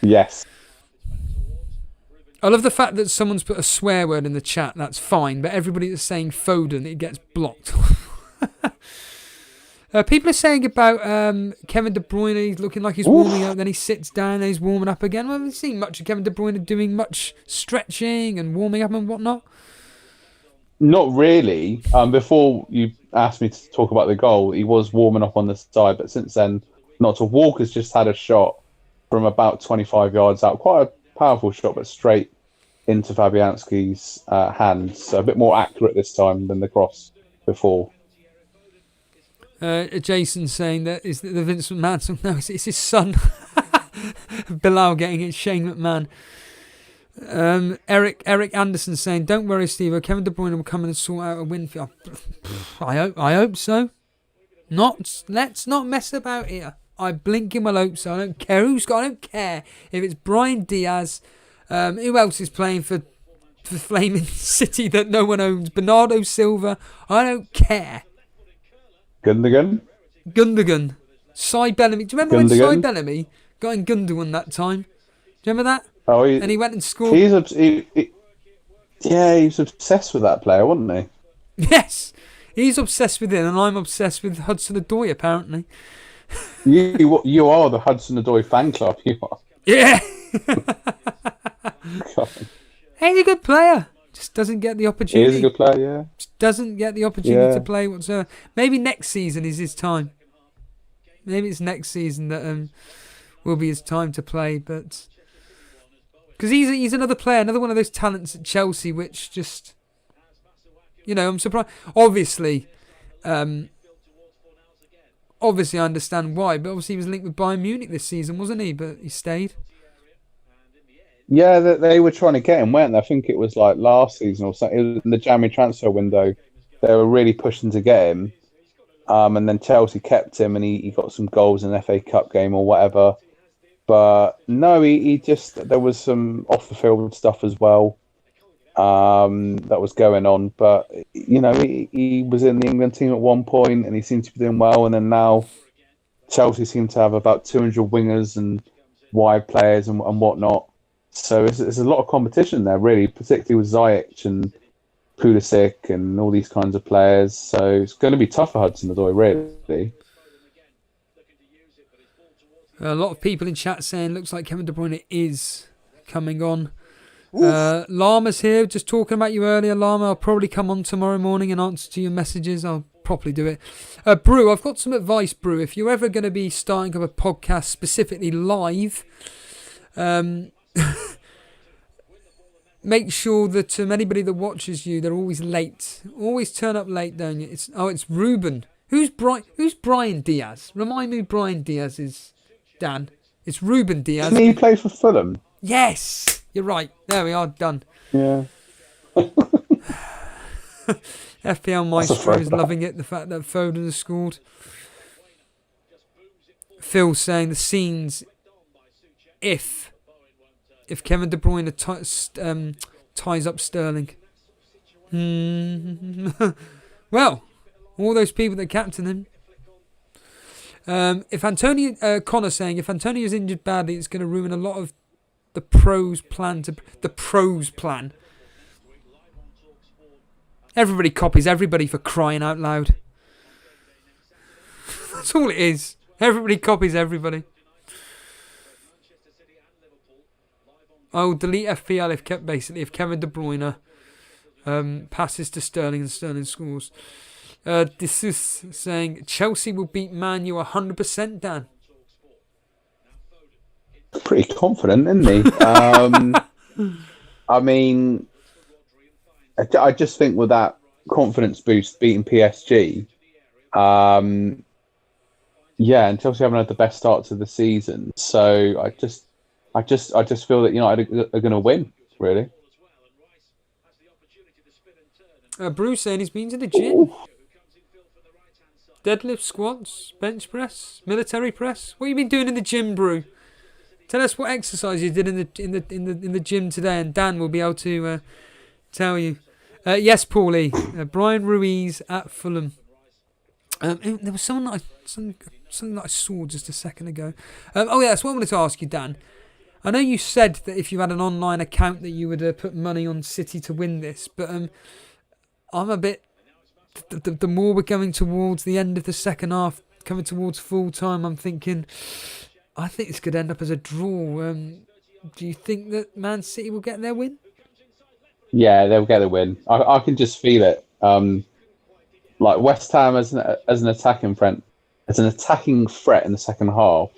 Yes. I love the fact that someone's put a swear word in the chat. That's fine, but everybody that's saying Foden, it gets blocked. People are saying about Kevin De Bruyne, he's looking like he's warming up, then he sits down and he's warming up again. Well, I haven't seen much of Kevin De Bruyne doing much stretching and warming up and whatnot. Not really. Before you asked me to talk about the goal, he was warming up on the side, but since then, not. So Walker's just had a shot from about 25 yards out. Quite a powerful shot, but straight into Fabianski's hands. So a bit more accurate this time than the cross before. Jason saying that is the Vince McMahon song. No, it's his son. Bilal getting it. Shane McMahon. Eric Anderson saying, "Don't worry, Steve. Kevin De Bruyne will come in and sort out a win for you." I hope so. Let's not mess about here. I blinking well hope so. I don't care who's got. I don't care if it's Bryan Diaz. Who else is playing for Flaming City that no one owns? Bernardo Silva. I don't care. Gundogan. Cy Bellamy. Do you remember when Cy Bellamy got in Gundogan that time? Do you remember that? Oh, and he went and scored. He was obsessed with that player, wasn't he? Yes, he's obsessed with it, and I'm obsessed with Hudson-Odoi, apparently. You are the Hudson-Odoi fan club, you are. Yeah. He's a good player. Just doesn't get the opportunity. He is a good player, yeah. Just doesn't get the opportunity to play whatsoever. Maybe next season is his time. Maybe it's next season that will be his time to play, but because he's another player, another one of those talents at Chelsea, which just, I'm surprised. Obviously, I understand why, but obviously he was linked with Bayern Munich this season, wasn't he? But he stayed. Yeah, they were trying to get him, weren't they? I think it was like last season or something. It was in the January transfer window. They were really pushing to get him. And then Chelsea kept him and he got some goals in an FA Cup game or whatever. But no, he just, there was some off the field stuff as well that was going on. But, he was in the England team at one point and he seemed to be doing well. And then now Chelsea seem to have about 200 wingers and wide players and whatnot. So there's a lot of competition there, really, particularly with Ziyech and Pulisic and all these kinds of players. So it's going to be tough for Hudson-Odoi, really. A lot of people in chat saying looks like Kevin De Bruyne is coming on. Llama's here, just talking about you earlier, Llama. I'll probably come on tomorrow morning and answer to your messages. I'll properly do it. Brew, I've got some advice, Brew. If you're ever going to be starting up a podcast specifically live, make sure that anybody that watches you, they're always late. Always turn up late, don't you? It's Ruben. Who's Bryan Diaz? Remind me who Bryan Diaz is, Dan. It's Ruben Diaz. Didn't he play for Fulham? Yes! You're right. There we are, done. Yeah. FPL Maestro is loving it, the fact that Foden has scored. Phil saying the scenes if Kevin De Bruyne ties up Sterling. Well, all those people that captain him. If Antonio Connor saying if Antonio's injured badly, it's going to ruin a lot of the pros plan. Everybody copies everybody, for crying out loud. That's all it is. Everybody copies everybody. Oh, delete FPL if Kevin De Bruyne passes to Sterling and Sterling scores. This is saying Chelsea will beat Man U 100%, Dan. Pretty confident, isn't he? I mean, I just think with that confidence boost beating PSG, and Chelsea haven't had the best start to the season, so I just feel that United are going to win, really. Bruce saying he's been to the gym. Ooh. Deadlift, squats, bench press, military press. What have you been doing in the gym, Brew? Tell us what exercise you did in the gym today, and Dan will be able to tell you. Yes, Paulie. Brian Ruiz at Fulham. There was something that I saw just a second ago. That's what I wanted to ask you, Dan. I know you said that if you had an online account that you would put money on City to win this, but I'm a bit. The more we're going towards the end of the second half, coming towards full time, I'm thinking, I think this could end up as a draw. Do you think that Man City will get their win? Yeah, they'll get a win. I can just feel it. Like West Ham as an attacking threat in the second half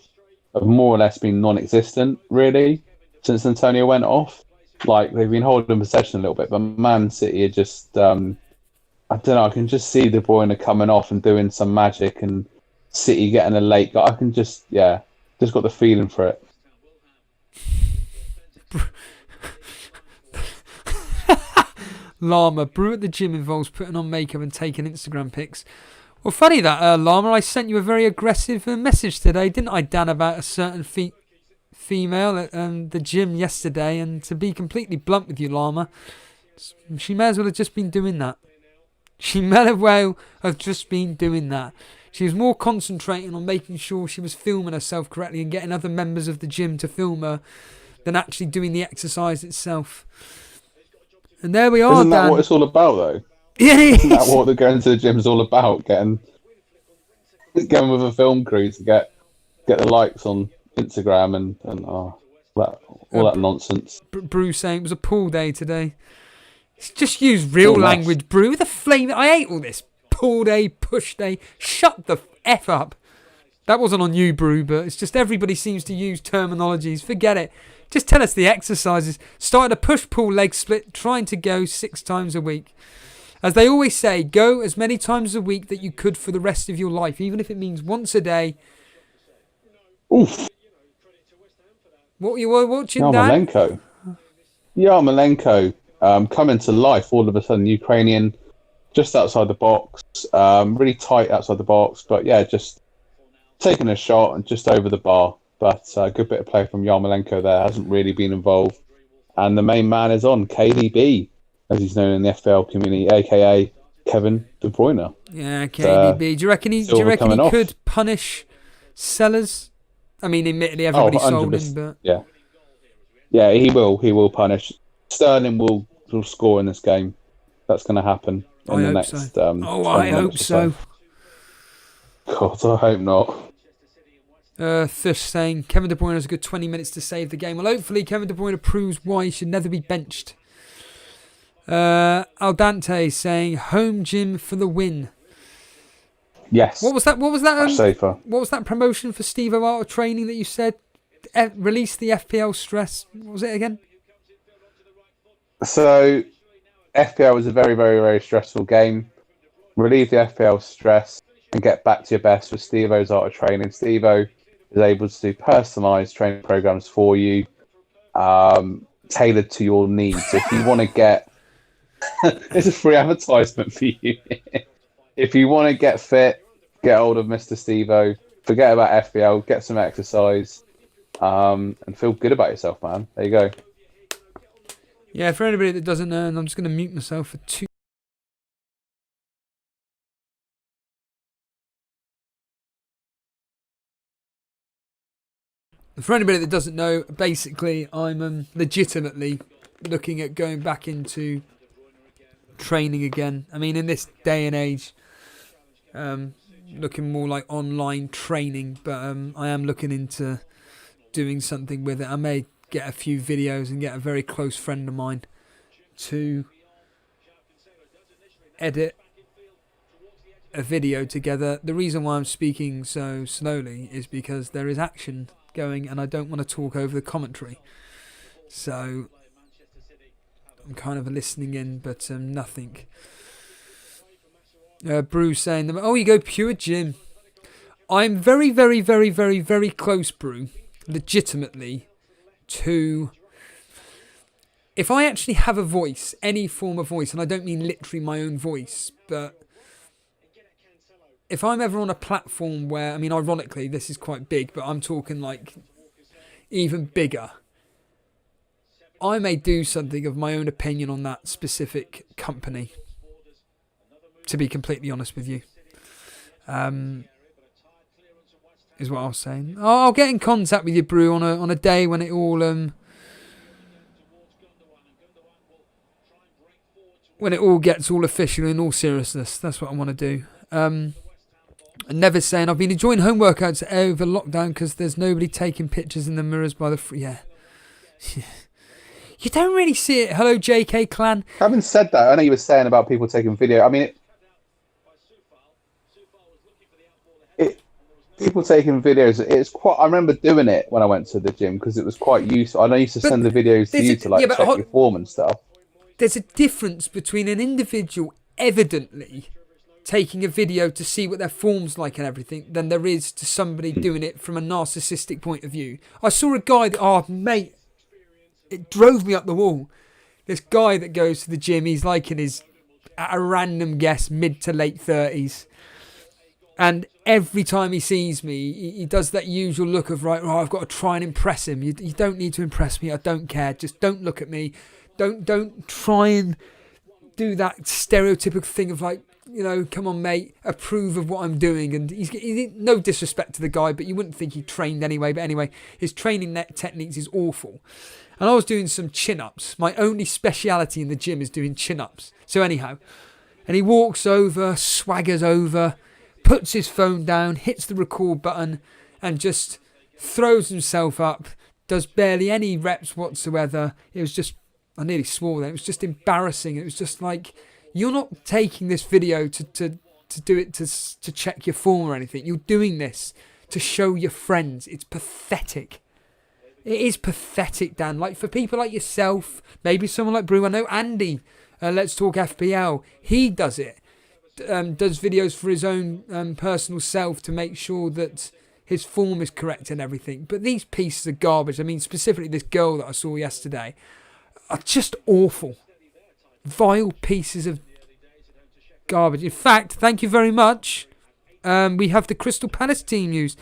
have more or less been non-existent, really, since Antonio went off. Like, they've been holding possession a little bit, but Man City are just, I don't know, I can just see De Bruyne coming off and doing some magic and City getting a late goal. I can just got the feeling for it. Llama, Brew at the gym involves putting on makeup and taking Instagram pics. Well, funny that, Llama, I sent you a very aggressive message today, didn't I, Dan, about a certain female at the gym yesterday, and to be completely blunt with you, Llama, she may as well have just been doing that. She may well have just been doing that. She was more concentrating on making sure she was filming herself correctly and getting other members of the gym to film her than actually doing the exercise itself. And there we are, Isn't that Dan. what it's all about, though? Yeah, it is. Isn't that what the going to the gym is all about? Going with a film crew to get the likes on Instagram and all that nonsense. Bruce saying it was a pool day today. Just use real Too much. language, Brew. The flame. I hate all this. Pull day, push day. Shut the F up. That wasn't on you, Brew, but it's just everybody seems to use terminologies. Forget it. Just tell us the exercises. Started a push-pull leg split, trying to go 6 times a week. As they always say, go as many times a week that you could for the rest of your life, even if it means once a day. Oof. What were you watching, Dan? Yarmolenko coming to life all of a sudden. Ukrainian, just outside the box, really tight outside the box, but yeah, just taking a shot and just over the bar. But a good bit of play from Yarmolenko there, hasn't really been involved. And the main man is on, KDB, as he's known in the FPL community, aka Kevin De Bruyne. Yeah, KDB. Do you reckon he could punish sellers? I mean, admittedly, everybody sold him, but yeah, he will punish. Sterling will score in this game. That's going to happen in the next. I hope so. God, I hope not. Thush saying Kevin De Bruyne has a good 20 minutes to save the game. Well, hopefully Kevin De Bruyne proves why he should never be benched. Al Dante saying home gym for the win. Yes. What was that? Safer. What was that promotion for Steve Art of training that you said? Release the FPL stress. What was it again? So, FPL was a very, very, very stressful game. Relieve the FPL stress and get back to your best with Steve-O's art of training. Steve-O is able to do personalised training programs for you, tailored to your needs. So if you want to get... It's a free advertisement for you. If you want to get fit, get hold of Mr. Steve-O. Forget about FPL, get some exercise, and feel good about yourself, man. There you go. Yeah, for anybody that doesn't know, and I'm just going to mute myself for 2. For anybody that doesn't know, basically I'm legitimately looking at going back into training again. I mean, in this day and age, looking more like online training, but I am looking into doing something with it. I may get a few videos and get a very close friend of mine to edit a video together. The reason why I'm speaking so slowly is because there is action going and I don't want to talk over the commentary. So I'm kind of listening in, but nothing. Brew saying, oh, you go pure gym. I'm very, very, very, very, very close, Brew, legitimately, to... If I actually have a voice, any form of voice, and I don't mean literally my own voice, but if I'm ever on a platform where, I mean, ironically, this is quite big, but I'm talking like even bigger, I may do something of my own opinion on that specific company, to be completely honest with you. Is what I was saying. I'll get in contact with you, Brew, on a day when it all gets all official in all seriousness. That's what I want to do. And Never saying, I've been enjoying home workouts over lockdown because there's nobody taking pictures in the mirrors by the yeah. You don't really see it. Hello, JK Clan. Having said that, I know you were saying about people taking video. I mean, people taking videos. It's quite. I remember doing it when I went to the gym because it was quite useful. I used to send the videos to you to like check your form and stuff. There's a difference between an individual evidently taking a video to see what their form's like and everything than there is to somebody doing it from a narcissistic point of view. I saw a guy that, mate, it drove me up the wall. This guy that goes to the gym, he's like in his, at a random guess, mid to late 30s. And every time he sees me, he does that usual look of, right, I've got to try and impress him. You don't need to impress me. I don't care. Just don't look at me. Don't try and do that stereotypical thing of like, you know, come on, mate, approve of what I'm doing. And he's no disrespect to the guy, but you wouldn't think he trained anyway. But anyway, his training techniques is awful. And I was doing some chin-ups. My only speciality in the gym is doing chin-ups. So anyhow, and he walks over, swaggers over, puts his phone down, hits the record button, and just throws himself up, does barely any reps whatsoever. It was just I nearly swore then. It was just embarrassing. It was just like, you're not taking this video to do it to check your form or anything. You're doing this to show your friends. It's pathetic. It is pathetic, Dan. Like, for people like yourself, maybe someone like Bruyne. I know Andy, Let's Talk FPL. He does it. Does videos for his own personal self to make sure that his form is correct and everything. But these pieces of garbage, I mean, specifically this girl that I saw yesterday, are just awful. Vile pieces of garbage. In fact, thank you very much. We have the Crystal Palace team news.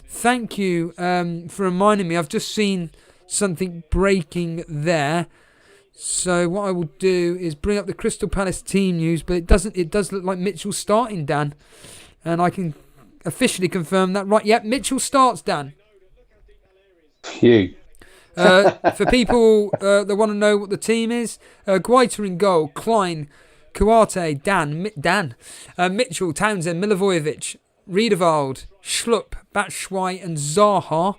Thank you for reminding me. I've just seen something breaking there. So what I will do is bring up the Crystal Palace team news, but it does look like Mitchell's starting, Dan. And I can officially confirm that. Right, yep, Mitchell starts, Dan. Phew. For people that want to know what the team is, Guaita in goal, Klein, Kuarte, Dan, Mitchell, Townsend, Milivojevic, Riedewald, Schlupp, Batshuayi and Zaha.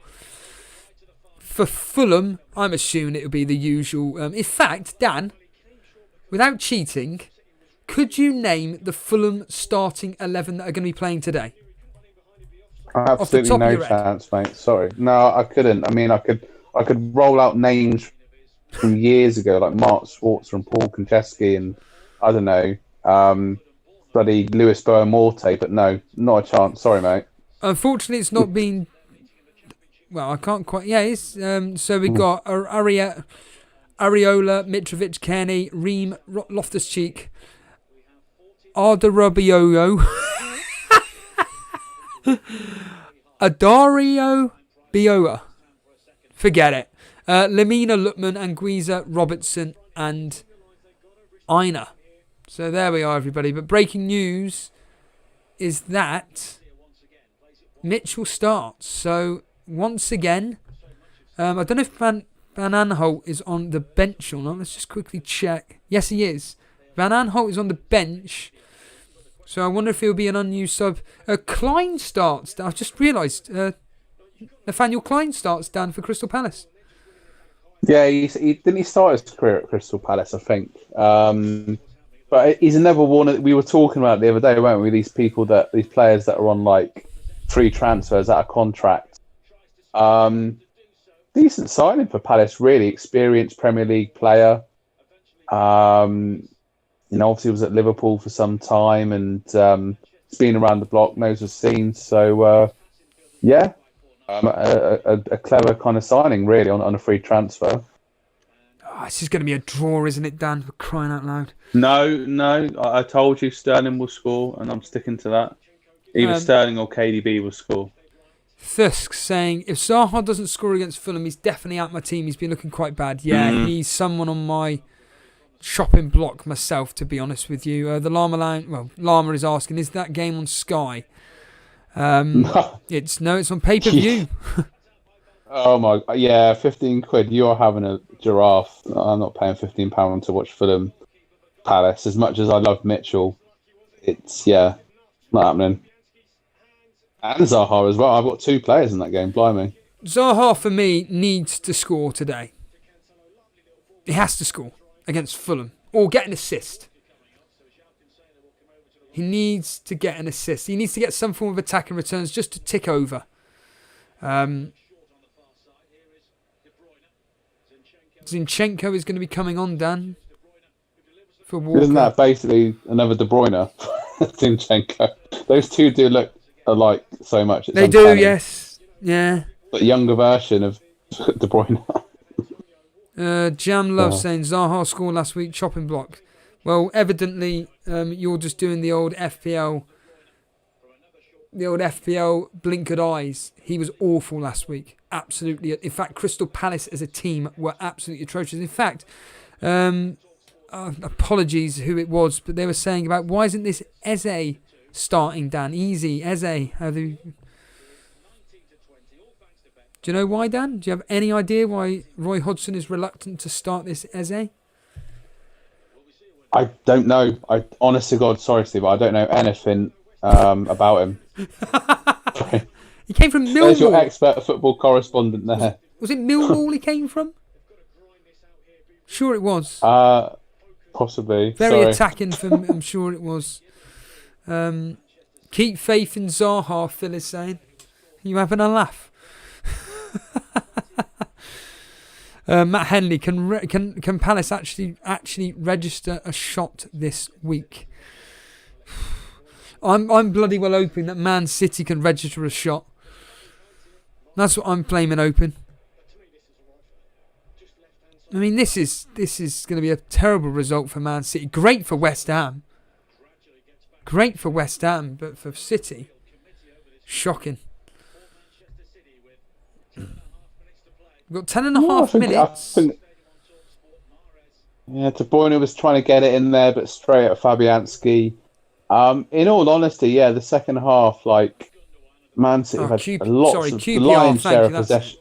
For Fulham, I'm assuming it would be the usual. In fact, Dan, without cheating, could you name the Fulham starting 11 that are going to be playing today? Absolutely no chance, mate. Sorry. No, I couldn't. I mean, I could roll out names from years ago, like Mark Schwarzer and Paul Konchesky and, I don't know, bloody Lewis Boa-Morte, but no, not a chance. Sorry, mate. Unfortunately, it's not been... Well, I can't quite... Yeah, it's... so we got Areola, Mitrovic, Kenny, Ream, Loftus-Cheek, Ardarabioyo, Adario Bioa. Forget it. Lamina, Lutman, Anguissa, Robertson and Aina. So there we are, everybody. But breaking news is that Mitchell starts. So once again, I don't know if Van Aanholt is on the bench or not. Let's just quickly check. Yes, he is. Van Aanholt is on the bench. So I wonder if he'll be an unused sub. Klein starts. I've just realised. Nathaniel Klein starts, Dan, for Crystal Palace. Yeah, he start his career at Crystal Palace, I think. But he's another one. We were talking about it the other day, weren't we? These players that are on like free transfers out of contract. Decent signing for Palace, really experienced Premier League player. Obviously was at Liverpool for some time and he's been around the block, knows the scene. So yeah. A clever kind of signing, really, on a free transfer. Oh, this is going to be a draw, isn't it, Dan? For crying out loud. No. I told you Sterling will score, and I'm sticking to that. Either Sterling or KDB will score. Thusk saying, if Zaha doesn't score against Fulham, he's definitely out my team. He's been looking quite bad. Yeah, he's someone on my chopping block myself, to be honest with you. The Lama is asking, is that game on Sky? It's on pay-per-view. Oh my, yeah, £15. You're having a giraffe. I'm not paying £15 to watch Fulham Palace. As much as I love Mitchell, it's not happening. And Zaha as well. I've got two players in that game. Blimey. Zaha for me needs to score today. He has to score against Fulham or get an assist. He needs to get an assist. He needs to get some form of attack and returns just to tick over. Zinchenko is going to be coming on, Dan, for Walker. Isn't that basically another De Bruyne? Zinchenko. Those two do look alike so much. They do, yes. Yeah. But a younger version of De Bruyne. Jam Love saying Zaha scored last week, chopping block. Well, evidently, you're just doing the old FPL blinkered eyes. He was awful last week. Absolutely. In fact, Crystal Palace as a team were absolutely atrocious. In fact, apologies who it was, but they were saying about why isn't this Eze starting, Dan? Easy, Eze. Do you know why, Dan? Do you have any idea why Roy Hodgson is reluctant to start this Eze? I don't know. I honest to God, sorry, Steve, I don't know anything about him. He came from Millwall. There's your expert football correspondent there. Was it Millwall he came from? Sure it was. Possibly. Very Sorry. attacking from. I'm sure it was. Keep faith in Zaha. Phil is saying. You having a laugh? Matt Henley, can Palace actually register a shot this week? I'm bloody well hoping that Man City can register a shot. That's what I'm claiming open. I mean, this is going to be a terrible result for Man City. Great for West Ham. Great for West Ham, but for City, shocking. We've got 10.5 minutes. Yeah, De Bruyne was trying to get it in there, but straight at Fabianski. In all honesty, yeah, the second half, like, Man City have had the lion's share of possession.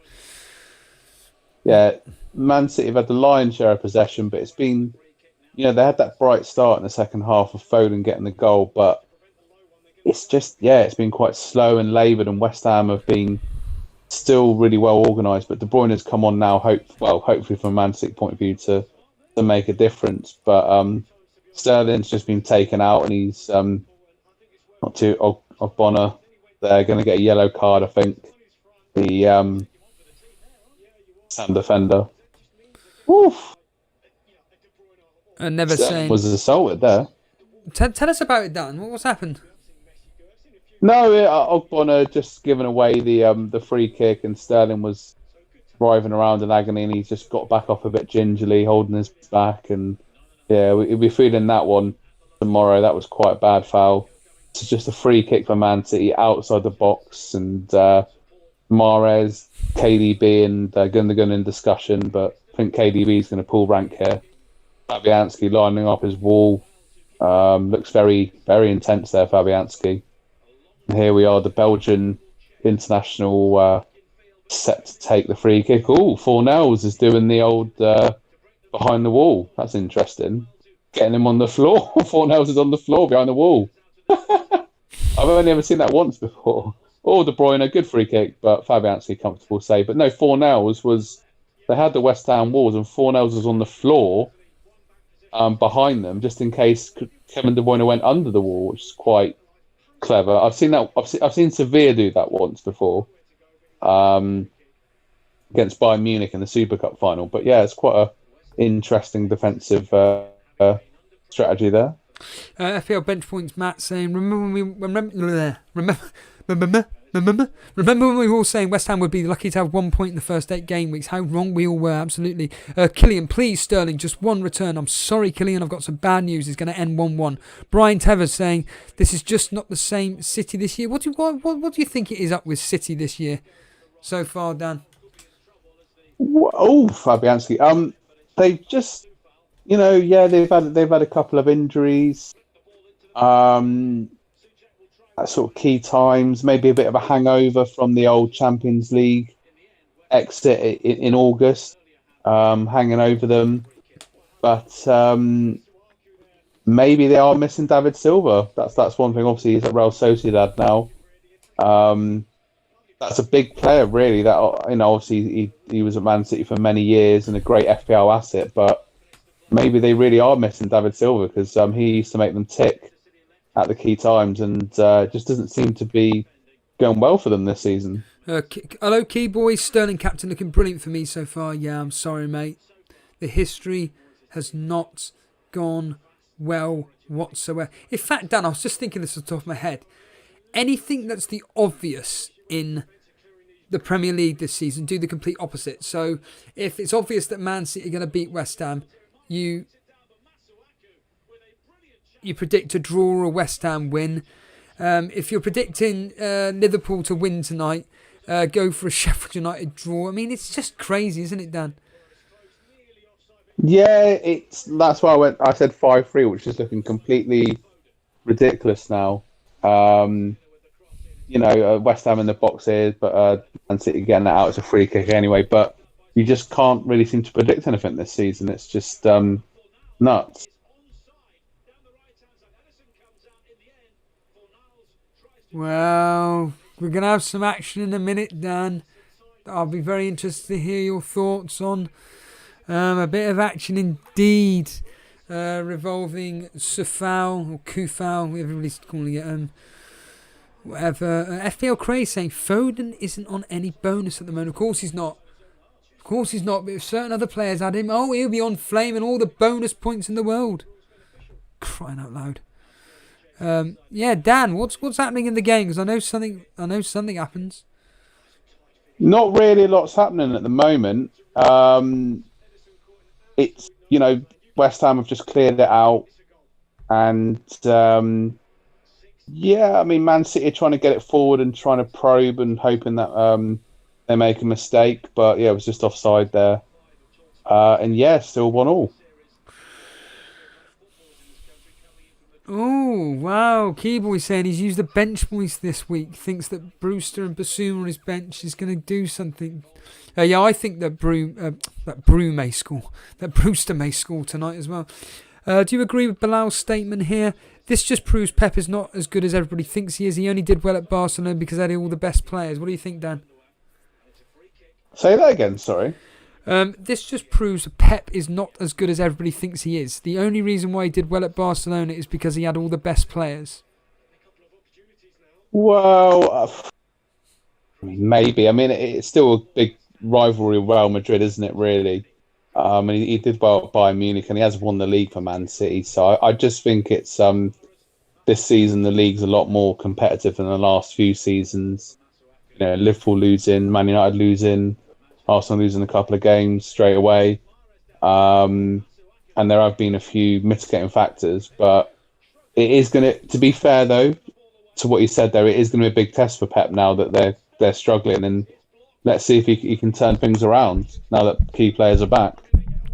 Yeah, Man City have had the lion's share of possession, but it's been, they had that bright start in the second half of Foden getting the goal, but it's just, it's been quite slow and laboured, and West Ham have been still really well organised, but De Bruyne has come on now, hopefully from a Man City point of view, to make a difference. But Sterling's just been taken out, and he's not too Ogbonna. They're going to get a yellow card, I think. The Sam defender. Oof. And never saying was assaulted there. Tell us about it, Dan. What's happened? No, Ogbonna just given away the free kick, and Sterling was writhing around in agony, and he just got back up a bit gingerly, holding his back, and we'll be feeling that one tomorrow. That was quite a bad foul. It's just a free kick for Man City outside the box, and Mahrez, KDB, and Gundogan in discussion, but I think KDB is going to pull rank here. Fabianski lining up his wall. Looks very, very intense there, Fabianski. And here we are, the Belgian international set to take the free kick. Oh, Fornells is doing the old behind the wall. That's interesting. Getting him on the floor. Fornells is on the floor behind the wall. I've only ever seen that once before. Oh, De Bruyne, a good free kick, but Fabianski comfortable save. But no, Fornells they had the West Ham walls, and Fornells was on the floor behind them, just in case Kevin De Bruyne went under the wall, which is quite clever. I've seen that. I've seen Sevilla do that once before, against Bayern Munich in the Super Cup final. But yeah, it's quite a interesting defensive strategy there. FPL bench points. Matt saying, remember when we were all saying West Ham would be lucky to have 1 point in the first 8 game weeks? How wrong we all were, absolutely. Killian, please, Sterling, just one return. I'm sorry, Killian, I've got some bad news. It's going to end 1-1. Brian Tevers saying, this is just not the same City this year. What do you think it is up with City this year so far, Dan? Oh, Fabianski. They've just, they've had a couple of injuries. At sort of key times, maybe a bit of a hangover from the old Champions League exit in August, hanging over them. But maybe they are missing David Silva. That's one thing. Obviously, he's at Real Sociedad now. That's a big player, really. That obviously he was at Man City for many years and a great FPL asset. But maybe they really are missing David Silva, because he used to make them tick at the key times, and just doesn't seem to be going well for them this season. Hello, Key Boys. Sterling captain looking brilliant for me so far. Yeah, I'm sorry, mate. The history has not gone well whatsoever. In fact, Dan, I was just thinking this off the top of my head. Anything that's the obvious in the Premier League this season, do the complete opposite. So if it's obvious that Man City are going to beat West Ham, you predict a draw or a West Ham win. If you're predicting Liverpool to win tonight, go for a Sheffield United draw. I mean, it's just crazy, isn't it, Dan? Yeah, that's why I said 5-3, which is looking completely ridiculous now. West Ham in the box here, but Man City getting that out. It's a free kick anyway, but you just can't really seem to predict anything this season. It's just nuts. Well, we're going to have some action in a minute, Dan. I'll be very interested to hear your thoughts on A bit of action indeed. Revolving Sufal or Kufal, everybody's calling it. Whatever. FPL Craze saying Foden isn't on any bonus at the moment. Of course he's not. But if certain other players had him, he'll be on flame and all the bonus points in the world. Crying out loud. Dan, what's happening in the game? Because I know something happens. Not really a lot's happening at the moment. It's, West Ham have just cleared it out. And, Man City are trying to get it forward and trying to probe and hoping that they make a mistake. But, it was just offside there. Still 1-1. Oh, wow. Keyboy saying he's used the bench voice this week. Thinks that Brewster and Bassoon on his bench is going to do something. I think that Brewster may score tonight as well. Do you agree with Bilal's statement here? This just proves Pep is not as good as everybody thinks he is. He only did well at Barcelona because they had all the best players. What do you think, Dan? Say that again, sorry. This just proves Pep is not as good as everybody thinks he is. The only reason why he did well at Barcelona is because he had all the best players. Well, maybe. It's still a big rivalry with Real Madrid, isn't it, really? And he did well at Bayern Munich and he has won the league for Man City. So I just think it's this season the league's a lot more competitive than the last few seasons. Liverpool losing, Man United losing, Arsenal losing a couple of games straight away. And there have been a few mitigating factors. But it is going to be fair, though, to what he said there, it is going to be a big test for Pep now that they're struggling. And let's see if he can turn things around now that key players are back.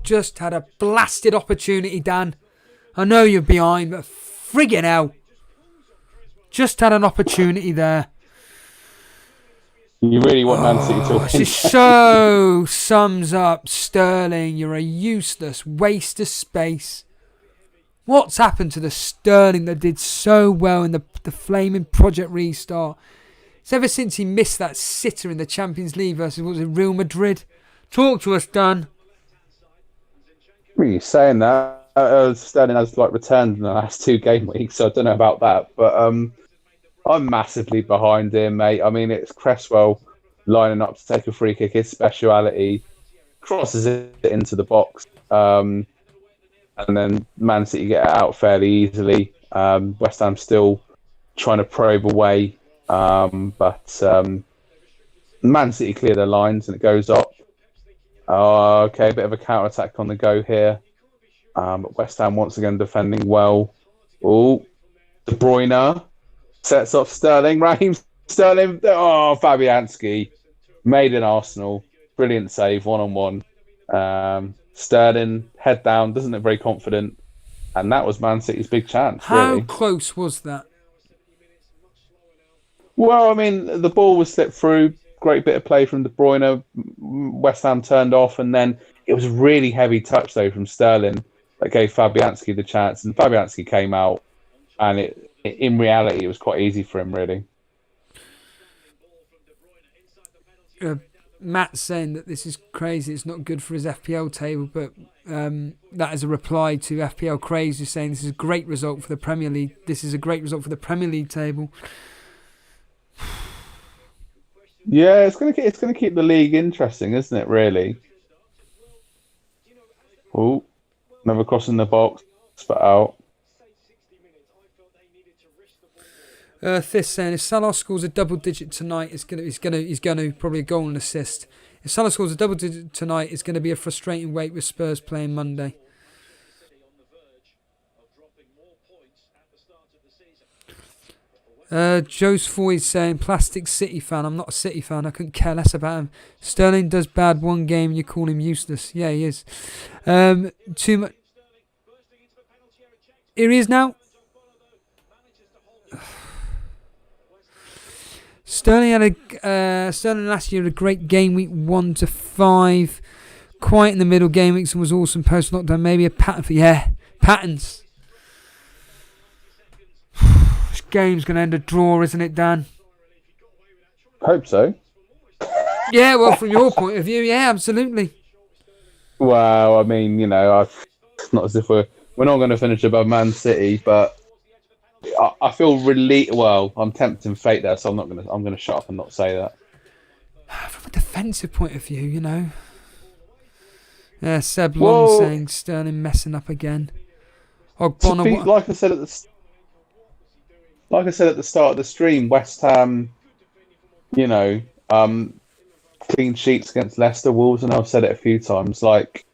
Just had a blasted opportunity, Dan. I know you're behind, but friggin' hell. Just had an opportunity there. You really want Man City to win. This so sums up Sterling. You're a useless waste of space. What's happened to the Sterling that did so well in the flaming Project Restart? It's ever since he missed that sitter in the Champions League versus, Real Madrid. Talk to us, Dan. You're saying that. Sterling has returned in the last 2 game weeks, so I don't know about that. But I'm massively behind him, mate. It's Cresswell lining up to take a free kick, his speciality, crosses it into the box, and then Man City get it out fairly easily. West Ham still trying to probe away, but Man City clear their lines and it goes up. Okay, a bit of a counter-attack on the go here. But West Ham once again defending well. Oh, De Bruyne sets up Sterling. Raheem Sterling. Oh, Fabianski made in Arsenal. Brilliant save, 1-on-1. Sterling, head down, doesn't look very confident. And that was Man City's big chance, How really. close was that? Well, the ball was slipped through. Great bit of play from De Bruyne. West Ham turned off, and then it was a really heavy touch, though, from Sterling that gave Fabianski the chance. And Fabianski came out, and in reality, it was quite easy for him, really. Matt's saying that this is crazy. It's not good for his FPL table, but that is a reply to FPL Craze, who's saying this is a great result for the Premier League. This is a great result for the Premier League table. Yeah, it's gonna keep the league interesting, isn't it? Really. Oh, never crossing the box, but out. Thier saying if Salah scores a double digit tonight, he's gonna probably a goal and assist. If Salah scores a double digit tonight, it's going to be a frustrating wait with Spurs playing Monday. Joe's Foy's saying plastic City fan. I'm not a City fan. I couldn't care less about him. Sterling does bad one game and you call him useless. Yeah, he is. Too much. Here he is now. Sterling last year had a great game week 1 to 5. Quiet in the middle game weeks and was awesome post lockdown. Maybe a pattern for patterns. This game's going to end a draw, isn't it, Dan? Hope so. Yeah, well, from your point of view, yeah, absolutely. Well, I mean, it's not as if we're not going to finish above Man City, but I feel really well. I'm tempting fate there, so I'm going to shut up and not say that. From a defensive point of view, Yeah, Seb Long saying Sterling messing up again. Bonner, like I said at the start of the stream, West Ham, clean sheets against Leicester, Wolves, and I've said it a few times. Like,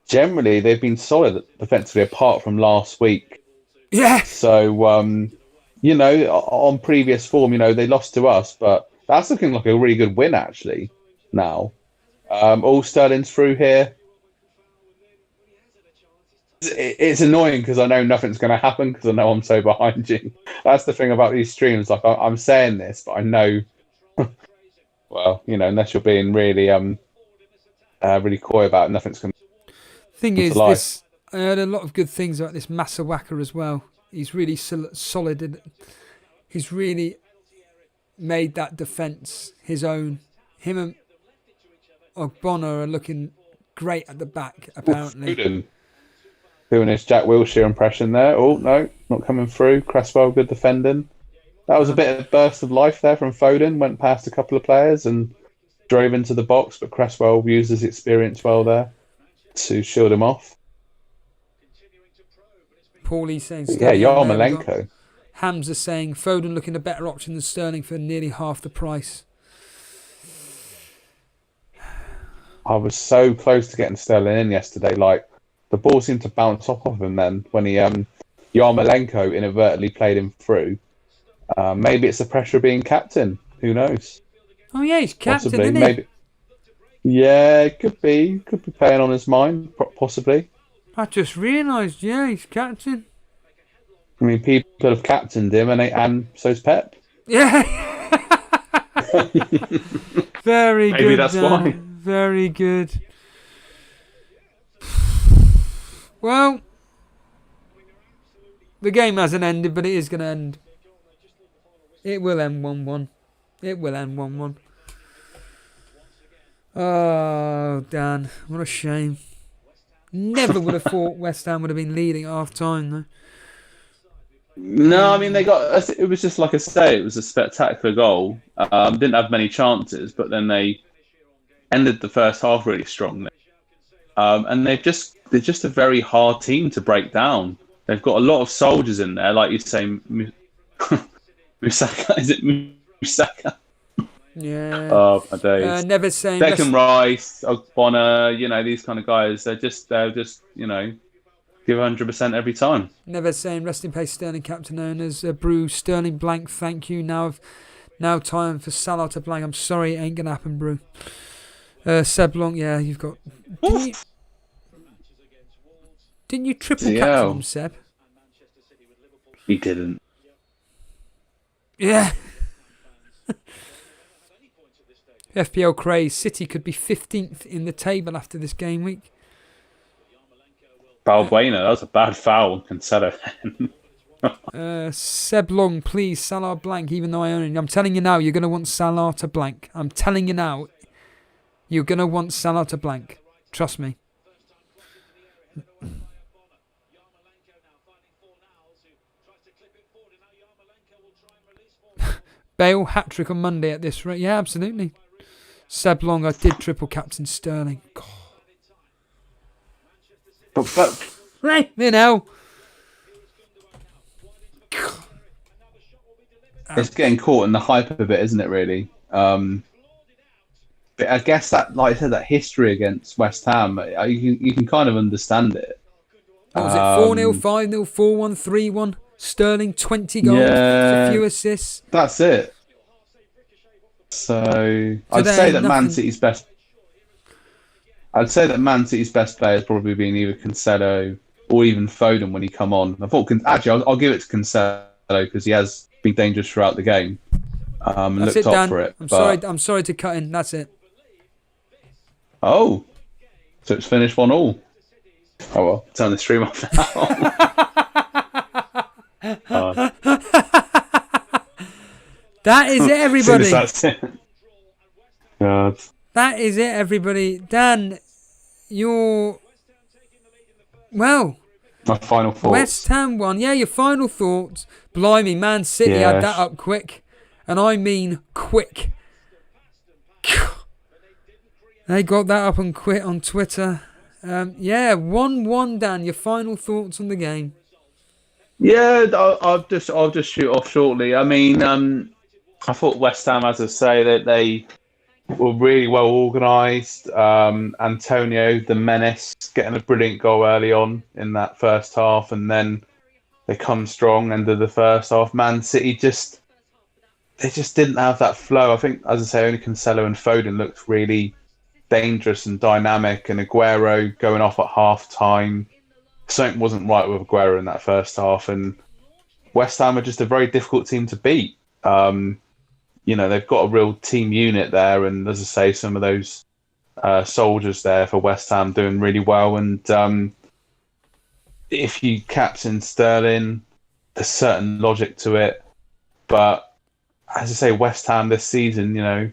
generally, they've been solid defensively, apart from last week. Yeah. So, on previous form, they lost to us, but that's looking like a really good win actually. Now, all Sterling's through here. It's annoying because I know nothing's going to happen because I know I'm so behind you. That's the thing about these streams. Like, I'm saying this, but I know. Well, unless you're being really, really coy about it, nothing's going to. Thing is, I heard a lot of good things about this Masawaka as well. He's really solid. And he's really made that defence his own. Him and Ogbonna are looking great at the back, apparently. Doing his Jack Wilshere impression there. Oh, no, not coming through. Cresswell, good defending. That was a bit of burst of life there from Foden. Went past a couple of players and drove into the box, but Cresswell used his experience well there to shield him off. Paulie saying... Yeah, Yarmolenko. Hamza saying Foden looking a better option than Sterling for nearly half the price. I was so close to getting Sterling in yesterday. Like, the ball seemed to bounce off of him then when he Yarmolenko inadvertently played him through. Maybe it's the pressure of being captain. Who knows? Oh yeah, he's captain, possibly. Isn't he? Maybe. Yeah, it could be. Could be playing on his mind, possibly. I just realised, yeah, he's captain. I mean, people have captained him, and so's Pep. Yeah. Very good. Maybe that's why. Very good. Well, the game hasn't ended, but it is going to end. It will end 1-1. It will end 1-1. Oh, Dan, what a shame. Never would have thought West Ham would have been leading at half time, though. No, I mean, it was just like I say, it was a spectacular goal. Didn't have many chances, but then they ended the first half really strongly. And they're just a very hard team to break down. They've got a lot of soldiers in there, like you say, Musaka. Is it Musaka? Yeah. Oh my days. Never saying. Declan Rice, Ogbonna, these kind of guys. They're just give 100% every time. Never saying. Rest in peace, Sterling captain owners. Brew Sterling blank. Thank you. Now time for Salah to blank. I'm sorry, it ain't gonna happen, Brew. Seb Long, yeah, you've got. Didn't you triple captain him, Seb? He didn't. Yeah. FPL craze. City could be 15th in the table after this game week. Bruyne, that was a bad foul. Cancelo. Seb Long, please, Salah blank, even though I own him. I'm telling you now, you're going to want Salah to blank. I'm telling you now, you're going to want Salah to blank. Trust me. Bale, hat-trick on Monday at this rate. Yeah, absolutely. Seb Long, I did triple captain Sterling. God. But Right, you know. It's getting caught in the hype of it, isn't it, really? But I guess that, like I said, that history against West Ham, you can kind of understand it. What was it? 4-0, 5-0, 4-1, 3-1. Sterling, 20 goals, a few assists. That's it. So I'd say that Man City's best player has probably been either Cancelo or even Foden when he come on. I thought I'll give it to Cancelo because he has been dangerous throughout the game. And That's looked it, up Dan. for it. I'm sorry to cut in. That's it. Oh, so it's finished 1-1. Oh well, turn the stream off now. That is it, everybody. That's it. God. that is it, everybody. Dan, your... Well... My final thoughts. West Ham won. Yeah, your final thoughts. Blimey, Man City had that up quick. And I mean quick. They got that up and quit on Twitter. 1-1, Dan. Your final thoughts on the game? Yeah, I'll just shoot off shortly. I mean, I thought West Ham, as I say, that they were really well organised. Antonio, the menace, getting a brilliant goal early on in that first half, and then they come strong end of the first half. Man City just didn't have that flow. I think, as I say, only Cancelo and Foden looked really dangerous and dynamic, and Aguero going off at half time. Something wasn't right with Aguero in that first half, and West Ham are just a very difficult team to beat. They've got a real team unit there, and as I say, some of those soldiers there for West Ham doing really well. And if you captain Sterling, there's certain logic to it. But as I say, West Ham this season,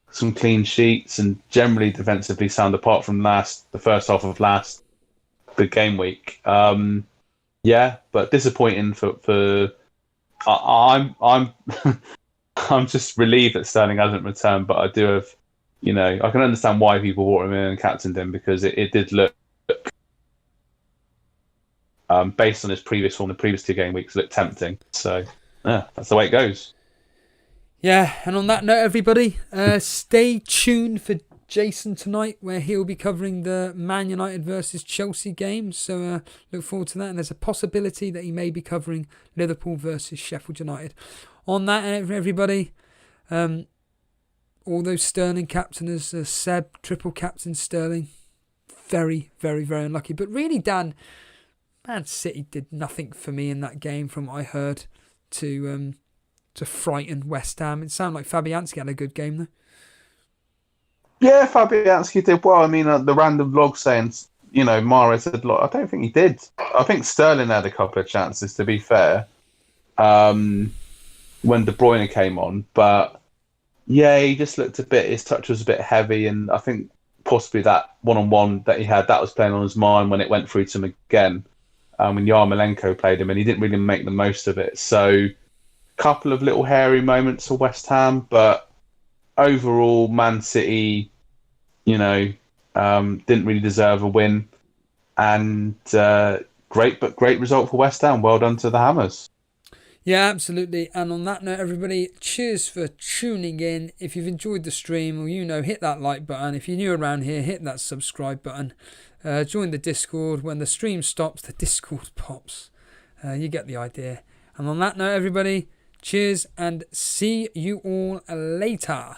some clean sheets and generally defensively sound apart from the first half of last big game week. But disappointing for I'm I'm just relieved that Sterling hasn't returned, but I do have, I can understand why people brought him in and captained him, because it did look, based on his previous form, the previous 2 game weeks, looked tempting. So, that's the way it goes. Yeah, and on that note, everybody, stay tuned for Jason tonight, where he'll be covering the Man United versus Chelsea game. So look forward to that. And there's a possibility that he may be covering Liverpool versus Sheffield United. On that, everybody, all those Sterling captainers, Seb, triple captain Sterling, very, very, very unlucky. But really, Dan, Man City did nothing for me in that game from what I heard to frighten West Ham. It sounded like Fabianski had a good game, though. Yeah, Fabianski did well. I mean, the random vlog saying, Mahrez said, I don't think he did. I think Sterling had a couple of chances, to be fair, when De Bruyne came on. But, yeah, he just looked his touch was a bit heavy, and I think possibly that one-on-one that he had, that was playing on his mind when it went through to him again, when Yarmolenko played him, and he didn't really make the most of it. So, couple of little hairy moments for West Ham, but overall, Man City, didn't really deserve a win, and great result for West Ham. Well done to the Hammers. Yeah, absolutely. And on that note, everybody, cheers for tuning in. If you've enjoyed the stream, or hit that like button. If you're new around here, hit that subscribe button. Join the Discord. When the stream stops, the Discord pops. You get the idea. And on that note, everybody, cheers and see you all later.